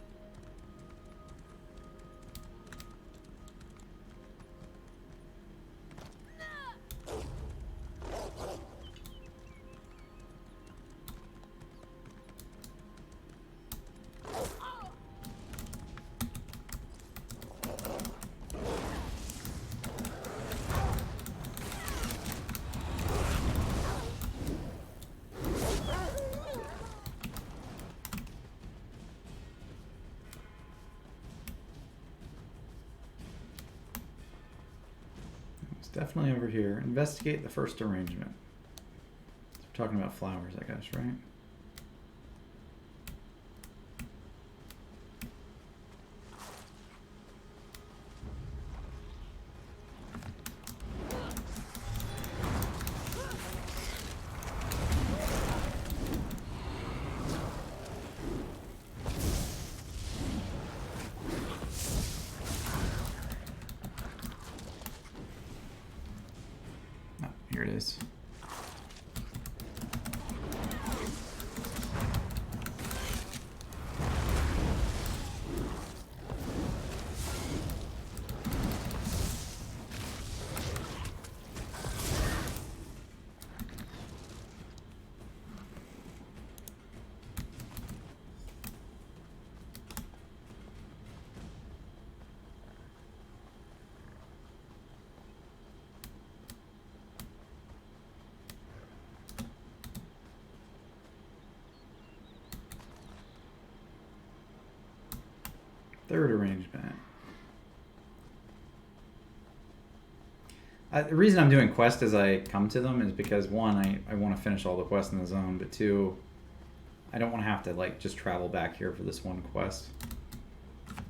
It's definitely over here. Investigate the first arrangement. So we're talking about flowers, I guess, right? Oh, here it is. Third arrangement. The reason I'm doing quests as I come to them is because, one, I want to finish all the quests in the zone, but two, I don't want to have to, like, just travel back here for this one quest.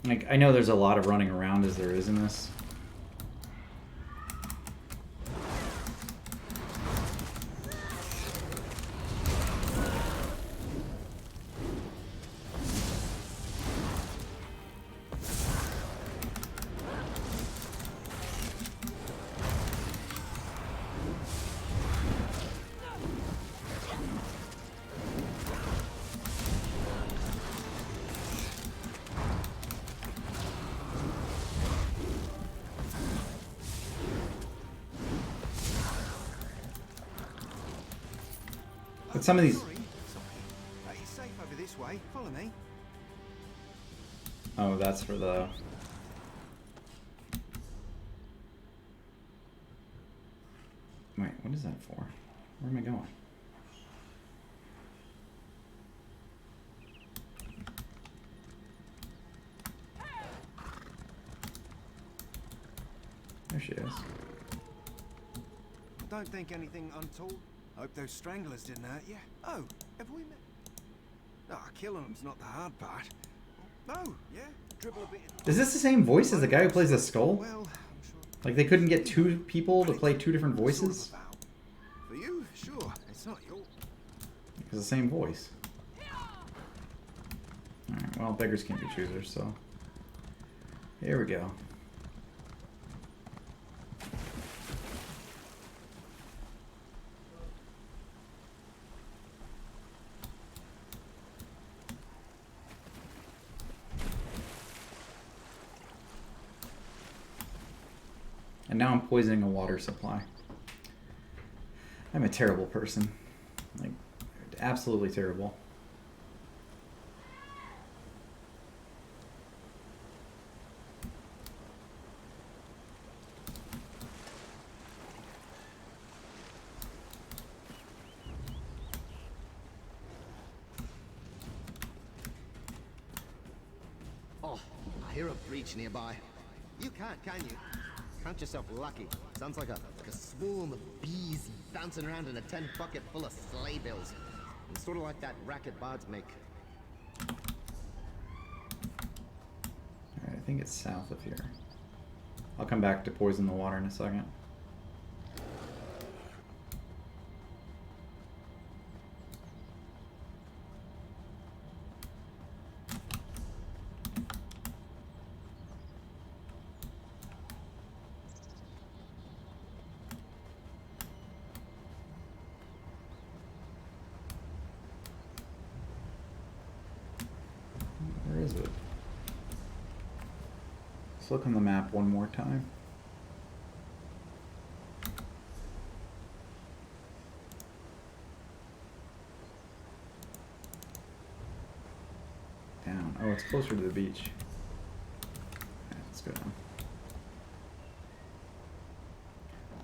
Like, I know there's a lot of running around as there is in this. But some of these... It's safe over this way. Follow me. Oh, that's for the... Wait, what is that for? Where am I going? There she is. Don't think anything untoward. Hope those stranglers didn't hurt you. Oh, have we met? Ah, killing them's not the hard part. Oh, yeah, dribble a bit. Is this the same voice as the guy who plays the skull? Well, I'm sure. Like they couldn't get two people to play two different voices? For you, sure. It's not your. It's the same voice. Alright, well, beggars can't be choosers, so... Here we go. And now I'm poisoning a water supply. I'm a terrible person. Like, absolutely terrible. Oh, I hear a breach nearby. You can't, can you? Count yourself lucky. Sounds like a swarm of bees bouncing around in a tin bucket full of sleigh bells. It's sort of like that racket bards make. Alright, I think it's south of here. I'll come back to poison the water in a second. Where is it? Let's look on the map one more time. Down. Oh, it's closer to the beach. Okay, let's go down.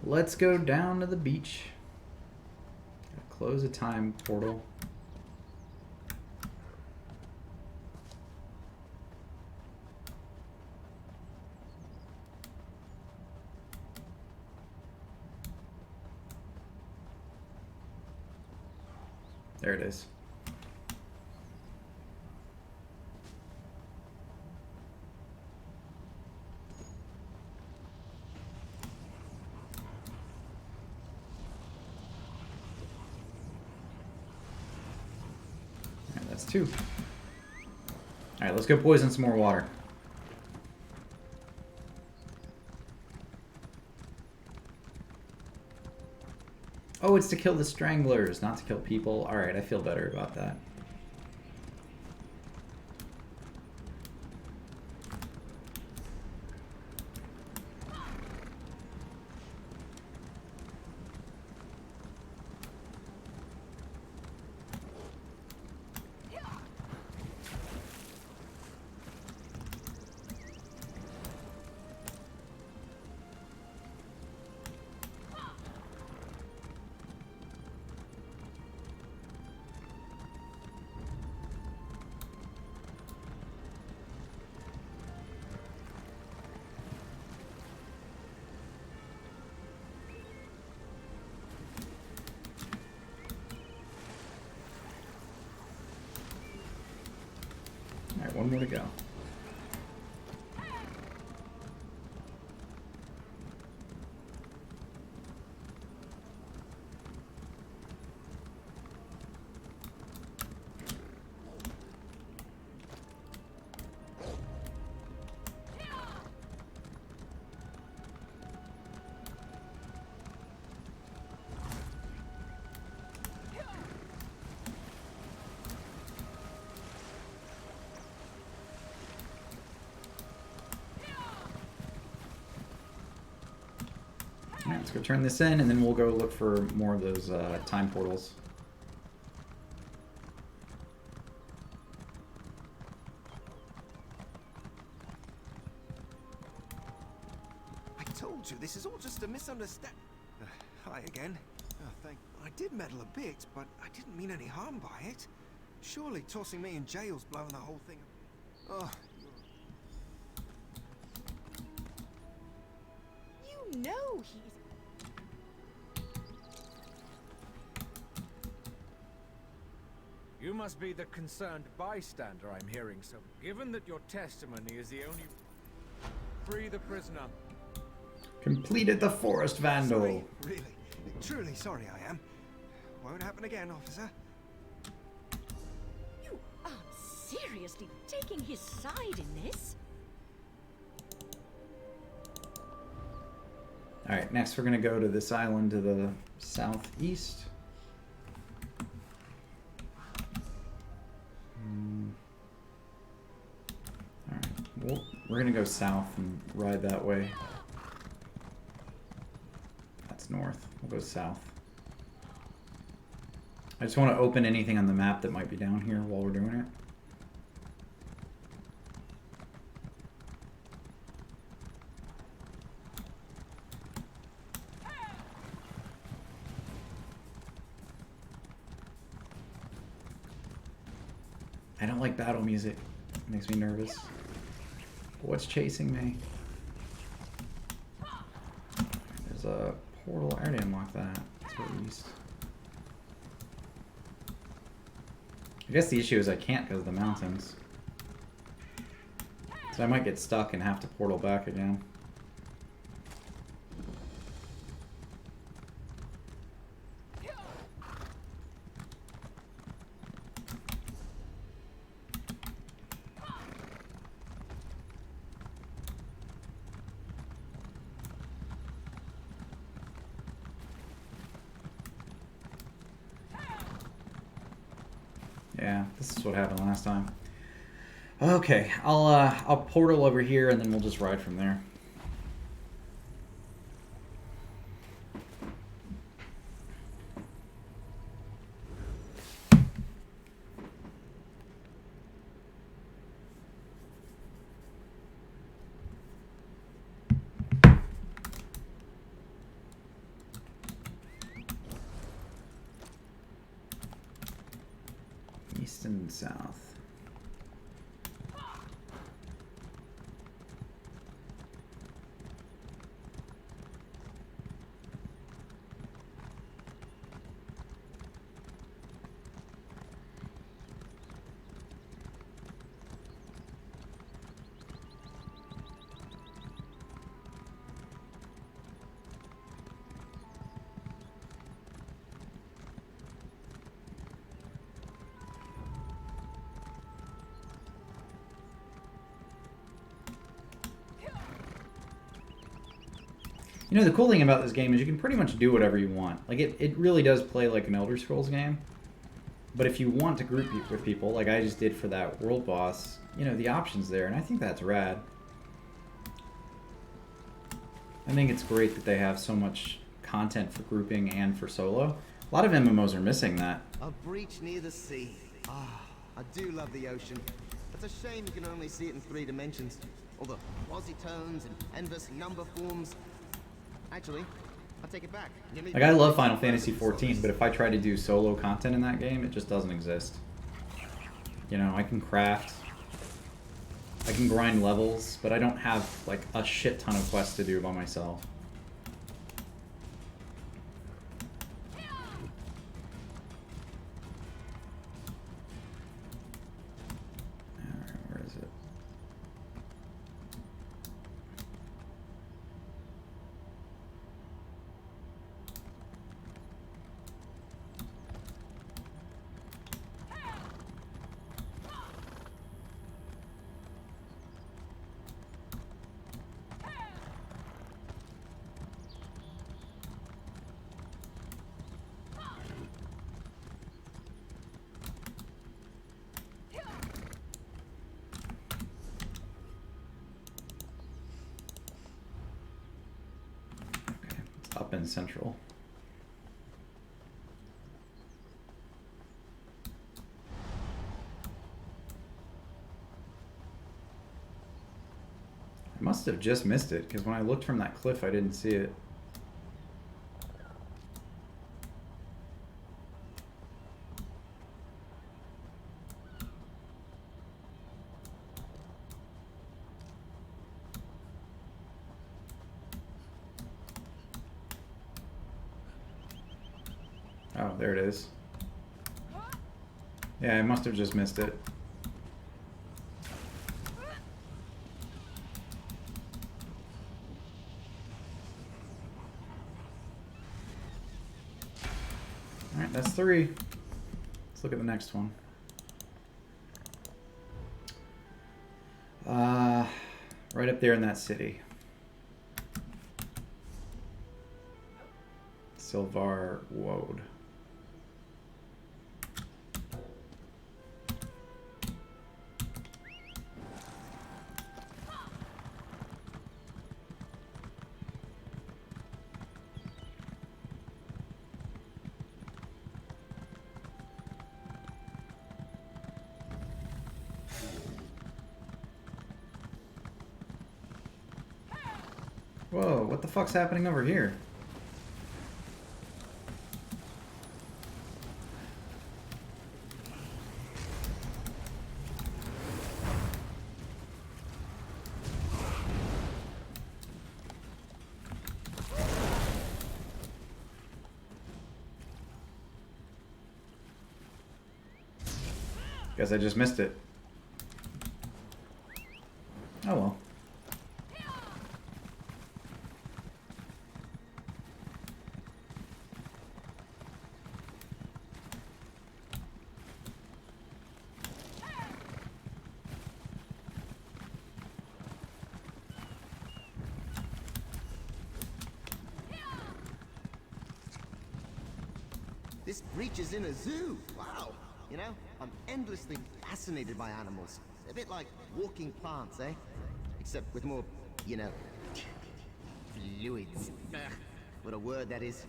Let's go down to the beach. Gotta close a time portal. There it is. Alright, that's two. Alright, let's go poison some more water. Oh, it's to kill the stranglers, not to kill people. Alright, I feel better about that. one more to go. Alright, let's go turn this in, and then we'll go look for more of those time portals. I told you, this is all just a misunderstanding. Hi again. Oh, thank... I did meddle a bit, but I didn't mean any harm by it. Surely tossing me in jail's blowing the whole thing up. Oh. You know he's... You must be the concerned bystander I'm hearing, so given that your testimony is the only... Free the prisoner. Completed the forest vandal. Sorry, really. Truly sorry I am. Won't happen again, officer. You aren't seriously taking his side in this? Alright, next we're going to go to this island to the southeast. Alright, well, we're going to go south and ride that way. That's north. We'll go south. I just want to open anything on the map that might be down here while we're doing it. I don't like battle music. It makes me nervous. What's chasing me? There's a portal. I already unlocked that. To the east. I guess the issue is I can't because of the mountains. So I might get stuck and have to portal back again. Yeah, this is what happened last time. Okay, I'll portal over here and then we'll just ride from there. East and south. You know, the cool thing about this game is you can pretty much do whatever you want. Like, it really does play like an Elder Scrolls game. But if you want to group with people, like I just did for that world boss, you know, the option's there, and I think that's rad. I think it's great that they have so much content for grouping and for solo. A lot of MMOs are missing that. A breach near the sea. Ah, I do love the ocean. It's a shame you can only see it in 3 dimensions. All the quasi-tones and endless number forms. Actually, I'll take it back. Like, I love Final Fantasy XIV, but if I try to do solo content in that game, it just doesn't exist. You know, I can craft, I can grind levels, but I don't have, like, a shit ton of quests to do by myself. Alright, where is up in Central. I must have just missed it, because when I looked from that cliff, I didn't see it. Oh, there it is. Yeah, I must have just missed it. Alright, that's 3. Let's look at the next one. Right up there in that city. Silvar Woad. Whoa, what the fuck's happening over here? Guess I just missed it. Oh well. This breach is in a zoo. Wow. You know, I'm endlessly fascinated by animals. A bit like walking plants, eh? Except with more, you know, fluids. Ugh, what a word that is.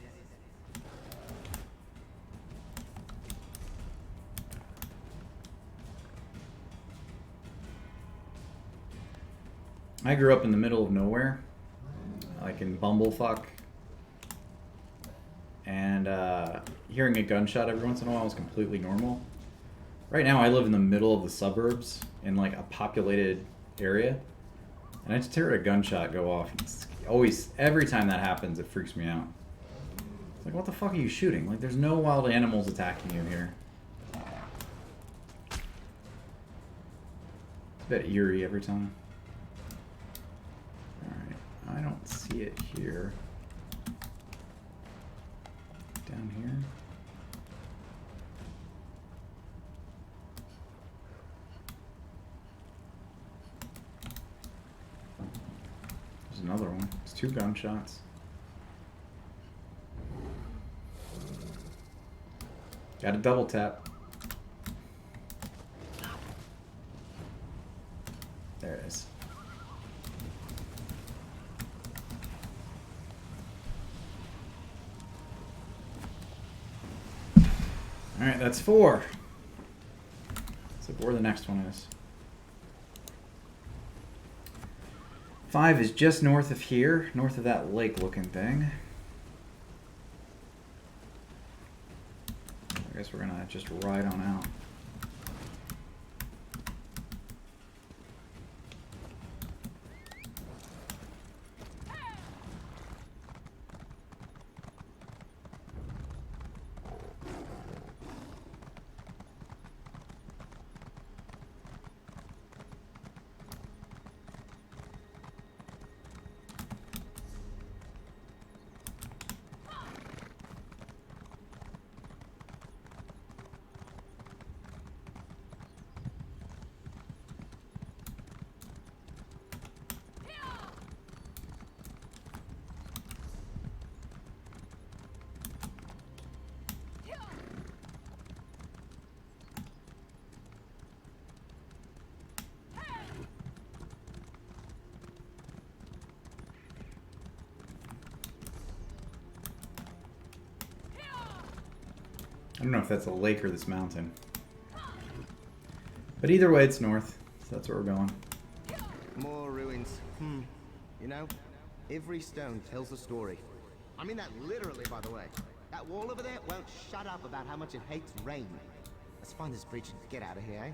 I grew up in the middle of nowhere, like in Bumblefuck, and hearing a gunshot every once in a while was completely normal. Right now I live in the middle of the suburbs in like a populated area, and I just hear a gunshot go off. It's always, every time that happens, it freaks me out. It's like, what the fuck are you shooting? Like, there's no wild animals attacking you here. It's a bit eerie every time. Alright, I don't see it here. Down here. There's another one. It's 2 gunshots. Got a double tap. There it is. Alright, that's 4. Let's look where the next one is. 5 is just north of here, north of that lake looking thing. I guess we're gonna just ride on out. don't know if that's a lake or this mountain. But either way, it's north. So that's where we're going. More ruins. You know, every stone tells a story. I mean that literally, by the way. That wall over there won't shut up about how much it hates rain. Let's find this bridge and get out of here, eh?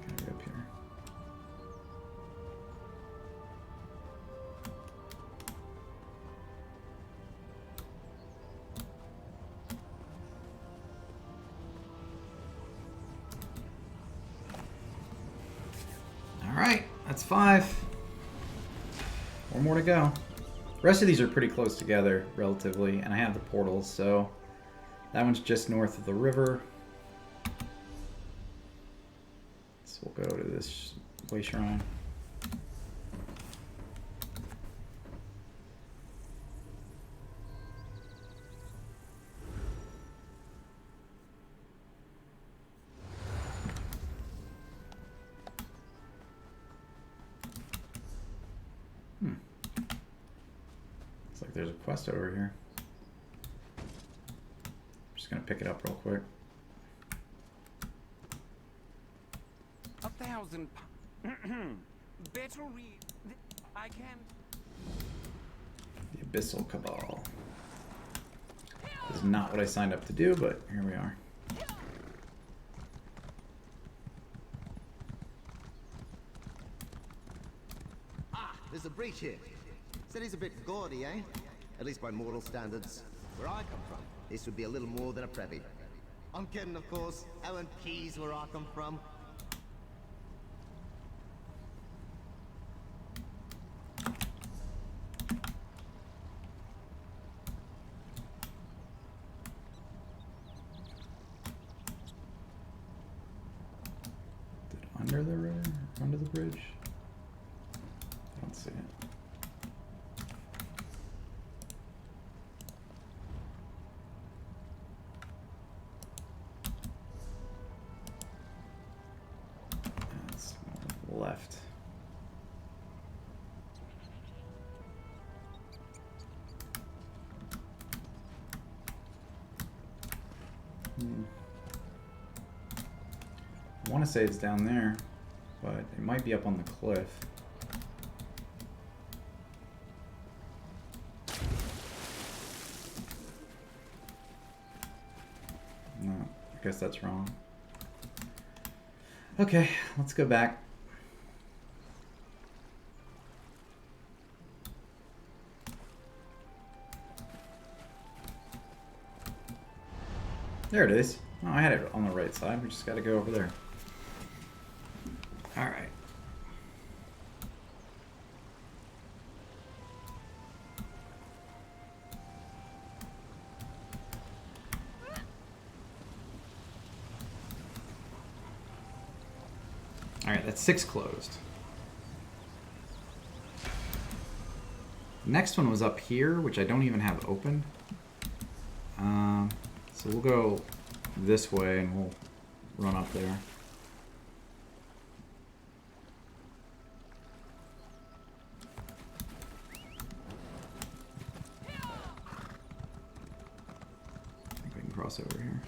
Gotta go up here. Alright, that's 5. 4 more to go. The rest of these are pretty close together, relatively, and I have the portals, so that one's just north of the river. So we'll go to this way shrine. Looks like there's a quest over here. I'm just gonna pick it up real quick. 1,000 better read. I can't. The Abyssal Cabal. This is not what I signed up to do, but here we are. There's a breach here. Said he's a bit gaudy, eh? At least by mortal standards. Where I come from, this would be a little more than a preppy. I'm kidding, of course. Owen P's where I come from. Under the river? Under the bridge? I don't see it. That's more left. I want to say it's down there, but it might be up on the cliff. No, I guess that's wrong. Okay, let's go back. There it is. Oh, I had it on the right side. We just got to go over there. All right. All right, that's 6 closed. The next one was up here, which I don't even have open. So we'll go this way and we'll run up there. I think we can cross over here.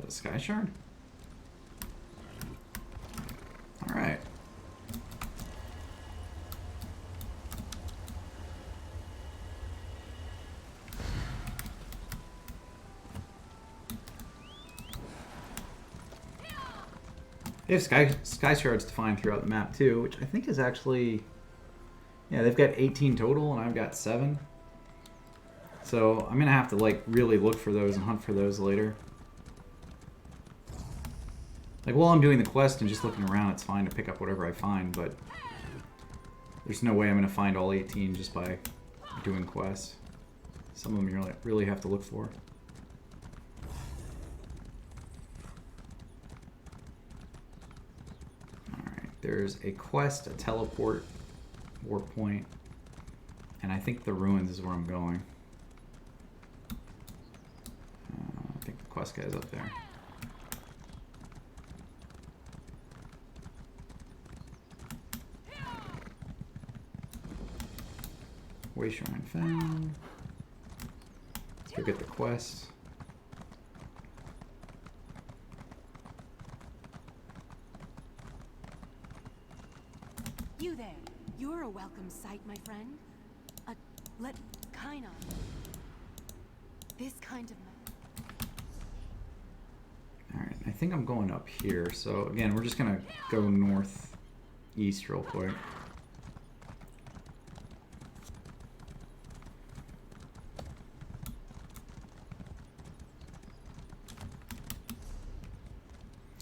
Sky Shard? Alright. They have sky shards to find throughout the map too, which I think is actually... Yeah, they've got 18 total and I've got 7. So I'm gonna have to like really look for those and hunt for those later. Like, while I'm doing the quest and just looking around, it's fine to pick up whatever I find, but there's no way I'm going to find all 18 just by doing quests. Some of them you really have to look for. Alright. There's a quest, a teleport, warp point, and I think the ruins is where I'm going. I think the quest guy's up there. Way shrine found. Let's go get the quest. You there. You're a welcome sight, my friend. This kind of Alright, I think I'm going up here. So again, we're just gonna go northeast real quick.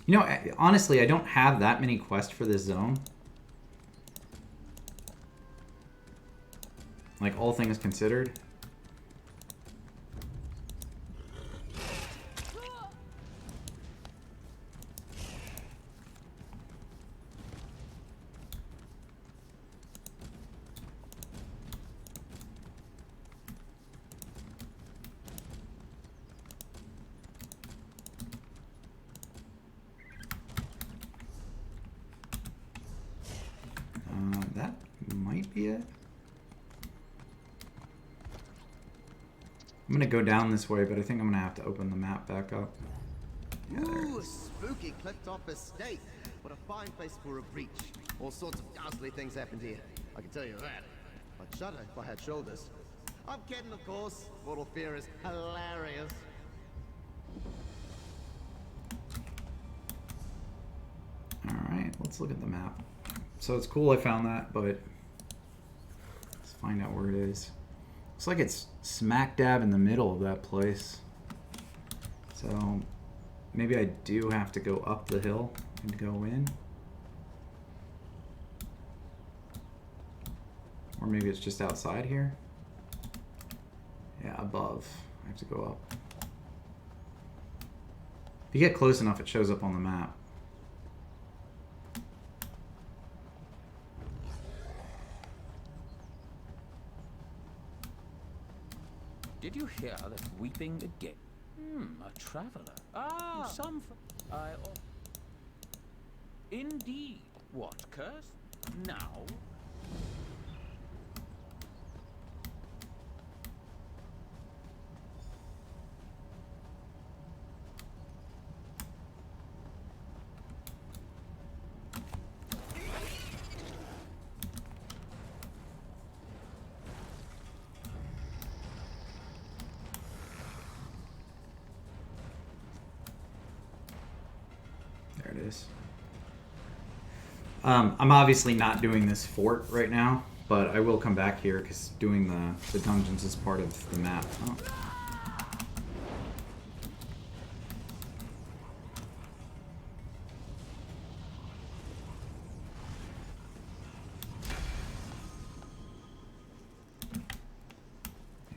You know, honestly, I don't have that many quests for this zone. Like, all things considered. That might be it. I'm gonna go down this way, but I think I'm gonna have to open the map back up. Yeah, Ooh, a spooky cliff-top estate. What a fine place for a breach. All sorts of ghastly things happened here. I can tell you that. I'd shudder if I had shoulders. I'm kidding, of course. Mortal fear is hilarious. Alright, let's look at the map. So it's cool I found that, but let's find out where it is. Looks like it's smack dab in the middle of that place. So maybe I do have to go up the hill and go in. Or maybe it's just outside here. Yeah, above. I have to go up. If you get close enough, it shows up on the map. Did you hear that weeping again? A traveler. Ah, some. Indeed. What curse? Now. There it is. I'm obviously not doing this fort right now, but I will come back here because doing the dungeons is part of the map. Oh.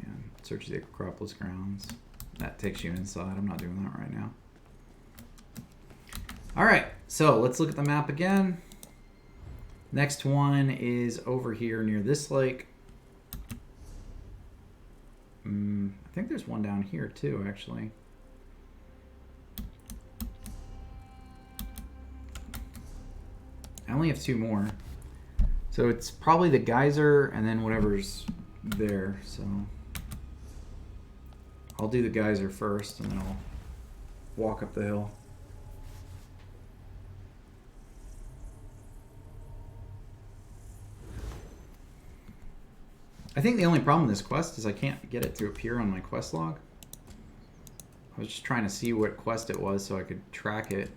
And search the Acropolis grounds. That takes you inside. I'm not doing that right now. Alright, so let's look at the map again. Next one is over here near this lake. I think there's one down here too, actually. I only have two more. So it's probably the geyser and then whatever's there. So I'll do the geyser first and then I'll walk up the hill. I think the only problem with this quest is I can't get it to appear on my quest log. I was just trying to see what quest it was so I could track it.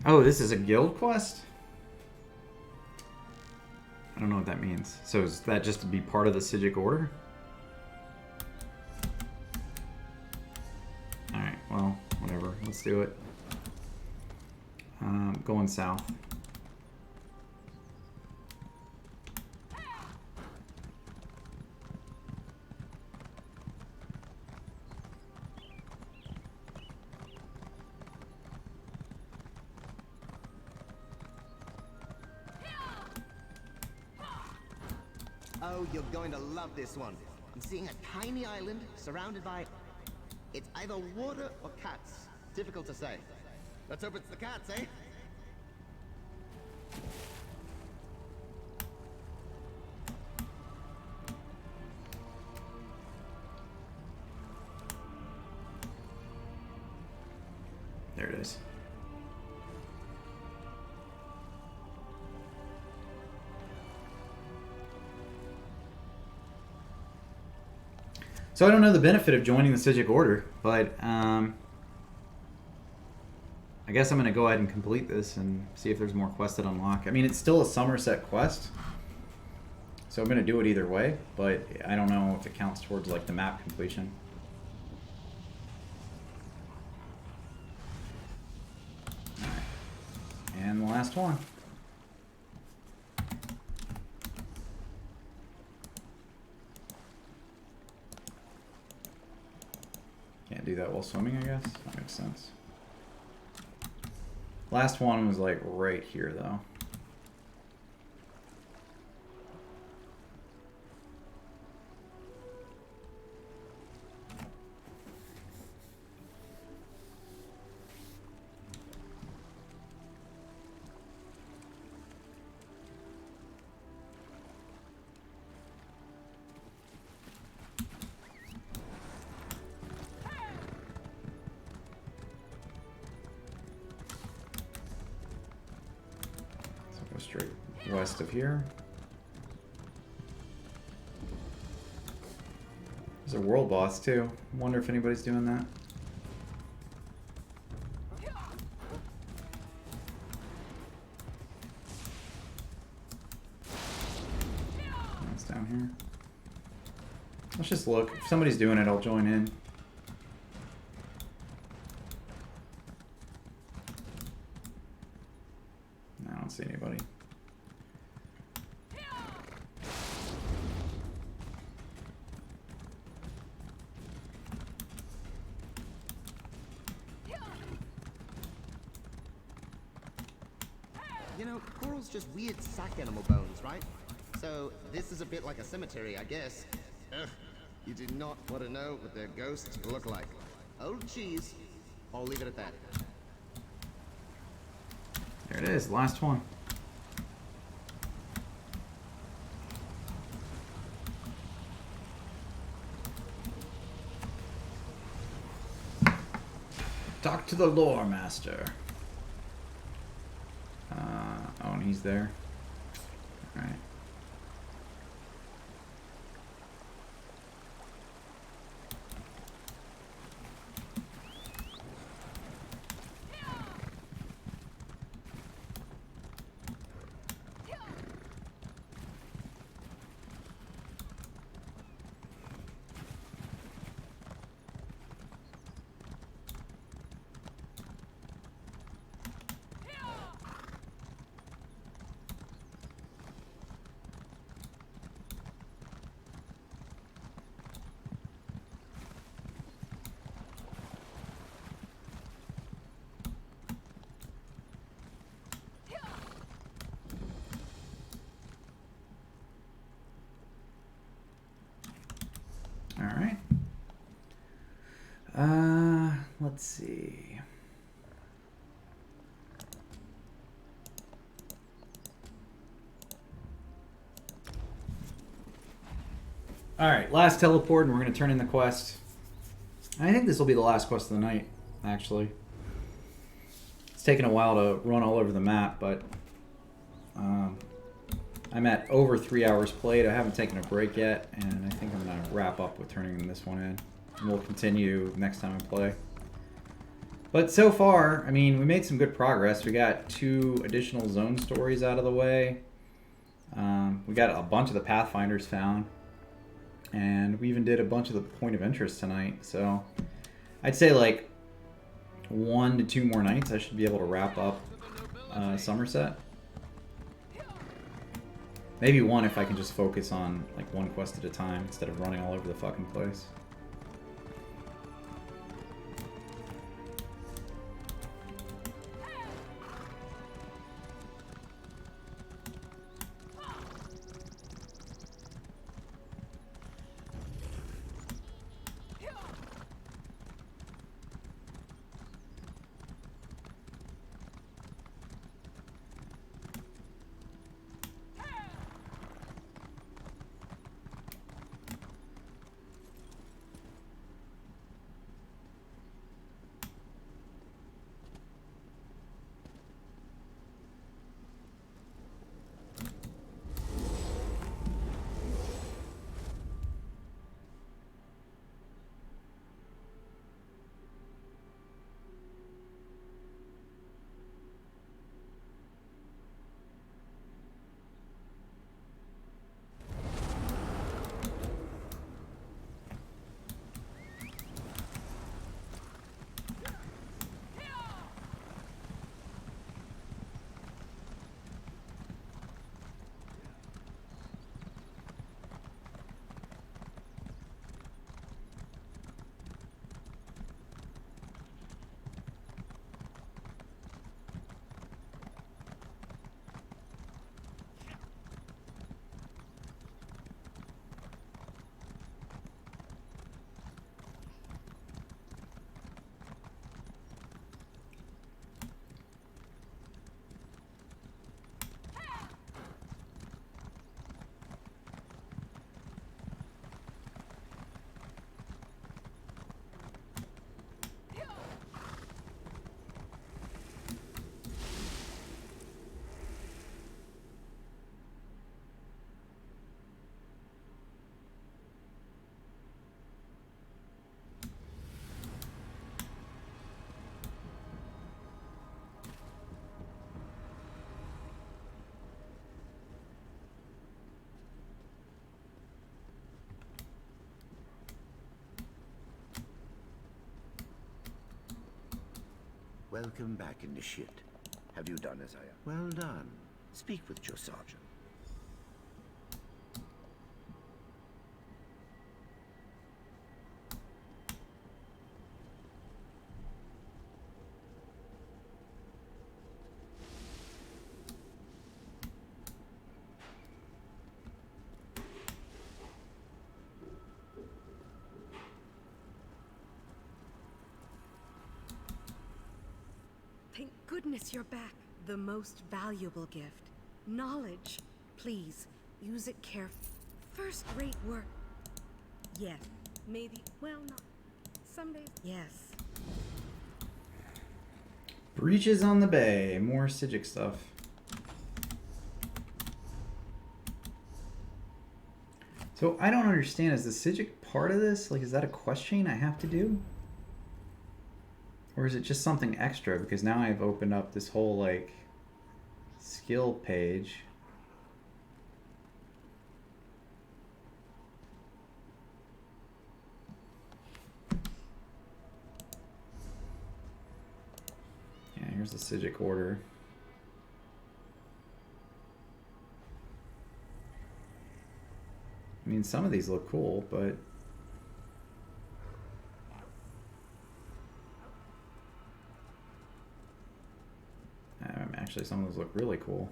Oh, this is a guild quest? I don't know what that means. So is that just to be part of the Psijic Order? Alright, well, whatever. Let's do it. Going south. Oh, you're going to love this one. I'm seeing a tiny island surrounded by... It's either water or cats. Difficult to say. Let's hope it's the cats, eh? There it is. So I don't know the benefit of joining the Psijic Order, but I guess I'm going to go ahead and complete this and see if there's more quests to unlock. I mean, it's still a Somerset quest, so I'm going to do it either way, but I don't know if it counts towards like the map completion. All right. And the last one. Can't do that while swimming, I guess. That makes sense. Last one was like right here, though. Straight west of here. There's a world boss too. Wonder if anybody's doing that. It's down here. Let's just look. If somebody's doing it, I'll join in. I don't see anybody. You know, coral's just weird sack animal bones, right? So this is a bit like a cemetery, I guess. Ugh, you do not want to know what their ghosts look like. Old cheese. I'll leave it at that. There it is, last one. Talk to the lore master. Oh, and he's there. All right. Alright. Let's see. Alright, last teleport, and we're going to turn in the quest. I think this will be the last quest of the night, actually. It's taken a while to run all over the map, but I'm at over 3 hours played. I haven't taken a break yet, and I think I'm going to wrap up with turning this one in. And we'll continue next time I play. But so far, I mean, we made some good progress. We got 2 additional zone stories out of the way. We got a bunch of the Pathfinders found. And we even did a bunch of the point of interest tonight. So I'd say like 1 to 2 more nights I should be able to wrap up Somerset. Maybe 1 if I can just focus on like 1 quest at a time instead of running all over the fucking place. Welcome back, Initiate. Have you done as I asked? Well done. Speak with your sergeant. Thank goodness you're back. The most valuable gift. Knowledge. Please, use it carefully. First-rate work. Yes. Maybe, well, not. Some days. Yes. Breaches on the Bay. More Sigic stuff. So I don't understand. Is the Sigic part of this? Like, is that a quest chain I have to do? Or is it just something extra? Because now I've opened up this whole, like, skill page. Yeah, here's the Sigic order. I mean, some of these look cool, but... actually, some of those look really cool.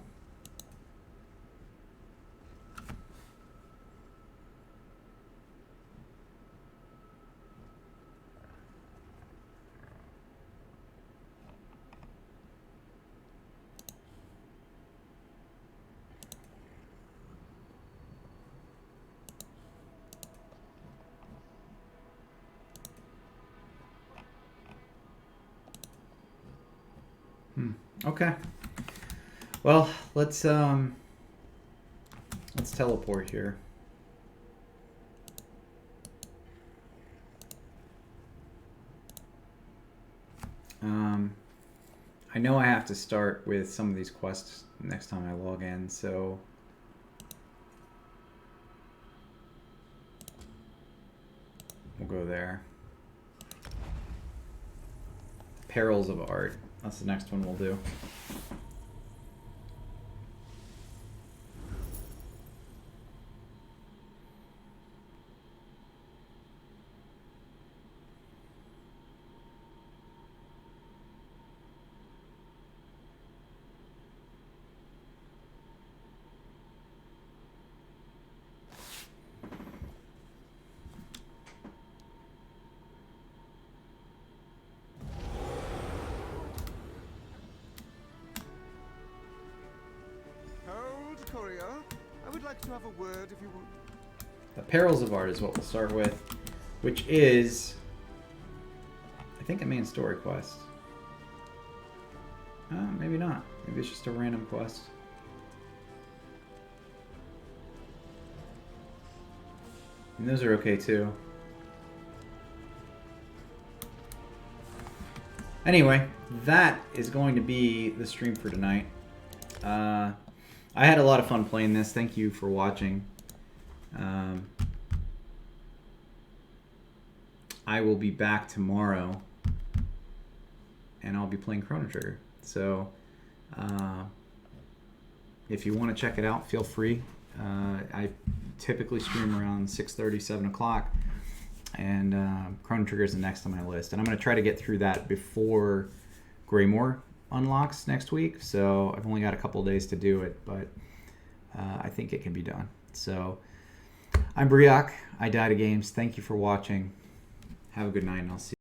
Okay. Well, let's teleport here. I know I have to start with some of these quests next time I log in, so we'll go there. Perils of Art. That's the next one we'll do. Hold, courier. I would like to have a word if you want. The Perils of Art is what we'll start with, which is, I think, a main story quest. Maybe not. Maybe it's just a random quest. And those are okay too. Anyway, that is going to be the stream for tonight. I had a lot of fun playing this. Thank you for watching. I will be back tomorrow, and I'll be playing Chrono Trigger. So, if you want to check it out, feel free. I typically stream around 6:30, 7 o'clock, and Chrono Trigger is the next on my list. And I'm going to try to get through that before Greymoor unlocks next week. So I've only got a couple of days to do it, but I think it can be done. So I'm Briac. I Die to Games. Thank you for watching. Have a good night, and I'll see you.